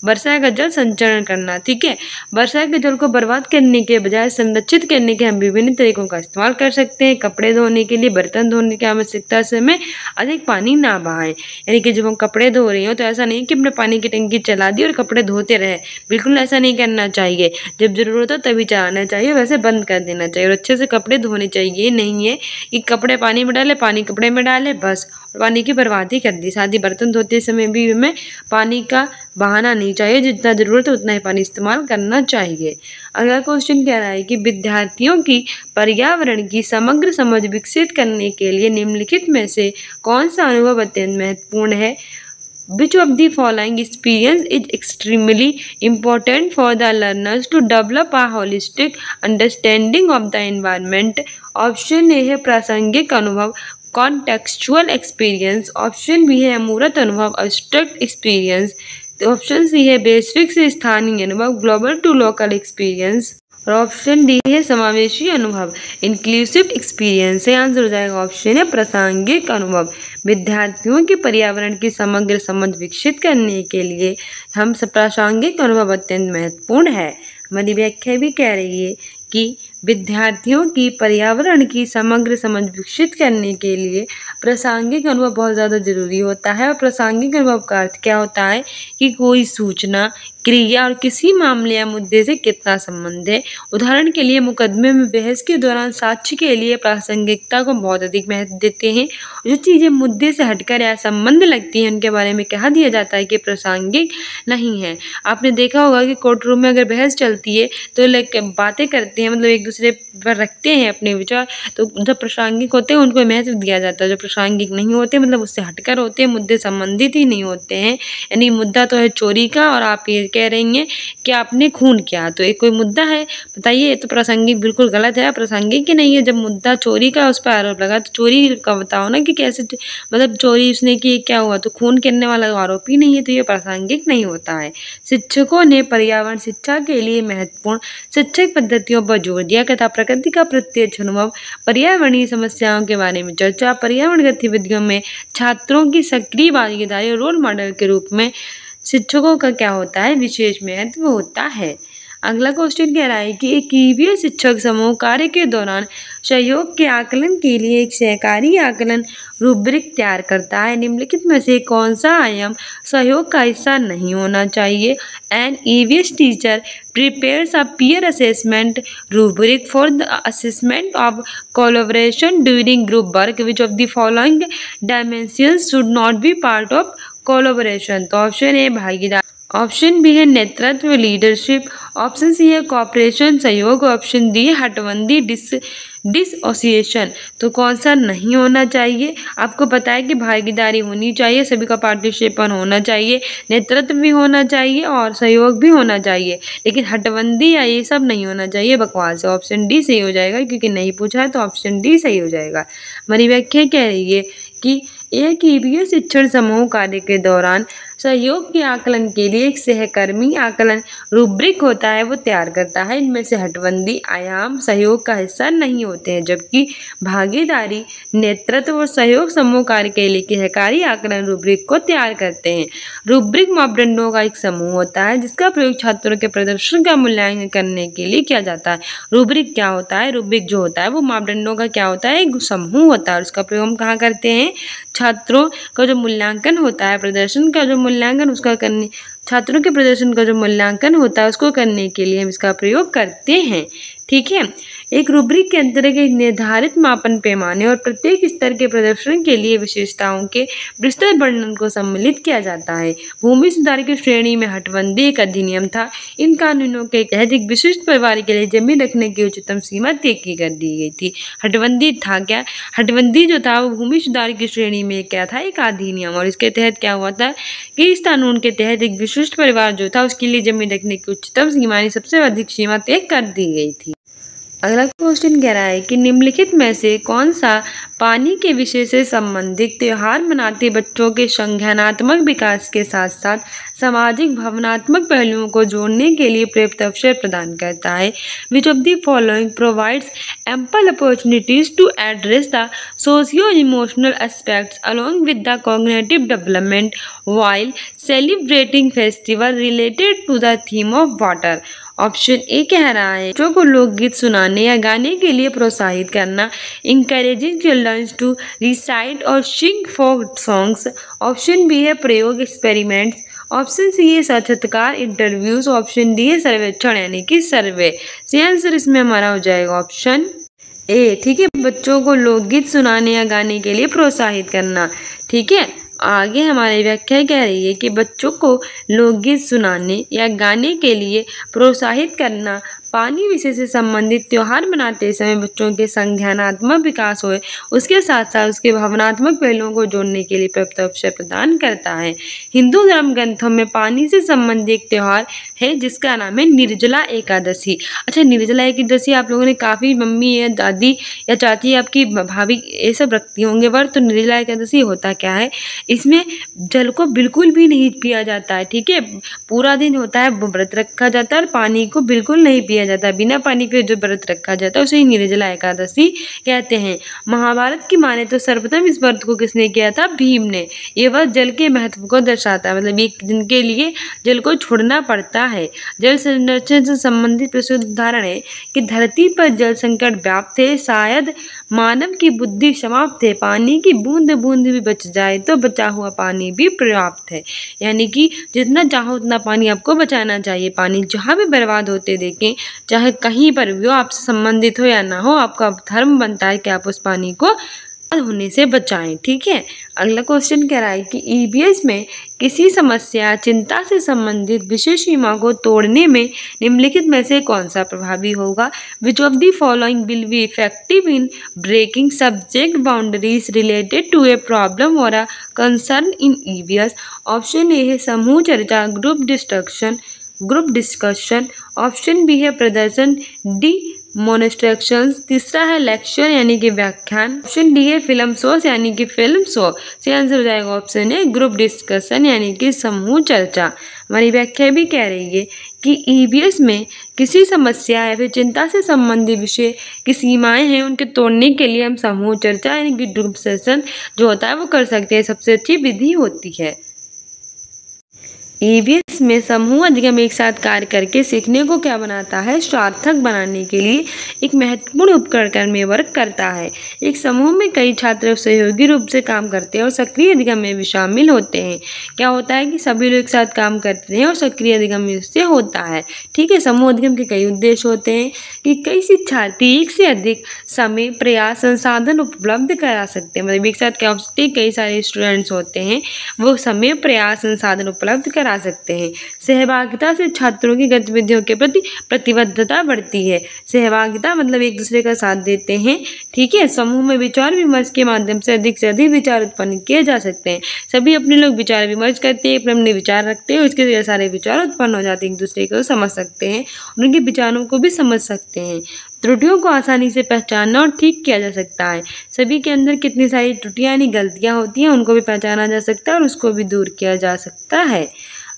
वर्षा का जल संचरण करना। ठीक है, वर्षा के जल को बर्बाद करने के बजाय संरक्षित करने के हम विभिन्न तरीकों का इस्तेमाल कर सकते हैं। कपड़े धोने के लिए, बर्तन धोने की आवश्यकता से में अधिक पानी ना बहाएं। यानी कि जब हम कपड़े धो रहे हो तो ऐसा नहीं कि अपने पानी की टंकी चला दी और कपड़े धोते रहे, बिल्कुल ऐसा नहीं करना चाहिए। जब जरूरत हो तभी चलाना चाहिए, वैसे बंद कर देना चाहिए और अच्छे से कपड़े धोने चाहिए। नहीं है कि कपड़े पानी में डाले, पानी कपड़े में डाले, बस पानी की बर्बादी कर दी। साथ ही बर्तन धोते समय भी हमें पानी का बहाना नहीं चाहिए, जितना ज़रूरत है उतना ही पानी इस्तेमाल करना चाहिए। अगला क्वेश्चन कह रहा है कि विद्यार्थियों की पर्यावरण की समग्र समझ विकसित करने के लिए निम्नलिखित में से कौन सा अनुभव अत्यंत महत्वपूर्ण है। Which of the following experience is extremely important for the learners to develop a holistic understanding of the environment? Option A है प्रासंगिक अनुभव, कॉन्टेक्चुअल एक्सपीरियंस, ऑप्शन बी है अमूर्त अनुभव, एब्स्ट्रैक्ट एक्सपीरियंस, ऑप्शन सी है वैश्विक से स्थानीय अनुभव, ग्लोबल टू लोकल एक्सपीरियंस, और ऑप्शन डी है समावेशी अनुभव, इंक्लूसिव एक्सपीरियंस। से आंसर हो जाएगा ऑप्शन है प्रासंगिक अनुभव। विद्यार्थियों की पर्यावरण की समग्र समझ विकसित करने के लिए हम प्रासंगिक अनुभव अत्यंत महत्वपूर्ण है। हमारी व्याख्या भी कह रही है कि विद्यार्थियों की पर्यावरण की समग्र समझ विकसित करने के लिए प्रासंगिक अनुभव बहुत ज़्यादा जरूरी होता है। और प्रासंगिक अनुभव का अर्थ क्या होता है कि कोई सूचना, क्रिया और किसी मामले या मुद्दे से कितना संबंध है। उदाहरण के लिए मुकदमे में बहस के दौरान साक्ष्य के लिए प्रासंगिकता को बहुत अधिक महत्व देते हैं। जो चीज़ें मुद्दे से हटकर या संबंध लगती हैं उनके बारे में कहा दिया जाता है कि प्रासंगिक नहीं है। आपने देखा होगा कि कोर्ट रूम में अगर बहस चलती है तो बातें करते हैं, मतलब एक दूसरे पर रखते हैं अपने विचार, तो जब प्रासंगिक होते हैं उनको महत्व दिया जाता है, जो प्रासंगिक नहीं होते मतलब उससे हटकर होते हैं, मुद्दे संबंधित ही नहीं होते हैं। यानी मुद्दा तो है चोरी का और आप ये कह रही हैं कि आपने खून किया, तो एक कोई मुद्दा है, बताइए। ये तो प्रासंगिक बिल्कुल गलत है, प्रासंगिक ही नहीं है। जब मुद्दा चोरी का उस पर आरोप लगा तो चोरी का बताओ ना कि कैसे, मतलब चोरी उसने की, क्या हुआ, तो खून करने वाला आरोपी नहीं है, तो ये प्रासंगिक नहीं होता है। शिक्षकों ने पर्यावरण शिक्षा के लिए महत्वपूर्ण शिक्षक पद्धतियों पर जोर दिया तथा प्रकृति का प्रत्यक्ष अनुभव, पर्यावरणीय समस्याओं के बारे में चर्चा, पर्यावरण गतिविधियों में छात्रों की सक्रिय भागीदारी और रोल मॉडल के रूप में शिक्षकों का क्या होता है, विशेष महत्व होता है। अगला क्वेश्चन कह रहा है कि एक ईवीएस शिक्षक समूह कार्य के दौरान सहयोग के आकलन के लिए एक सहकारी आकलन रूब्रिक तैयार करता है। निम्नलिखित में से कौन सा आयाम सहयोग का हिस्सा नहीं होना चाहिए? An EVS teacher prepares a peer assessment rubric for the assessment of collaboration during group work. Which of the following dimensions should not be part of collaboration? तो ऑप्शन ए भागीदार, ऑप्शन बी है नेतृत्व लीडरशिप, ऑप्शन सी है corporation सहयोग, option D है हटबंदी dissociation. तो कौन सा नहीं होना चाहिए? आपको पता है कि भागीदारी होनी चाहिए, सभी का पार्टिसिपेशन होना चाहिए, नेतृत्व भी होना चाहिए और सहयोग भी होना चाहिए, लेकिन हटबंदी या ये सब नहीं होना चाहिए, बकवास है। ऑप्शन डी सही हो जाएगा, क्योंकि नहीं पूछा है तो ऑप्शन डी सही हो जाएगा। हमारी व्याख्या कह रही है कि एक ईवीएस शिक्षण समूह कार्य के दौरान सहयोग के आकलन के लिए एक सहकर्मी आकलन रूब्रिक होता है, वो तैयार करता है। इनमें से हटबंदी आयाम सहयोग का हिस्सा नहीं होते हैं, जबकि भागीदारी, नेतृत्व और सहयोग समूह कार्य के लिए सहकारी आकलन रूब्रिक को तैयार करते हैं। रूब्रिक मापदंडों का एक समूह होता है जिसका प्रयोग छात्रों के प्रदर्शन का मूल्यांकन करने के लिए किया जाता है। रूब्रिक क्या होता है? रूब्रिक जो होता है वो मापदंडों का क्या होता है? एक समूह होता है। उसका प्रयोग हम कहाँ करते हैं? छात्रों का जो मूल्यांकन होता है, प्रदर्शन का जो मूल्यांकन उसका करने, छात्रों के प्रदर्शन का जो मूल्यांकन होता है उसको करने के लिए हम इसका प्रयोग करते हैं। ठीक है। एक रूब्रिक के अंतर्गत एक निर्धारित मापन पैमाने और प्रत्येक स्तर के प्रदर्शन के लिए विशेषताओं के विस्तृत वर्णन को सम्मिलित किया जाता है। भूमि सुधार की श्रेणी में हटबंदी एक अधिनियम था। इन कानूनों के तहत एक विशिष्ट परिवार के लिए जमीन रखने की उच्चतम सीमा तय कर दी गई थी। हटबंदी था क्या? हटबंदी जो था वो भूमि सुधार की श्रेणी में क्या था? एक अधिनियम। और इसके तहत क्या हुआ था कि इस कानून के तहत एक विशिष्ट परिवार जो था उसके लिए जमीन रखने की उच्चतम सीमा, सबसे अधिक सीमा तय कर दी गई थी। अगला क्वेश्चन कह रहा है कि निम्नलिखित में से कौन सा पानी के विषय से संबंधित त्यौहार मनाते बच्चों के संज्ञानात्मक विकास के साथ साथ सामाजिक भावनात्मक पहलुओं को जोड़ने के लिए पर्याप्त अवसर प्रदान करता है? Which of the following provides ample opportunities to address the socio emotional aspects along with the cognitive development while celebrating festival related to the theme of water? Option A कह रहा है बच्चों को लोकगीत सुनाने या गाने के लिए प्रोत्साहित करना, इंकरेजिंग चिल्ड्रंस टू रिसाइट और सिंग फोक सॉन्ग्स। ऑप्शन बी है प्रयोग एक्सपेरिमेंट्स, ऑप्शन सी है साक्षात्कार इंटरव्यूज, ऑप्शन डी है सर्वेक्षण यानी कि सर्वे। सही आंसर इसमें हमारा हो जाएगा ऑप्शन ए। ठीक है, बच्चों को लोकगीत सुनाने या गाने के लिए प्रोत्साहित करना। ठीक है, आगे हमारी व्याख्या कह रही है कि बच्चों को लोकगीत सुनाने या गाने के लिए प्रोत्साहित करना, पानी विषय से संबंधित त्यौहार मनाते समय बच्चों के संज्ञानात्मक विकास होए, उसके साथ साथ उसके भावनात्मक पहलुओं को जोड़ने के लिए पर्याप्त अवसर प्रदान करता है। हिंदू धर्म ग्रंथों में पानी से संबंधित एक त्यौहार है जिसका नाम है निर्जला एकादशी। अच्छा, निर्जला एकादशी आप लोगों ने काफ़ी मम्मी या दादी या चाची आपकी भाभी ये सब रखती होंगे व्रत। तो निर्जला एकादशी होता क्या है? इसमें जल को बिल्कुल भी नहीं पिया जाता है। ठीक है, पूरा दिन होता है व्रत रखा जाता है और पानी को बिल्कुल नहीं पिया जाता है। बिना पानी के जो व्रत रखा जाता है उसे ही निर्जला एकादशी कहते हैं। महाभारत की माने तो सर्वप्रथम इस व्रत को किसने किया था? भीम ने। ये व्रत जल के महत्व को दर्शाता है, मतलब एक दिन के लिए जल को छोड़ना पड़ता है। जल संरक्षण से संबंधित प्रसिद्ध उदाहरण है कि धरती पर जल संकट व्याप्त है, शायद मानव की बुद्धि समाप्त है, पानी की बूंद बूंद भी बच जाए तो बचा हुआ पानी भी पर्याप्त है। यानी कि जितना चाहो उतना पानी आपको बचाना चाहिए। पानी जहाँ भी बर्बाद होते देखें, चाहे कहीं पर भी हो, आपसे संबंधित हो या ना हो, आपका धर्म बनता है कि आप उस पानी को होने से बचाएं। ठीक है, अगला क्वेश्चन कह रहा है कि ईवीएस में किसी समस्या चिंता से संबंधित विषय सीमा को तोड़ने में निम्नलिखित में से कौन सा प्रभावी होगा? Which of the following will be effective in breaking subject boundaries related to a problem और a concern in EVS? Option A है समूह चर्चा, ग्रुप डिस्कशन। ऑप्शन बी है प्रदर्शन, डी मोनस्ट्रक्शंस। तीसरा है लेक्चर यानी कि व्याख्यान। ऑप्शन डी है फिल्म शोज यानी कि फिल्म शो। सही आंसर हो जाएगा ऑप्शन ए ग्रुप डिस्कशन यानी कि समूह चर्चा। हमारी व्याख्या भी कह रही है कि ईवीएस में किसी समस्या या फिर चिंता से संबंधित विषय की सीमाएं हैं, उनके तोड़ने के लिए हम समूह चर्चा यानी कि ग्रुप सेशन जो होता है वो कर सकते हैं, सबसे अच्छी विधि होती है। ईवीएस में समूह अधिगम एक साथ कार्य करके सीखने को क्या बनाता है? सार्थक बनाने के लिए एक महत्वपूर्ण उपकरण में वर्क करता है। एक समूह में कई छात्र सहयोगी रूप से काम करते हैं और सक्रिय अधिगम में भी शामिल होते हैं। क्या होता है कि सभी लोग एक साथ काम करते हैं और सक्रिय अधिगम इससे होता है। ठीक है, समूह अधिगम के कई उद्देश्य होते हैं कि कई शिक्षार्थी एक से अधिक समय, प्रयास, संसाधन उपलब्ध करा सकते हैं। मतलब एक साथ क्या हो सकते हैं, कई सारे स्टूडेंट्स होते हैं, वो समय, प्रयास, संसाधन उपलब्ध करा सकते हैं। सहभागिता से छात्रों की गतिविधियों के प्रति प्रतिबद्धता बढ़ती है। सहभागिता मतलब एक दूसरे का साथ देते हैं। ठीक है, समूह में विचार विमर्श के माध्यम से अधिक विचार उत्पन्न किए जा सकते हैं। सभी अपने लोग विचार विमर्श करते हैं, अपने विचार रखते हैं, उसके सारे विचार उत्पन्न हो जाते हैं, एक दूसरे को समझ सकते हैं, उनके विचारों को भी समझ सकते हैं। त्रुटियों को आसानी से पहचानना और ठीक किया जा सकता है। सभी के अंदर कितनी सारी त्रुटियां यानी गलतियां होती हैं, उनको भी पहचाना जा सकता है और उसको भी दूर किया जा सकता है।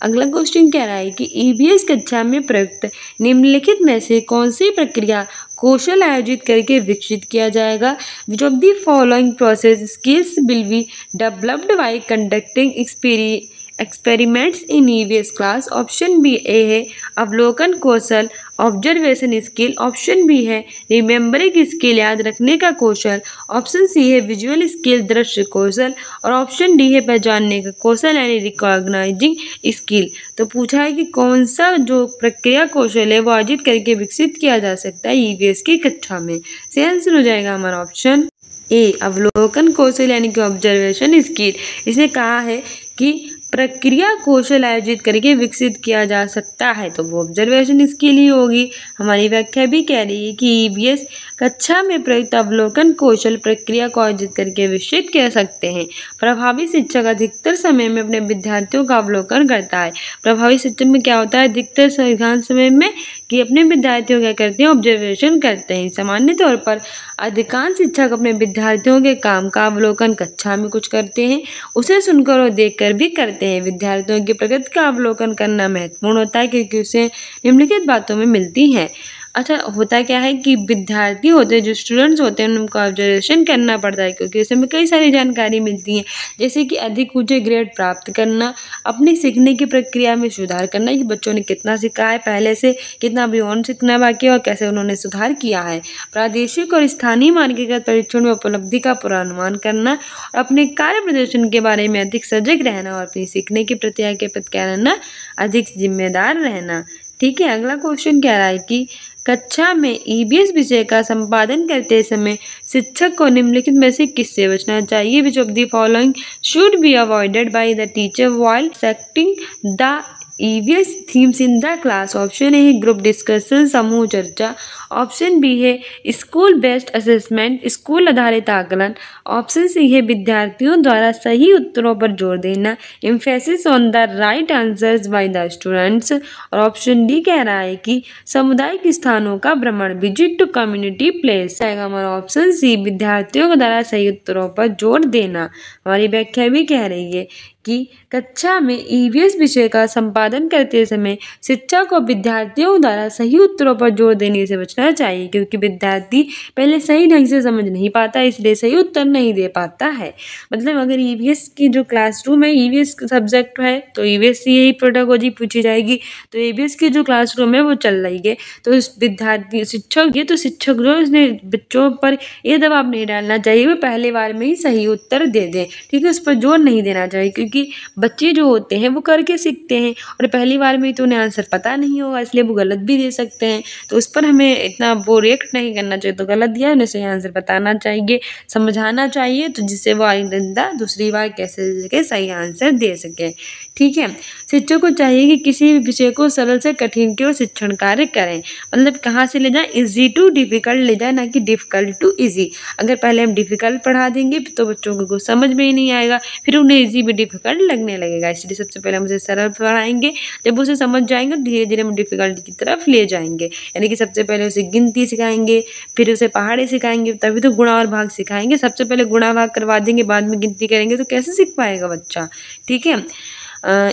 अगला क्वेश्चन कह रहा है कि ईवीएस कक्षा में प्रयुक्त निम्नलिखित में से कौन सी प्रक्रिया कौशल आयोजित करके विकसित किया जाएगा? Which of the following process skills will be developed by conducting experiments in EVS class? Option B A है अवलोकन कौशल, ऑब्जर्वेशन स्किल। ऑप्शन बी है रिमेंबरिंग स्किल, याद रखने का कौशल। ऑप्शन सी है विजुअल स्किल, दृश्य कौशल। और ऑप्शन डी है पहचानने का कौशल यानी रिकॉग्नाइजिंग स्किल। तो पूछा है कि कौन सा जो प्रक्रिया कौशल है वो आयोजित करके विकसित किया जा सकता है ईवीएस की कक्षा में? सही आंसर हो जाएगा हमारा ऑप्शन ए अवलोकन कौशल यानी कि ऑब्जर्वेशन स्किल। इसने कहा है कि प्रक्रिया कौशल आयोजित करके विकसित किया जा सकता है, तो वो ऑब्जर्वेशन स्किल ही होगी। हमारी व्याख्या भी कह रही है कि ईवीएस कक्षा में प्रयुक्त अवलोकन कौशल प्रक्रिया को आयोजित करके विकसित कर सकते हैं। प्रभावी शिक्षक अधिकतर समय में अपने विद्यार्थियों का अवलोकन करता है। प्रभावी शिक्षक में क्या होता है, अधिकतर समय में कि अपने विद्यार्थियों क्या करते हैं, ऑब्जर्वेशन करते हैं। सामान्य तौर पर अधिकांश शिक्षक अपने विद्यार्थियों के काम का अवलोकन कक्षा में कुछ करते हैं, उसे सुनकर और देखकर भी करते हैं। विद्यार्थियों की प्रगति का अवलोकन करना महत्वपूर्ण होता है क्योंकि उसे निम्नलिखित बातों में मिलती हैं। अच्छा, होता क्या है कि विद्यार्थी होते हैं, जो स्टूडेंट्स होते हैं, उनको ऑब्जर्वेशन करना पड़ता है क्योंकि उसमें कई सारी जानकारी मिलती है, जैसे कि अधिक ऊंचे ग्रेड प्राप्त करना, अपनी सीखने की प्रक्रिया में सुधार करना कि बच्चों ने कितना सीखा है पहले से, कितना अभी और सीखना बाकी है और कैसे उन्होंने सुधार किया है। प्रादेशिक और स्थानीय मानकीकृत परीक्षण में उपलब्धि का पूर्वानुमान करना, अपने कार्य प्रदर्शन के बारे में अधिक सजग रहना और अपनी सीखने की प्रक्रिया के प्रति क्या रहना, अधिक जिम्मेदार रहना। ठीक है, अगला क्वेश्चन कह रहा है कि कक्षा में ईवीएस विषय का संपादन करते समय शिक्षक को निम्नलिखित में से किससे बचना चाहिए? विच of the following should be avoided by the teacher while selecting the EVS themes in the class? Option A है ग्रुप डिस्कशन, समूह चर्चा। ऑप्शन बी है स्कूल बेस्ड असेसमेंट, स्कूल आधारित आकलन। ऑप्शन सी है विद्यार्थियों द्वारा सही उत्तरों पर जोर देना, emphasis on the right answers by the students. और ऑप्शन डी कह रहा है कि सामुदायिक स्थानों का भ्रमण, विजिट टू कम्युनिटी प्लेस। आएगा हमारा ऑप्शन सी विद्यार्थियों द्वारा सही उत्तरों पर जोर देना। हमारी व्याख्या भी कह रही है कि कक्षा में ईवीएस विषय का संपादन करते समय शिक्षक को विद्यार्थियों द्वारा सही उत्तरों पर जोर देने से बचना चाहिए क्योंकि विद्यार्थी पहले सही ढंग से समझ नहीं पाता, इसलिए सही उत्तर नहीं दे पाता है। मतलब अगर ईवीएस की जो क्लासरूम है, ईवीएस सब्जेक्ट है तो ईवीएस से यही पेडागोजी पूछी जाएगी, तो ईवीएस की जो क्लासरूम है वो चल रही है, तो विद्यार्थी शिक्षक जो इसने बच्चों पर ये दबाव नहीं डालना चाहिए वो पहले बार में ही सही उत्तर दे दें। ठीक है, उस पर जोर नहीं देना चाहिए क्योंकि क्योंकि बच्चे जो होते हैं वो करके सीखते हैं और पहली बार में तो उन्हें आंसर पता नहीं होगा, इसलिए वो गलत भी दे सकते हैं। तो उस पर हमें इतना वो रिएक्ट नहीं करना चाहिए, तो गलत दिया उन्हें सही आंसर बताना चाहिए, समझाना चाहिए, तो जिससे वो आइंदा दूसरी बार कैसे दे सके सही आंसर दे सके। ठीक है। शिक्षक को चाहिए कि किसी भी विषय को सरल से कठिन की ओर शिक्षण कार्य करें, मतलब कहाँ से ले जाएं, इजी टू डिफिकल्ट ले जाए, ना कि डिफिकल्ट टू इजी। अगर पहले हम डिफिकल्ट पढ़ा देंगे तो बच्चों को कुछ समझ में ही नहीं आएगा, फिर उन्हें इजी भी डिफिकल्ट लगने लगेगा। इसलिए सबसे पहले हम उसे सरल पढ़ाएंगे, जब उसे समझ जाएंगे धीरे धीरे हम डिफिकल्ट की तरफ ले जाएंगे। यानी कि सबसे पहले उसे गिनती सिखाएंगे, फिर उसे पहाड़ी सिखाएंगे, तभी तो गुणा और भाग सिखाएंगे। सबसे पहले गुणा भाग करवा देंगे, बाद में गिनती करेंगे तो कैसे सीख पाएगा बच्चा। ठीक है।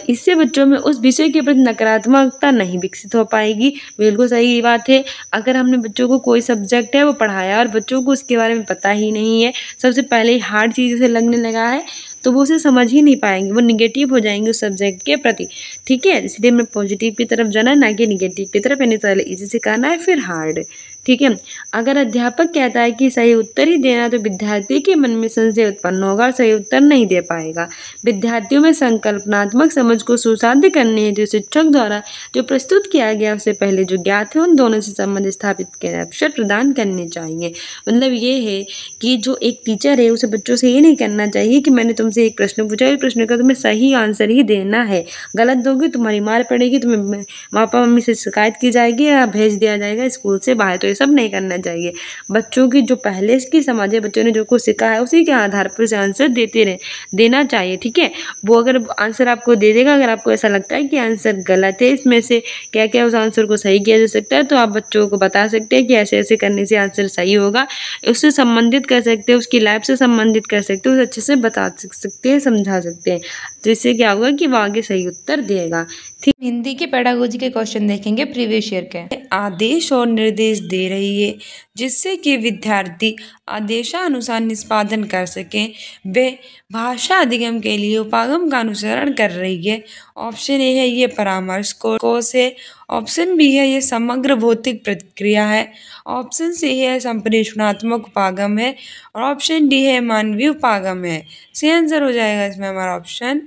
इससे बच्चों में उस विषय के प्रति नकारात्मकता नहीं विकसित हो पाएगी। बिल्कुल सही बात है। अगर हमने बच्चों को कोई सब्जेक्ट है वो पढ़ाया और बच्चों को उसके बारे में पता ही नहीं है, सबसे पहले ही हार्ड चीज़ों से लगने लगा है, तो वो उसे समझ ही नहीं पाएंगे, वो निगेटिव हो जाएंगे उस सब्जेक्ट के प्रति। ठीक है। इसलिए हमें पॉजिटिव की तरफ जाना है, ना कि निगेटिव की तरफ। यानी पहले इजी सिखाना है फिर हार्ड। ठीक है। अगर अध्यापक कहता है कि सही उत्तर ही देना, तो विद्यार्थी के मन में संशय उत्पन्न होगा और सही उत्तर नहीं दे पाएगा। विद्यार्थियों में संकल्पनात्मक समझ को सुसाध्य करने हेतु शिक्षक द्वारा जो प्रस्तुत किया गया उससे पहले जो ज्ञात है उन दोनों से संबंध स्थापित के अवसर प्रदान करने चाहिए। मतलब ये है कि जो एक टीचर है उसे बच्चों से ये नहीं करना चाहिए कि मैंने तुमसे एक प्रश्न पूछा, इस प्रश्न का तुम्हें सही आंसर ही देना है, गलत दोगे तुम्हारी मार पड़ेगी, तुम्हें पापा मम्मी से शिकायत की जाएगी या भेज दिया जाएगा स्कूल से बाहर। तो ये सब नहीं करना चाहिए। बच्चों की जो पहले की समझ है, बच्चों ने जो कुछ सीखा है उसी के आधार पर उसे आंसर देना चाहिए। ठीक है। वो अगर आंसर आपको दे देगा, अगर आपको ऐसा लगता है कि आंसर गलत है, इसमें से क्या क्या उस आंसर को सही किया जा सकता है, तो आप बच्चों को बता सकते हैं कि ऐसे ऐसे करने से आंसर सही होगा। उससे संबंधित कर सकते हैं, उसकी लाइफ से संबंधित कर सकते हैं, उसे अच्छे से बता सकते हैं, समझा सकते हैं। तो इससे क्या होगा कि वो आगे सही उत्तर देगा। ठीक। हिंदी के पेडागोजी के क्वेश्चन देखेंगे प्रीवियस ईयर के। आदेश और निर्देश दे रही है जिससे कि विद्यार्थी आदेशानुसार निष्पादन कर सकें। वे भाषा अधिगम के लिए उपागम का अनुसरण कर रही है। ऑप्शन ए है ये परामर्श कोश है। ऑप्शन बी है ये समग्र भौतिक प्रक्रिया है। ऑप्शन सी है संप्रेषणात्मक उपागम है और ऑप्शन डी है मानवीय उपागम है। सही आंसर हो जाएगा इसमें हमारा ऑप्शन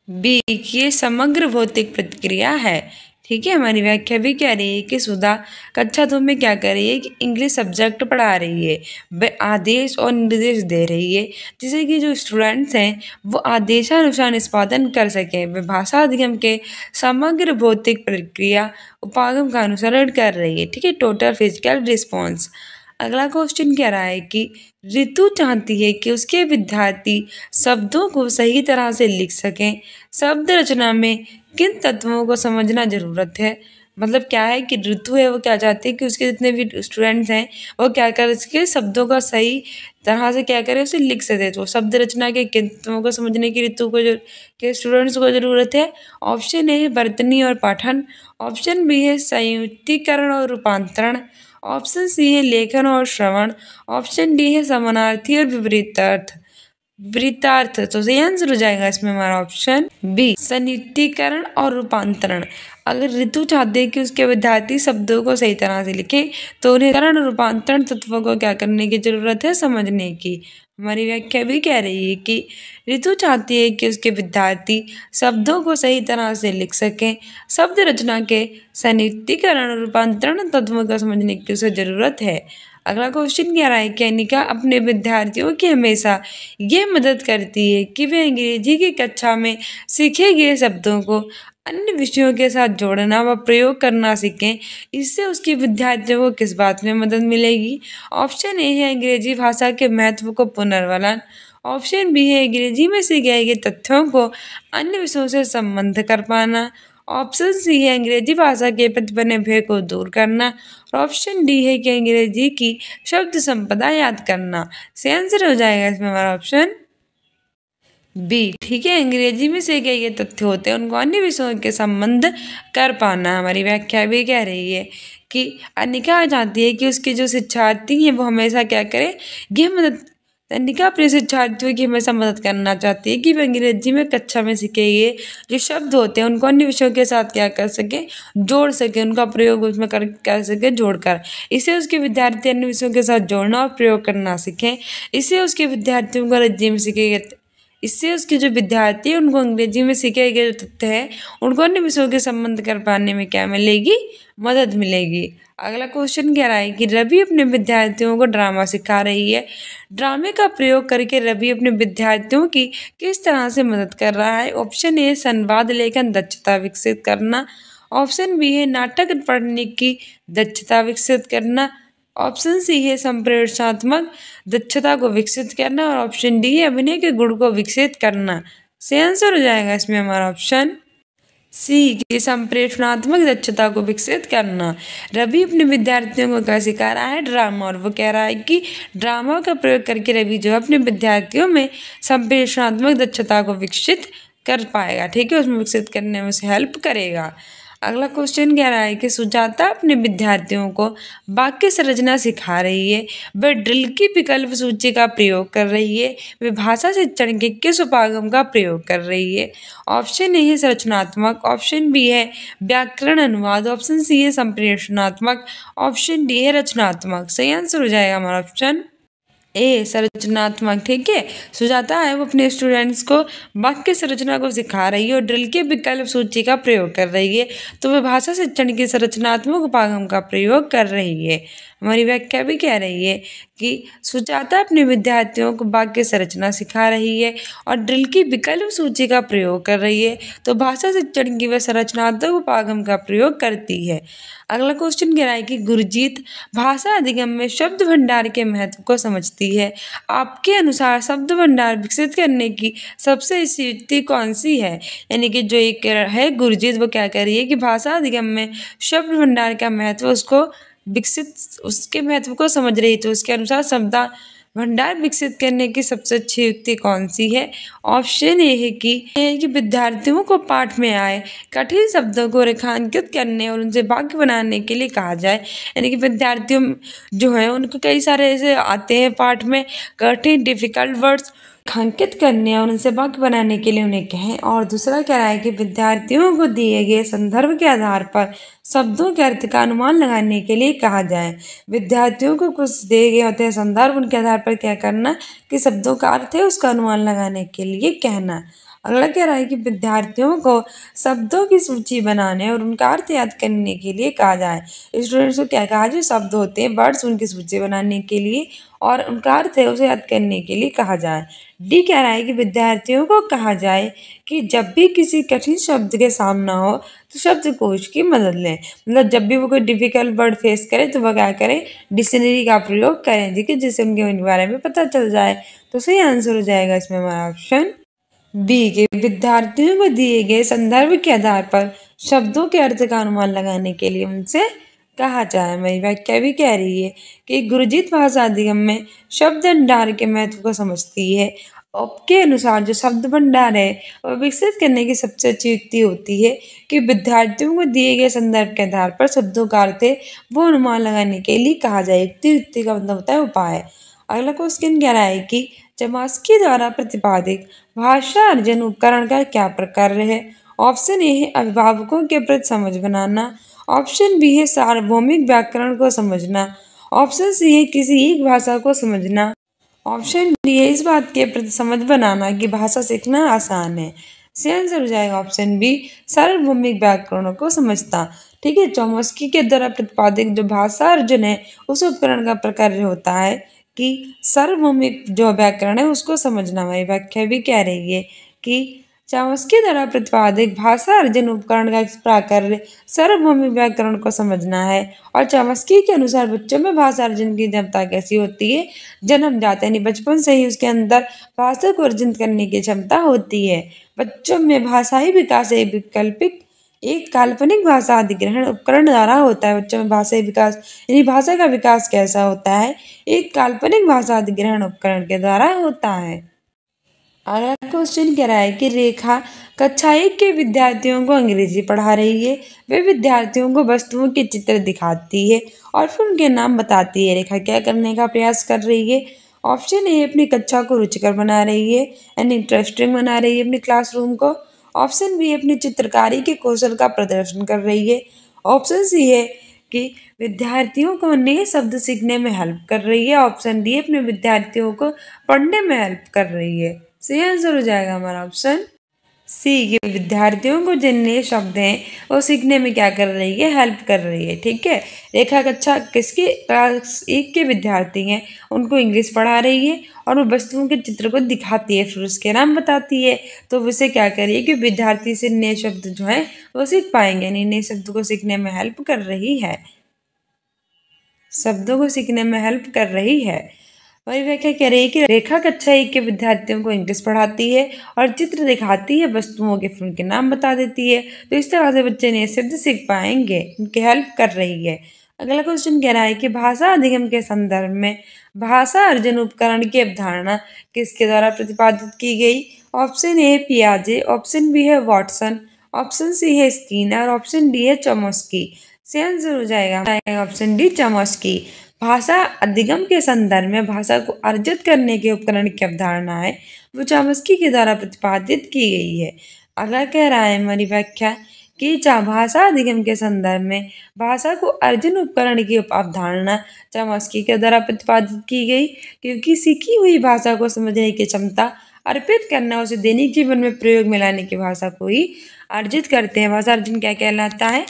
बी, ये समग्र भौतिक प्रक्रिया है। ठीक है। हमारी व्याख्या भी कह रही है कि सुधा कक्षा 2 में क्या कर रही है कि इंग्लिश सब्जेक्ट पढ़ा रही है, वह आदेश और निर्देश दे रही है जिससे कि जो स्टूडेंट्स हैं वो आदेशानुसार निष्पादन कर सकें। वह भाषा अधिगम के समग्र भौतिक प्रक्रिया उपागम का अनुसरण कर रही है। ठीक है। Total physical response. अगला क्वेश्चन कह रहा है कि ऋतु चाहती है कि उसके विद्यार्थी शब्दों को सही तरह से लिख सकें। शब्द रचना में किन तत्वों को समझना जरूरत है। मतलब क्या है कि ऋतु है वो क्या चाहती है कि उसके जितने भी स्टूडेंट्स हैं वो क्या कर सके, शब्दों का सही तरह से क्या करें उसे लिख सके। तो शब्द रचना के किन तत्वों को समझने की ऋतु को के स्टूडेंट्स को जरूरत है। ऑप्शन ए है वर्तनी और पाठन। ऑप्शन बी है संयुक्तिकरण और रूपांतरण। ऑप्शन सी है लेखन और श्रवण। ऑप्शन डी है समानार्थी और विपरीतार्थ। तो सही आंसर हो जाएगा इसमें हमारा ऑप्शन बी, संयुक्तिकरण और रूपांतरण। अगर ऋतु चाहते हैं कि उसके विद्यार्थी शब्दों को सही तरह से लिखें तो उन्हें करण और रूपांतरण तत्वों को क्या करने की जरूरत है, समझने की। हमारी व्याख्या भी कह रही है कि ऋतु चाहती है कि उसके विद्यार्थी शब्दों को सही तरह से लिख सकें। शब्द रचना के संयुक्तिकरण और रूपांतरण तत्वों को समझने की उसे जरूरत है। अगला क्वेश्चन कह रहा है कि अनिका अपने विद्यार्थियों की हमेशा ये मदद करती है कि वे अंग्रेजी की कक्षा में सीखे गए शब्दों को अन्य विषयों के साथ जोड़ना व प्रयोग करना सीखें। इससे उसके विद्यार्थियों को किस बात में मदद मिलेगी। ऑप्शन ए है अंग्रेजी भाषा के महत्व को पुनर्वलन। ऑप्शन बी है अंग्रेजी में सीखे गए तथ्यों को अन्य विषयों से संबंध कर पाना। ऑप्शन सी है अंग्रेजी भाषा के प्रति बने भय को दूर करना। और ऑप्शन डी है कि अंग्रेजी की शब्द संपदा याद करना। सही आंसर हो जाएगा इसमें हमारा ऑप्शन बी। ठीक है। अंग्रेजी में सीखे गए तथ्य होते हैं उनको अन्य विषयों के संबंध कर पाना। हमारी व्याख्या भी कह रही है कि अनिका चाहती है कि उसके जो शिक्षार्थी हैं वो हमेशा क्या करें, ये मदद। अनिका अपने शिक्षार्थियों की हमेशा मदद करना चाहती है कि वे अंग्रेजी में कक्षा में सीखे गए जो शब्द होते हैं उनको अन्य विषयों के साथ क्या कर सके, जोड़ सके, उनका प्रयोग उसमें कर सके जोड़कर। इससे उसके विद्यार्थी अन्य विषयों के साथ जोड़ना और प्रयोग करना सीखें। इससे उसके विद्यार्थियों को अंग्रेजी में सीखे गए इससे उसके जो विद्यार्थी हैं उनको अंग्रेजी में सीखे गए जो तथ्य हैं उनको अन्य विषयों के संबंध कर पाने में क्या मिलेगी, मदद मिलेगी। अगला क्वेश्चन कह रहा है कि रवि अपने विद्यार्थियों को ड्रामा सिखा रही है। ड्रामे का प्रयोग करके रवि अपने विद्यार्थियों की किस तरह से मदद कर रहा है। ऑप्शन ए संवाद लेखन दक्षता विकसित करना, ऑप्शन बी है नाटक पढ़ने की दक्षता विकसित करना, ऑप्शन सी है संप्रेषणात्मक दक्षता को विकसित करना और ऑप्शन डी है अभिनय के गुण को विकसित करना। सही आंसर हो जाएगा इसमें हमारा ऑप्शन सी की संप्रेषणात्मक दक्षता को विकसित करना। रवि अपने विद्यार्थियों को क्या सिखा रहा है, ड्रामा, और वो कह रहा है कि ड्रामा का प्रयोग करके रवि जो है अपने विद्यार्थियों में संप्रेषणात्मक दक्षता को विकसित कर पाएगा। ठीक है, उसमें विकसित करने में उसे हेल्प करेगा। अगला क्वेश्चन कह रहा है कि सुजाता अपने विद्यार्थियों को वाक्य संरचना सिखा रही है। वह ड्रिल की विकल्प सूची का प्रयोग कर रही है। वह भाषा शिक्षण के किस उपागम का प्रयोग कर रही है। ऑप्शन ए है संरचनात्मक, ऑप्शन बी है व्याकरण अनुवाद, ऑप्शन सी है संप्रेषणात्मक, ऑप्शन डी है रचनात्मक। सही आंसर हो जाएगा हमारा ऑप्शन ए संरचनात्मक। ठीक है, सुजाता है वो अपने स्टूडेंट्स को वाक्य संरचना को सिखा रही है और ड्रिल के विकल्प सूची का प्रयोग कर रही है, तो वह भाषा शिक्षण के संरचनात्मक उपागम का प्रयोग कर रही है। हमारी व्याख्या भी कह रही है कि सुजाता अपने विद्यार्थियों को वाक्य संरचना सिखा रही है और ड्रिल की विकल्प सूची का प्रयोग कर रही है, तो भाषा शिक्षण की वह संरचनात्मक उपागम का प्रयोग करती है। अगला क्वेश्चन कह रहा है कि गुरजीत भाषा अधिगम में शब्द भंडार के महत्व को समझती है। आपके अनुसार शब्द भंडार विकसित करने की सबसे अच्छी युक्ति कौन सी है। यानी कि जो एक है गुरजीत, वो क्या कह रही है कि भाषा अधिगम में शब्द भंडार का महत्व उसके महत्व को समझ रही, तो उसके अनुसार शब्द भंडार विकसित करने की सबसे अच्छी युक्ति कौन सी है। ऑप्शन ए है कि विद्यार्थियों को पाठ में आए कठिन शब्दों को रेखांकित करने और उनसे वाक्य बनाने के लिए कहा जाए। यानी कि विद्यार्थियों जो है उनको कई सारे ऐसे आते हैं पाठ में कठिन डिफिकल्ट वर्ड्स रेखांकित करने और उनसे वाक्य बनाने के लिए उन्हें कहें। और दूसरा कह रहा है कि विद्यार्थियों को दिए गए संदर्भ के आधार पर शब्दों के अर्थ का अनुमान लगाने के लिए कहा जाए। विद्यार्थियों को कुछ दिए गए होते हैं संदर्भ, उनके आधार पर क्या करना कि शब्दों का अर्थ है उसका अनुमान लगाने के लिए कहना। अगला कह रहा है कि विद्यार्थियों को शब्दों की सूची बनाने और उनका अर्थ याद करने के लिए कहा जाए। स्टूडेंट्स को क्या कहा, जो शब्द होते हैं वर्ड्स, उनकी सूची बनाने के लिए और उनका अर्थ है उसे याद करने के लिए कहा जाए। डी कह रहा है कि विद्यार्थियों को कहा जाए कि जब भी किसी कठिन शब्द के सामना हो तो शब्दकोश की मदद लें। मतलब जब भी वो कोई डिफिकल्ट वर्ड फेस करे तो वह क्या करें, डिक्शनरी का प्रयोग करें, ठीक है, जिससे उनके बारे में पता चल जाए। तो सही आंसर हो जाएगा इसमें हमारा ऑप्शन बी के विद्यार्थियों को दिए गए संदर्भ के आधार पर शब्दों के अर्थ का अनुमान लगाने के लिए उनसे कहा जाए। मेरी व्याख्या भी कह रही है कि गुरजीत भाषा अधिगम में शब्द भंडार के महत्व को समझती है। आपके अनुसार जो शब्द भंडार है वह विकसित करने की सबसे अच्छी युक्ति होती है कि विद्यार्थियों को दिए गए संदर्भ के आधार पर शब्दों का अर्थ है वो अनुमान लगाने के लिए कहा जाए। युक्ति का मतलब होता है उपाय। अगला क्वेश्चन कह रहा है कि चमास्की द्वारा प्रतिपादित भाषा अर्जन उपकरण का क्या प्रकार है। ऑप्शन ए है अभिभावकों के प्रति समझ बनाना, ऑप्शन बी है सार्वभौमिक व्याकरण को समझना, ऑप्शन सी है किसी एक भाषा को समझना, ऑप्शन डी है इस बात के प्रति समझ बनाना कि भाषा सीखना आसान है। सही आंसर हो जाएगा ऑप्शन बी सार्वभौमिक व्याकरणों को समझता। ठीक है, चौमस्की के द्वारा प्रतिपादित जो भाषा अर्जन है उस उपकरण का प्रकार होता है कि सार्वभौमिक जो व्याकरण है उसको समझना। हमारी व्याख्या भी कह रही है कि चौमस्की द्वारा प्रतिपादित भाषा अर्जन उपकरण का प्राकर्य सार्वभौमिक व्याकरण को समझना है। और चौमस्की के अनुसार बच्चों में भाषा अर्जन की क्षमता कैसी होती है, जन्मजात यानी बचपन से ही उसके अंदर भाषा को अर्जन करने की क्षमता होती है। बच्चों में भाषाई विकास एक काल्पनिक भाषा अधिग्रहण उपकरण द्वारा होता है। बच्चों में भाषाई विकास यानी भाषा का विकास कैसा होता है, एक काल्पनिक भाषा अधिग्रहण उपकरण के द्वारा होता है। अगला क्वेश्चन कह रहा है कि रेखा कक्षा 1 के विद्यार्थियों को अंग्रेजी पढ़ा रही है। वे विद्यार्थियों को वस्तुओं के चित्र दिखाती है और फिर उनके नाम बताती है। रेखा क्या करने का प्रयास कर रही है। ऑप्शन ए अपनी कक्षा को रुचिकर बना रही है यानी इंटरेस्टिंग बना रही है अपनी क्लासरूम को। ऑप्शन बी अपनी चित्रकारी के कौशल का प्रदर्शन कर रही है। ऑप्शन सी है कि विद्यार्थियों को नए शब्द सीखने में हेल्प कर रही है। ऑप्शन डी अपने विद्यार्थियों को पढ़ने में हेल्प कर रही है। सही आंसर हो जाएगा हमारा ऑप्शन सी कि विद्यार्थियों को जिन नए शब्द हैं वो सीखने में क्या कर रही है, हेल्प कर रही है। ठीक है, रेखा कक्षा किसके क्लास 1 के विद्यार्थी हैं, उनको इंग्लिश पढ़ा रही है और वो वस्तुओं के चित्र को दिखाती है, फिर उसके नाम बताती है। तो उसे क्या करिए कि विद्यार्थी से नए शब्द जो है वो सीख पाएंगे, नए शब्द को सीखने में हेल्प कर रही है, शब्दों को सीखने में हेल्प कर रही है। वही व्याख्या कह रही है कि रेखा कक्षा 1 के विद्यार्थियों को इंग्लिश पढ़ाती है और चित्र दिखाती है, वस्तुओं के फिर उनके नाम बता देती है। तो इस तरह से बच्चे नए शब्द सीख पाएंगे, उनकी हेल्प कर रही है। अगला क्वेश्चन कह रहा है कि भाषा अधिगम के संदर्भ में भाषा अर्जन उपकरण की अवधारणा किसके द्वारा प्रतिपादित की गई। ऑप्शन ए पियाजे, ऑप्शन बी है वॉटसन, ऑप्शन सी है स्कीनर, ऑप्शन डी है चॉम्स्की। से आंसर हो जाएगा ऑप्शन डी चॉम्स्की। भाषा अधिगम के संदर्भ में भाषा को अर्जित करने के उपकरण की अवधारणा है वो चॉम्स्की के द्वारा प्रतिपादित की गई है। अगला कह रहा है हमारी व्याख्या कि भाषा अधिगम के संदर्भ में भाषा को अर्जन उपकरण की अवधारणा चॉम्स्की के द्वारा प्रतिपादित की गई, क्योंकि सीखी हुई भाषा को समझने की क्षमता अर्पित करना, उसे दैनिक जीवन में प्रयोग में लाने की भाषा को ही अर्जित करते हैं। भाषा अर्जन क्या कहलाता है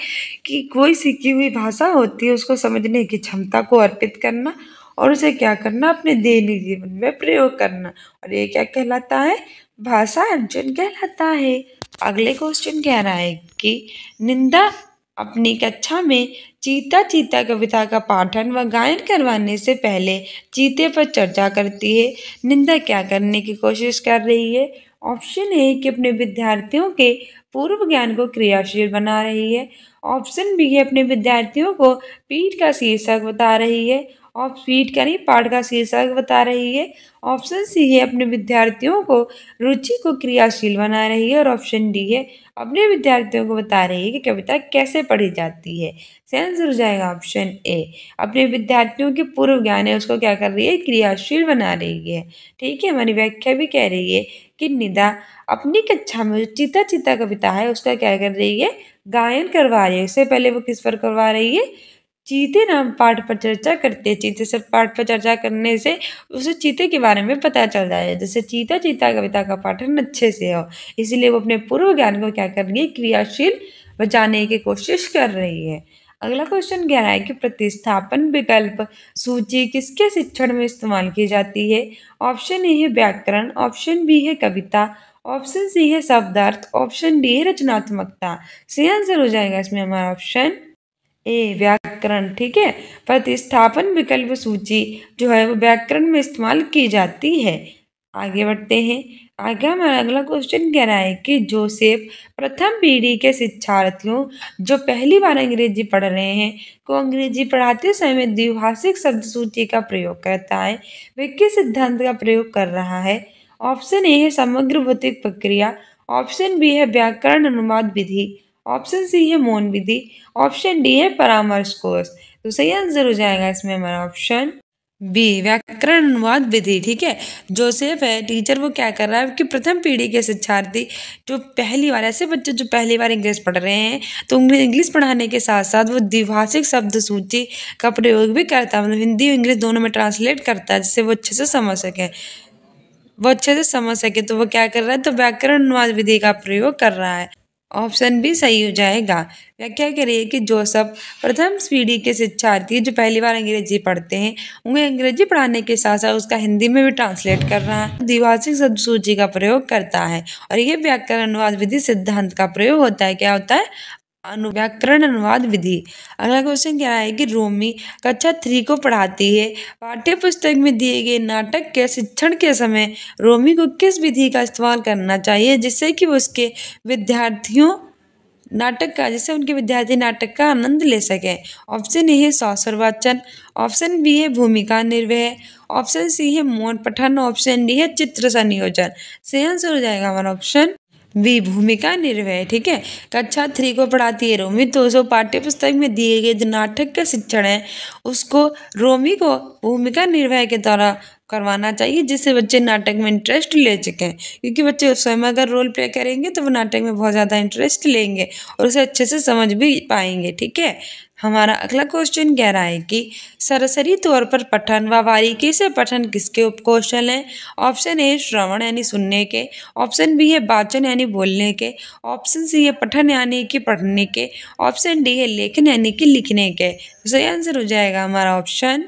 कि कोई सीखी हुई भाषा होती है उसको समझने की क्षमता को अर्पित करना और उसे क्या करना, अपने दैनिक जीवन में प्रयोग करना, और ये क्या कहलाता है, भाषा अर्जन कहलाता है। अगले क्वेश्चन कह रहा है कि निंदा अपनी कक्षा में चीता चीता कविता का पाठन व गायन करवाने से पहले चीते पर चर्चा करती है। निंदा क्या करने की कोशिश कर रही है। ऑप्शन ए कि अपने विद्यार्थियों के पूर्व ज्ञान को क्रियाशील बना रही है। ऑप्शन बी है अपने विद्यार्थियों को पीठ का शीर्षक बता रही है, पीठ का नहीं पाठ का शीर्षक बता रही है। ऑप्शन सी है अपने विद्यार्थियों को रुचि को क्रियाशील बना रही है, और ऑप्शन डी है अपने विद्यार्थियों को बता रही है कि कविता कैसे पढ़ी जाती है। सही आंसर हो जाएगा ऑप्शन ए, अपने विद्यार्थियों के पूर्व ज्ञान है उसको क्या कर रही है, क्रियाशील बना रही है। ठीक है, हमारी व्याख्या भी कह रही है कि निदा अपनी कक्षा में जो चीता चीता कविता है उसका क्या कर रही है, गायन करवा रही है। इससे पहले वो किस पर करवा रही है, चीते नाम पाठ पर चर्चा करते हैं। चीते से पाठ पर चर्चा करने से उसे चीते के बारे में पता चल जाए, जैसे चीता चीता कविता का पाठन अच्छे से हो, इसलिए वो अपने पूर्व ज्ञान को क्या कर रही है, क्रियाशील बचाने की कोशिश कर रही है। अगला क्वेश्चन कह रहा है कि प्रतिस्थापन विकल्प सूची किसके शिक्षण में इस्तेमाल की जाती है। ऑप्शन ए है व्याकरण, ऑप्शन बी है कविता, ऑप्शन सी है शब्दार्थ, ऑप्शन डी है रचनात्मकता। सही आंसर हो जाएगा इसमें हमारा ऑप्शन ए व्याकरण। ठीक है, प्रतिस्थापन विकल्प सूची जो है वो व्याकरण में इस्तेमाल की जाती है। आगे बढ़ते हैं। आगे हमारा अगला क्वेश्चन कह रहा है कि जोसेफ प्रथम पीढ़ी के शिक्षार्थियों जो पहली बार अंग्रेजी पढ़ रहे हैं को अंग्रेजी पढ़ाते समय द्विभाषिक शब्द सूची का प्रयोग करता है, वे किस सिद्धांत का प्रयोग कर रहा है। ऑप्शन ए है समग्र भौतिक प्रक्रिया, ऑप्शन बी है व्याकरण अनुवाद विधि, ऑप्शन सी है मौन विधि, ऑप्शन डी है परामर्श कोश। तो सही आंसर हो जाएगा इसमें हमारा ऑप्शन बी व्याकरण अनुवाद विधि। ठीक है, जोसेफ है टीचर, वो क्या कर रहा है कि प्रथम पीढ़ी के शिक्षार्थी जो पहली बार, ऐसे बच्चे जो पहली बार इंग्लिश पढ़ रहे हैं, तो उन्हें इंग्लिश पढ़ाने के साथ साथ वो द्विभाषिक शब्द सूची का प्रयोग भी करता है, मतलब हिंदी और इंग्लिश दोनों में ट्रांसलेट करता है जिससे वो अच्छे से समझ सके। तो वो क्या कर रहा है, तो व्याकरण अनुवाद विधि का प्रयोग कर रहा है। ऑप्शन बी सही हो जाएगा। व्याख्या करिए कि जोसेफ प्रथम पीढ़ी के शिक्षार्थी जो पहली बार अंग्रेजी पढ़ते हैं उन्हें अंग्रेजी पढ़ाने के साथ साथ उसका हिंदी में भी ट्रांसलेट कर रहा है, द्विभाषिक शब्द सूची का प्रयोग करता है, और ये व्याकरण अनुवाद विधि सिद्धांत का प्रयोग होता है। क्या होता है, व्याकरण अनुवाद विधि। अगला क्वेश्चन क्या है कि रोमी कक्षा 3 को पढ़ाती है, पाठ्य पुस्तक में दिए गए नाटक के शिक्षण के समय रोमी को किस विधि का इस्तेमाल करना चाहिए जिससे कि वो उसके विद्यार्थियों उनके विद्यार्थी नाटक का आनंद ले सकें। ऑप्शन ए है सौसर वाचन, ऑप्शन बी है भूमिका निर्वह, ऑप्शन सी है मौन पठन, ऑप्शन डी है चित्र संयोजन। सही आंसर हो जाएगा हमारा ऑप्शन बी भूमिका निर्वह। ठीक है, कक्षा 3 को पढ़ाती है रोमी, तो जो पाठ्य पुस्तक में दिए गए जो नाटक का शिक्षण है उसको रोमी को भूमिका निर्वह के द्वारा करवाना चाहिए जिससे बच्चे नाटक में इंटरेस्ट ले सकें, क्योंकि बच्चे स्वयं अगर रोल प्ले करेंगे तो वो नाटक में बहुत ज़्यादा इंटरेस्ट लेंगे और उसे अच्छे से समझ भी पाएंगे। ठीक है, हमारा अगला क्वेश्चन कह रहा है कि सरसरी तौर पर पठन व बारीकी से पठन किसके उपकौशल हैं? ऑप्शन ए श्रवण यानी सुनने के, ऑप्शन बी है वाचन यानी बोलने के, ऑप्शन सी है पठन यानी कि पढ़ने के, ऑप्शन डी है लेखन यानी कि लिखने के। तो सही आंसर हो जाएगा हमारा ऑप्शन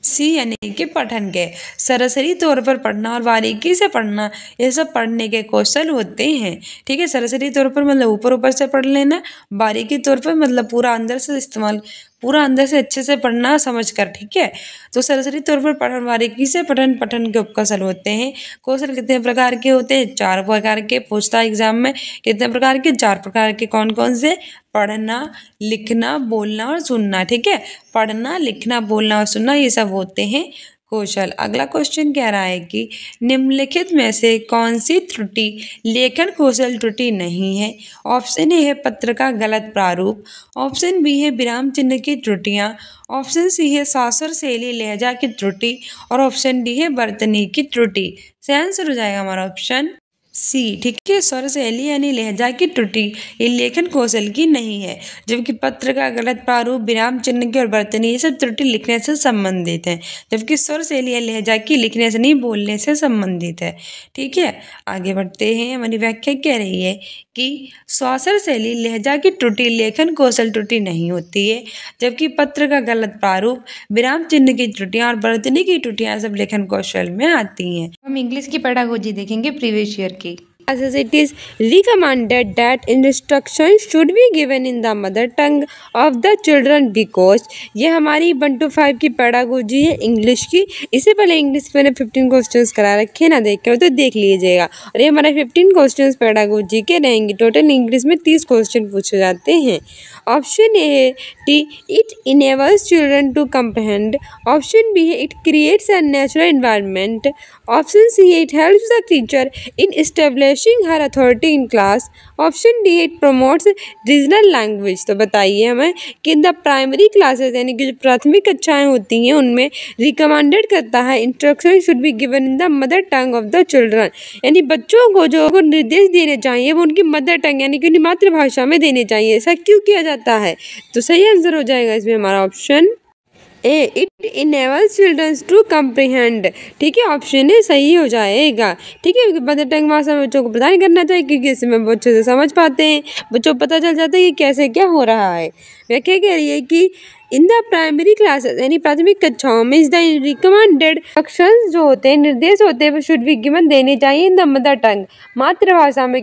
सी यानी कि पठन के। सरसरी तौर पर पढ़ना और बारीकी से पढ़ना ये सब पढ़ने के कौशल होते हैं। ठीक है, सरसरी तौर पर मतलब ऊपर ऊपर से पढ़ लेना, बारीकी तौर पर मतलब पूरा अंदर से इस्तेमाल, पूरा अंदर से अच्छे से पढ़ना समझ कर। ठीक है, तो सरसरी तौर पर पठन बारीकी से पठन पठन के उपकौशल होते हैं। कौशल कितने प्रकार के होते हैं? 4 प्रकार के। पूछता है एग्जाम में कितने प्रकार के? 4 प्रकार के। कौन कौन से? पढ़ना, लिखना, बोलना और सुनना। ठीक है, पढ़ना, लिखना, बोलना और सुनना ये सब होते हैं कौशल। अगला क्वेश्चन कह रहा है कि निम्नलिखित में से कौन सी त्रुटि लेखन कौशल त्रुटि नहीं है? ऑप्शन ए है पत्र का गलत प्रारूप, ऑप्शन बी है विराम चिन्ह की त्रुटियां, ऑप्शन सी है शास्त्र शैली लहजा की त्रुटि और ऑप्शन डी है वर्तनी की त्रुटि। सही आंसर हो जाएगा हमारा ऑप्शन सी। ठीक है, स्वर शैली यानी लहजा की त्रुटि ये लेखन कौशल की नहीं है, जबकि पत्र का गलत प्रारूप, विराम चिन्ह की और वर्तनी ये सब त्रुटि लिखने से संबंधित है, जबकि स्वर शैली या लहजा की लिखने से नहीं बोलने से संबंधित है। ठीक है, आगे बढ़ते हैं। हमारी व्याख्या कह रही है कि श्वासर शैली लहजा की त्रुटि लेखन कौशल त्रुटि नहीं होती है, जबकि पत्र का गलत प्रारूप, विराम चिन्ह की त्रुटियां और वर्तनी की त्रुटियां सब लेखन कौशल में आती हैं। हम इंग्लिश की पेडागोजी देखेंगे प्रीवियस ईयर की। As it is recommended that instruction should be given in the mother tongue of the children because ये हमारी 1 to 5 की पेडागोजी है इंग्लिश की। इससे पहले इंग्लिश के मैंने 15 क्वेश्चंस करा रखे ना, देख के तो देख लीजिएगा। और ये हमारे 15 क्वेश्चंस पेडागोजी के रहेंगे। टोटल इंग्लिश में 30 क्वेश्चन पूछे जाते हैं। ऑप्शन ए है टी it enables children to comprehend, option B है it creates a natural environment, option C है it helps the teacher in establishing her authority in class, option D है it promotes regional language. तो बताइए हमें कि in the primary classes यानी कि जो प्राथमिक कक्षाएं होती हैं उनमें रिकमेंडेड करता है instruction should be given in the mother tongue of the children, यानी बच्चों को जो निर्देश देने चाहिए वो उनकी मदर टंग यानी कि उनकी मातृभाषा में देने चाहिए। ऐसा क्यों किया जाता है? तो सही आंसर हो जाएगा इसमें हमारा option A it enables children to comprehend। ठीक है, ऑप्शन ए सही हो जाएगा। ठीक है, मदर टंग भाषा में बच्चों को प्रदान करना चाहिए क्योंकि इसमें बच्चों से समझ पाते हैं, बच्चों को पता चल जाता है कि कैसे क्या हो रहा है। व्याख्या कह रही है कि इन द प्राइमरी क्लासेस यानी प्राथमिक कक्षाओं में इज द रिकमेंडेड एक्शंस जो होते हैं, निर्देश होते हैं, वो शुड बी गिवन देने चाहिए इन द मदर टंग मातृभाषा में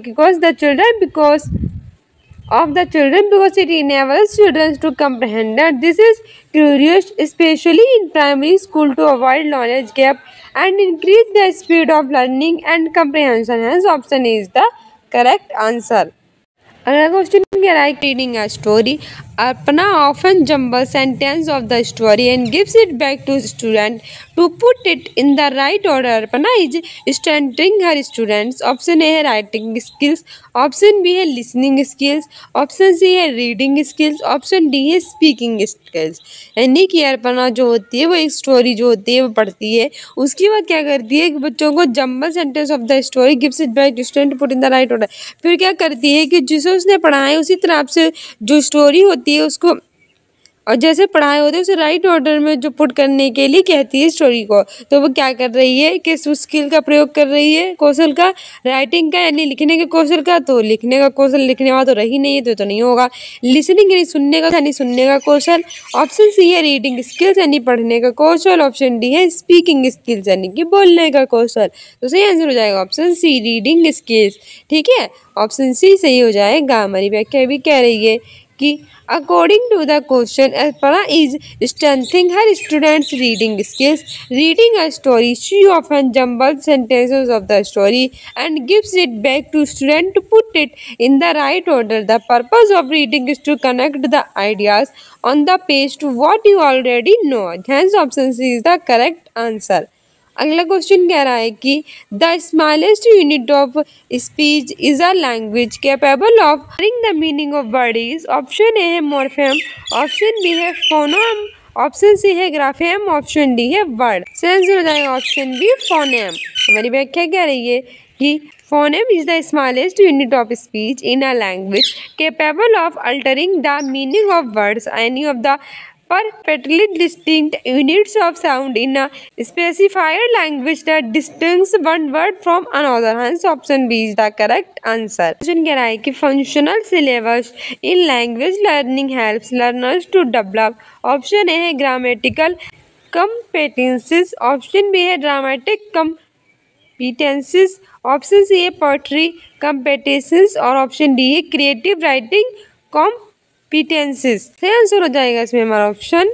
because it enables children to comprehend that this is curious especially in primary school to avoid knowledge gap and increase the speed of learning and comprehension. Hence option is the correct answer. अगला question कह रहा है reading a story Aparna often jumble sentence of the story and gives it back to student to put it in the right order. Aparna is standing her students. Option A है writing skills, option B है listening skills, option C है reading skills, option D है speaking skills. यानी कि अर्पणा जो होती है वो एक स्टोरी जो होती है वो पढ़ती है, उसके बाद क्या करती है कि बच्चों को jumble sentence of the story gives it back to student put in the right order. फिर क्या करती है कि जिसे उसने पढ़ा है उसी तरह से जो स्टोरी होती है उसको और जैसे पढ़ाए होते हैं उसे राइट ऑर्डर में जो पुट करने के लिए कहती है स्टोरी को। तो वो क्या कर रही है कि उस स्किल का प्रयोग कर रही है, कौशल का, राइटिंग का यानी लिखने के कौशल का। तो लिखने का कौशल लिखने वाला तो रही नहीं है तो नहीं होगा। लिसनिंग यानी सुनने का यानी सुनने का कौशल। ऑप्शन सी है रीडिंग स्किल्स यानी पढ़ने का कौशल। ऑप्शन डी है स्पीकिंग स्किल्स यानी कि बोलने का कौशल। तो सही आंसर हो जाएगा ऑप्शन सी रीडिंग स्किल्स। ठीक है, ऑप्शन सी सही हो जाएगा। हमारी व्याख्या भी कह रही है कि according to the question Arpana is strengthening her students reading skills. Reading a story she often jumbles sentences of the story and gives it back to student to put it in the right order. The purpose of reading is to connect the ideas on the page to what you already know. Hence option C is the correct answer. अगला question कह रहा है कि the smallest unit of speech is a language capable of the meaning of words. Option A है morpheme, option B है फोनोम, option C है ग्राफेम, option D है word. सही आंसर हो जाएगा ऑप्शन बी फोनेम। हमारी व्याख्या क्या रही है कि phoneme is the smallest unit of speech in a language capable of altering the meaning of words. Any of the perfectly distinct units of sound in a specified language that distinguish one word from another. Hence option B is the correct answer. Question कह रहा है कि functional syllabus in language learning helps learners to develop. Option A है grammatical competencies, option B है dramatic competencies, option C है poetry competitions और option D है creative writing competencies. सही आंसर हो जाएगा इसमें हमारा ऑप्शन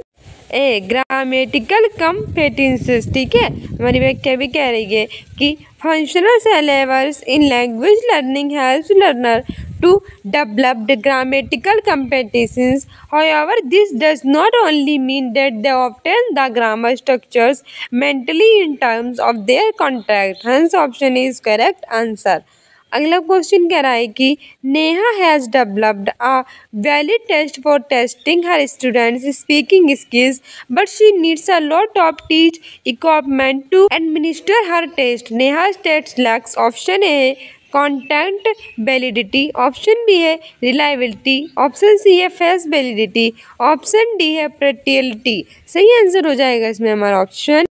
ए ग्रामेटिकल कॉम्पिटेंसेस। ठीक है, हमारी व्याख्या भी कह रही है कि functional syllabus in language learning helps learner to develop the grammatical competencies. However, this does not only mean that they obtain the grammar structures mentally in terms of their context. Hence, option is correct answer. अगला question कह रहा है कि Neha has developed a valid test for testing her students speaking skills but she needs a lot of teach equipment to administer her test. Neha's test lacks. Option A content validity, option B है reliability, option C है face validity, option D है practicality. सही answer हो जाएगा इसमें हमारा option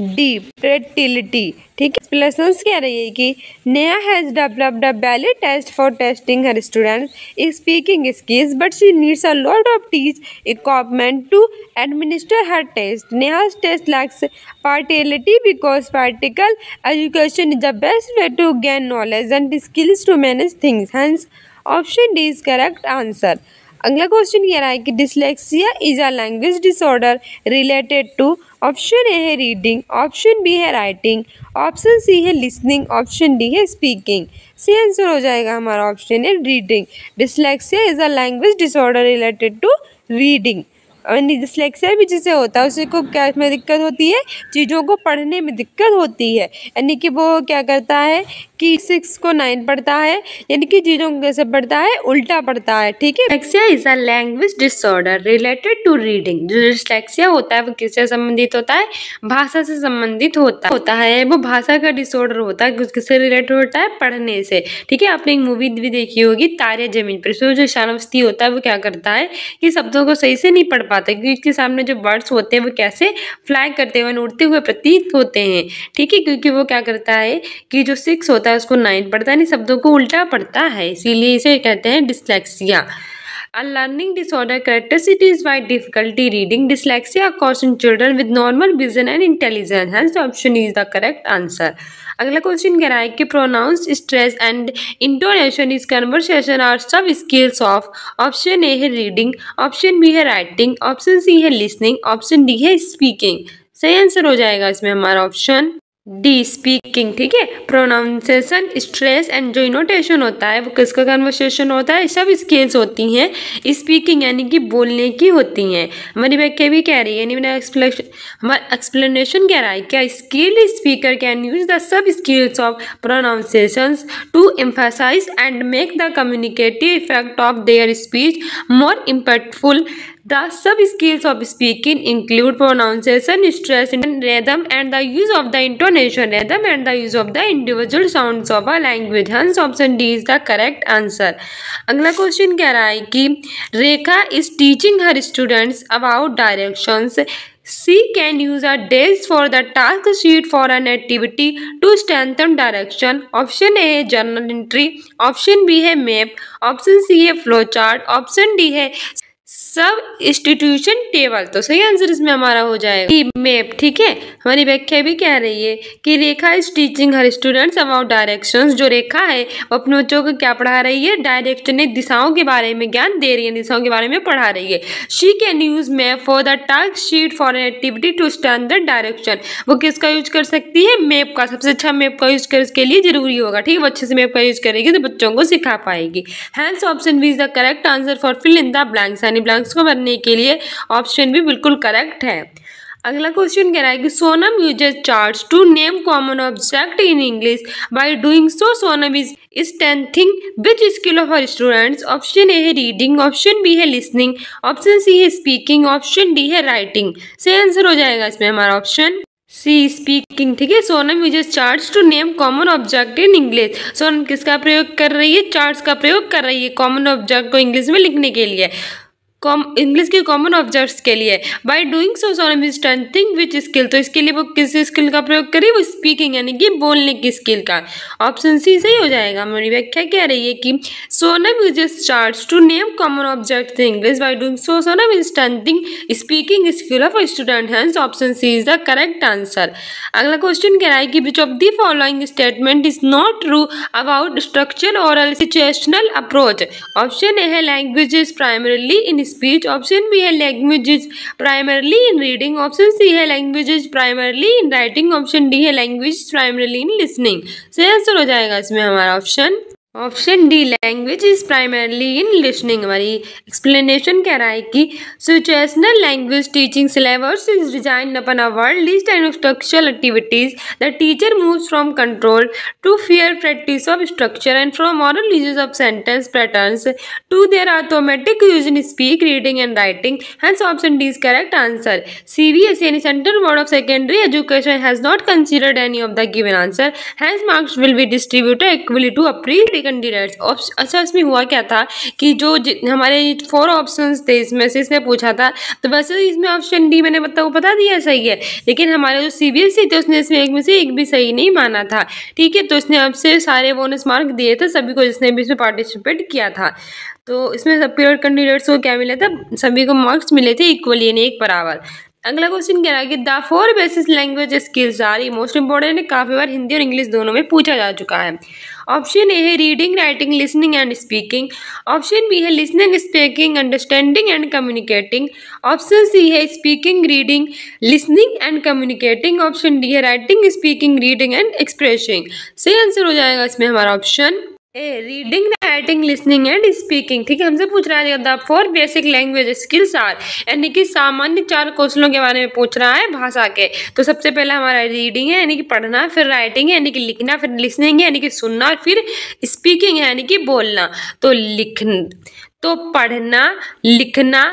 D practicality. ठीक है, एक्सप्लेनेशन कह रही है कि Neha has developed a valid test for testing her students speaking skills but she needs a lot of teach equipment to administer her test. Neha's test lacks practicality because practical education is the best way to gain knowledge and skills to manage things. Hence, option D is correct answer. अगला question कह रहा है कि dyslexia is a language disorder related to. Option A है reading, option B है writing, option C है listening, option D है speaking. सही आंसर हो जाएगा हमारा ऑप्शन है reading. Dyslexia is a language disorder related to reading. Dyslexia भी जिसे होता है उसे को क्या में दिक्कत होती है, चीज़ों को पढ़ने में दिक्कत होती है, यानी कि वो क्या करता है कि 6 को 9 पढ़ता है, यानी कि चीज़ों को कैसे पढ़ता है, उल्टा पढ़ता है। ठीक है, dyslexia is a language disorder related to reading. जो डिसलेक्सिया होता है वो किससे संबंधित होता है, भाषा से संबंधित होता है। वो भाषा का डिसऑर्डर होता है, किससे रिलेटेड होता है, पढ़ने से। ठीक है, आपने एक मूवी भी देखी होगी तारे जमीन पर, इसमें जो ईशानवस्ती होता है वो क्या करता है कि शब्दों को सही से नहीं पढ़ पाता क्योंकि इसके सामने जो बर्ड्स होते हैं वो कैसे फ्लाई करते हुए उड़ते हुए प्रतीत होते हैं। ठीक है, क्योंकि वो क्या करता है कि जो 6 होता है उसको 9 पढ़ता है, नहीं शब्दों को उल्टा पढ़ता है, इसीलिए इसे कहते हैं dyslexia. A learning disorder characterized by difficulty reading. Dyslexia occurs in children with normal vision and intelligence. Hence, option is the correct answer. अगला क्वेश्चन कह रहा है कि pronounce stress and intonation is conversation are sub skills of. Option A है reading, option B है writing, option C है listening, option D है speaking. सही आंसर हो जाएगा इसमें हमारा ऑप्शन डी स्पीकिंग। ठीक है, प्रोनाउंसिएशन स्ट्रेस एंड जो इनोटेशन होता है वो किसका कन्वर्सेशन होता है, सब स्किल्स होती हैं, स्पीकिंग यानी कि बोलने की होती हैं। हमारी व्याख्या भी कह रही है, यानी हमारा एक्सप्लेनेशन कह रहा है क्या skilled speaker can use the sub skills of pronunciation to emphasise and make the communicative effect of their speech more impactful. The sub-skills of speaking include pronunciation, stress, rhythm, and the use of the intonation, rhythm, and the use of the individual sounds of a language. Hence, option D is the correct answer. अगला question कह रहा है कि रेखा is teaching her students about directions. She can use a days for the task sheet for an activity to strengthen direction. Option A है journal entry, option B है map, option C है flow chart, option D है सब institution table. तो सही answer इसमें हमारा हो जाएगा मैप। ठीक है, हमारी व्याख्या भी कह रही है कि Rekha is teaching her students about directions. जो रेखा है वो अपने बच्चों को क्या पढ़ा रही है, डायरेक्शन, दिशाओं के बारे में ज्ञान दे रही है, दिशाओं के बारे में पढ़ा रही है। She can use map for the task sheet for an activity to standard direction. वो किसका यूज कर सकती है, मैप का। सबसे अच्छा मैप का यूज कर इसके लिए जरूरी होगा। ठीक है, वो अच्छे से मैप का यूज करेगी तो बच्चों को सिखा पाएगी। Hence option B is the correct answer for fill in the blanks, यानी ब्लैंक्स को भरने के लिए ऑप्शन भी बिल्कुल करेक्ट है। अगला क्वेश्चन कह रहा है कि Sonam uses charts to name common object in English, by doing so Sonam is strengthening which skill of her students. Option A है रीडिंग, ऑप्शन बी है लिसनिंग, ऑप्शन सी है स्पीकिंग, ऑप्शन डी है राइटिंग। सही answer हो जाएगा इसमें हमारा option C speaking. ठीक है, Sonam uses charts to name common object in English. Sonam किसका प्रयोग कर रही है, चार्ट्स का प्रयोग कर रही है कॉमन ऑब्जेक्ट को इंग्लिश में लिखने के लिए, इंग्लिश के कॉमन ऑब्जेक्ट्स के लिए। Bye doing so Sonam is strengthening which skill, तो इसके लिए वो किस स्किल का प्रयोग करी, वो स्पीकिंग यानी कि बोलने की स्किल का। ऑप्शन सी सही हो जाएगा। मेरी व्याख्या कह रही है कि Sonam uses charts to name common objects in English, by doing so Sonam is strengthening speaking skill of student, hence option C is the correct answer. अगला क्वेश्चन कह रहा है कि which of the following statement is not true about structure और situational approach. Option A है language is primarily in speech, option B है language is primarily in reading, option C है language is primarily in writing, option D है language is primarily in listening. सही answer हो जाएगा इसमें हमारा option D language is primarily in listening. हमारी explanation कह रहा है कि situational language teaching syllabus is designed upon a word list and structural activities the teacher moves from control to fair practice of structure and from oral uses of sentence patterns to their automatic use in speak reading and writing, hence option D is correct answer. CBSE यानी central board of secondary education has not considered any of the given answer, hence marks will be distributed equally to a pre candidates. अच्छा, इसमें हुआ क्या था कि जो हमारे 4 options थे इसमें से इसने पूछा था, तो वैसे इसमें ऑप्शन डी मैंने बता दिया सही है, लेकिन हमारे जो CBSE थे उसने इसमें एक में से एक भी सही नहीं माना था। ठीक है, तो इसने आपसे सारे बोनस मार्क दिए थे सभी को जिसने भी इसमें पार्टिसिपेट किया था। तो इसमें सब प्योर कैंडिडेट्स को क्या मिला था, सभी को मार्क्स मिले थे इक्वली यानी एक बराबर। अगला क्वेश्चन कह रहा है कि the 4 basic language skills are, ये मोस्ट इंपॉर्टेंट है, काफी बार हिंदी और इंग्लिश दोनों में पूछा जा चुका है। ऑप्शन ए है reading, writing, listening and speaking, option B है listening, speaking, understanding and communicating, option C है speaking, reading, listening and communicating, option D है writing, speaking, reading and expressing. सही आंसर हो जाएगा इसमें हमारा option A reading, writing, listening and speaking. ठीक है, हमसे पूछ रहा है the 4 basic language skills are, यानी कि सामान्य 4 कौशलों के बारे में पूछ रहा है भाषा के। तो सबसे पहला हमारा रीडिंग है यानी कि पढ़ना, फिर राइटिंग है यानी कि लिखना, फिर लिसनिंग है यानी कि सुनना, फिर स्पीकिंग है यानी कि बोलना। तो पढ़ना, लिखना,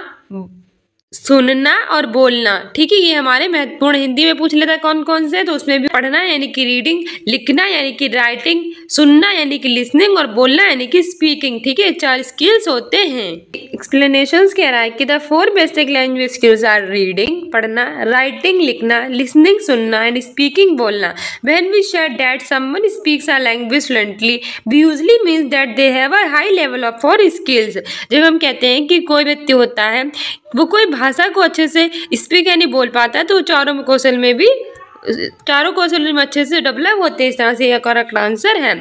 सुनना और बोलना। ठीक है, ये हमारे महत्वपूर्ण, हिंदी में पूछ लेता है कौन कौन से, तो उसमें भी पढ़ना यानी कि रीडिंग, लिखना यानी कि राइटिंग, सुनना यानी कि लिसनिंग और बोलना यानी कि स्पीकिंग। ठीक है, 4 स्किल्स होते हैं। एक्सप्लेनेशंस कह रहा है कि the 4 basic language skills are reading, पढ़ना, राइटिंग, लिखना, लिसनिंग, सुनना एंड स्पीकिंग, बोलना। When we say that someone speaks a language fluently, we usually means that they have a high level of 4 skills. जब हम कहते हैं कि कोई व्यक्ति होता है वो कोई भाषा को अच्छे से स्पीक यानी बोल पाता है, तो चारों कौशल में अच्छे से डेवलप होते हैं। इस तरह से यह करेक्ट आंसर है।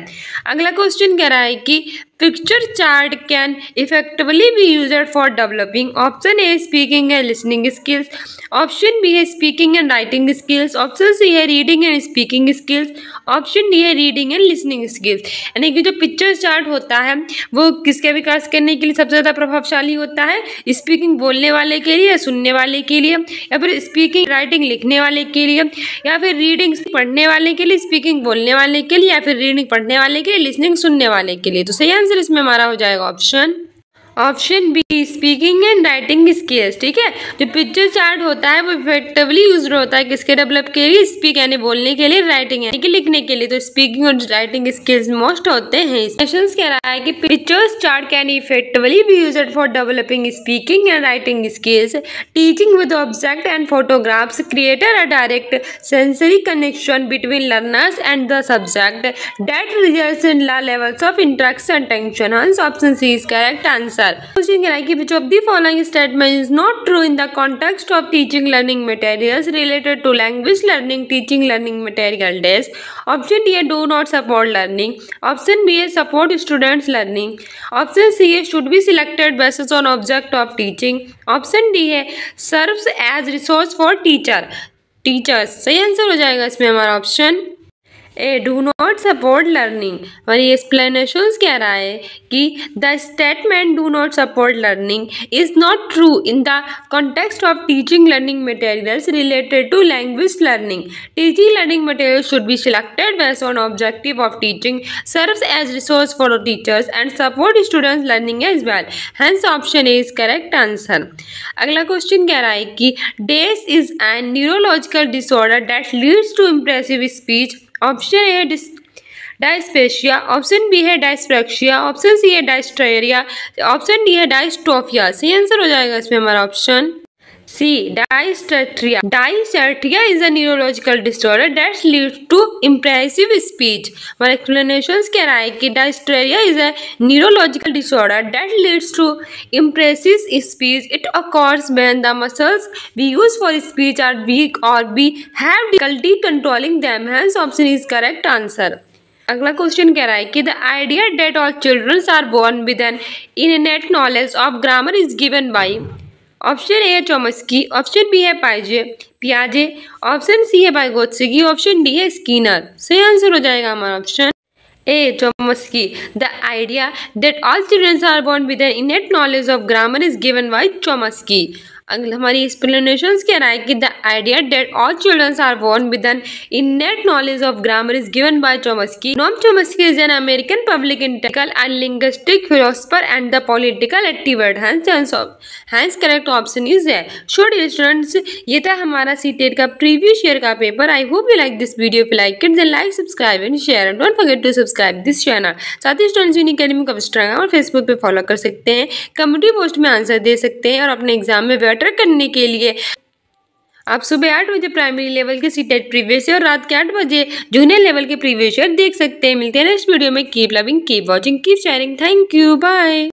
अगला क्वेश्चन कह रहा है कि picture chart can effectively be used for developing. Option A speaking and listening skills, option B है speaking and writing skills, option C है reading and speaking skills, option D है reading and listening skills. यानी कि जो picture chart होता है वो किसके विकास करने के लिए सबसे ज़्यादा प्रभावशाली होता है, स्पीकिंग बोलने वाले के लिए, सुनने वाले के लिए, या फिर स्पीकिंग राइटिंग लिखने वाले के लिए, या फिर रीडिंग पढ़ने वाले के लिए, स्पीकिंग बोलने वाले के लिए, या फिर रीडिंग पढ़ने वाले के लिए, लिसनिंग सुनने वाले के लिए। तो सही आंसर इसमें हमारा हो जाएगा option be speaking and writing skills. ठीक है, जो पिक्चर चार्ट होता है वो इफेक्टिवली यूज होता है किसके डेवलप के लिए, स्पीक यानी बोलने के लिए, राइटिंग यानी कि लिखने के लिए। तो स्पीकिंग और राइटिंग स्किल्स मोस्ट होते हैं। क्वेश्चंस कह रहा है कि pictures chart can effectively be used for developing speaking and writing skills, teaching with object and photographs, created a direct sensory connection between learners and the subject that results in low levels of interaction tension. Hence option C is correct answer. Question कह रहा है कि which of the following statement is not true in the context of teaching learning materials related to language learning, teaching learning material days? Option D है do not support learning, option B है support students learning, option C है should be selected based on object of teaching, option D है serves as resource for teachers। सही answer हो जाएगा इसमें हमारा option A do not support learning. और ये एक्सप्लेनेशंस कह रहा है कि the statement do not support learning is not true in the context of teaching learning materials related to language learning. Teaching learning material should be selected based on objective of teaching, serves as resource for teachers and support students learning as well. Hence option A is correct answer. अगला question कह रहा है कि this is an neurological disorder that leads to impressive speech. Option A है dysphasia, option B है डायस्प्रैक्सिया, option C है डायस्ट्रेरिया, option D है डायस्ट्रोफिया। सही आंसर हो जाएगा इसमें हमारा option C dysarthria. Dysarthria is a neurological disorder that leads to impressive speech. हमारा एक्सप्लेनेशंस कह रहा है कि dysarthria is a neurological disorder that leads to impressive speech. It occurs when the muscles we use for speech are weak or we have difficulty controlling them. Hence option is correct answer. अगला question कह रहा है कि the idea that all childrens are born with an innate knowledge of grammar is given by. Option A है Chomsky, option B है पियाजे, option C है Vygotsky, option D है स्किनर। सही आंसर हो जाएगा हमारा option A Chomsky. The idea that all childrens are born with an innate knowledge of grammar is given by Chomsky. हमारी एक्सप्लेनेशंस कह रहा है कि the idea that all childrens are born with an innate knowledge of grammar is given by Chomsky. Noam Chomsky is an American public intellectual and linguistic philosopher and the political activist. Hence correct option is है। Should students, ये था हमारा CTET का previous year का पेपर। I hope you like this video. If like it then like, subscribe and share and don't forget to subscribe this channel. साथ ही students unique academy का Instagram और फेसबुक पे फॉलो कर सकते हैं, कम्युनिटी पोस्ट में आंसर दे सकते हैं और अपने एग्जाम में बेटर करने के लिए आप सुबह 8 बजे प्राइमरी लेवल के सीटेट प्रीवियस ईयर और रात के 8 बजे जूनियर लेवल के प्रीवियस ईयर देख सकते हैं। मिलते हैं नेक्स्ट वीडियो में। Keep loving, keep watching, keep sharing. Thank you, bye.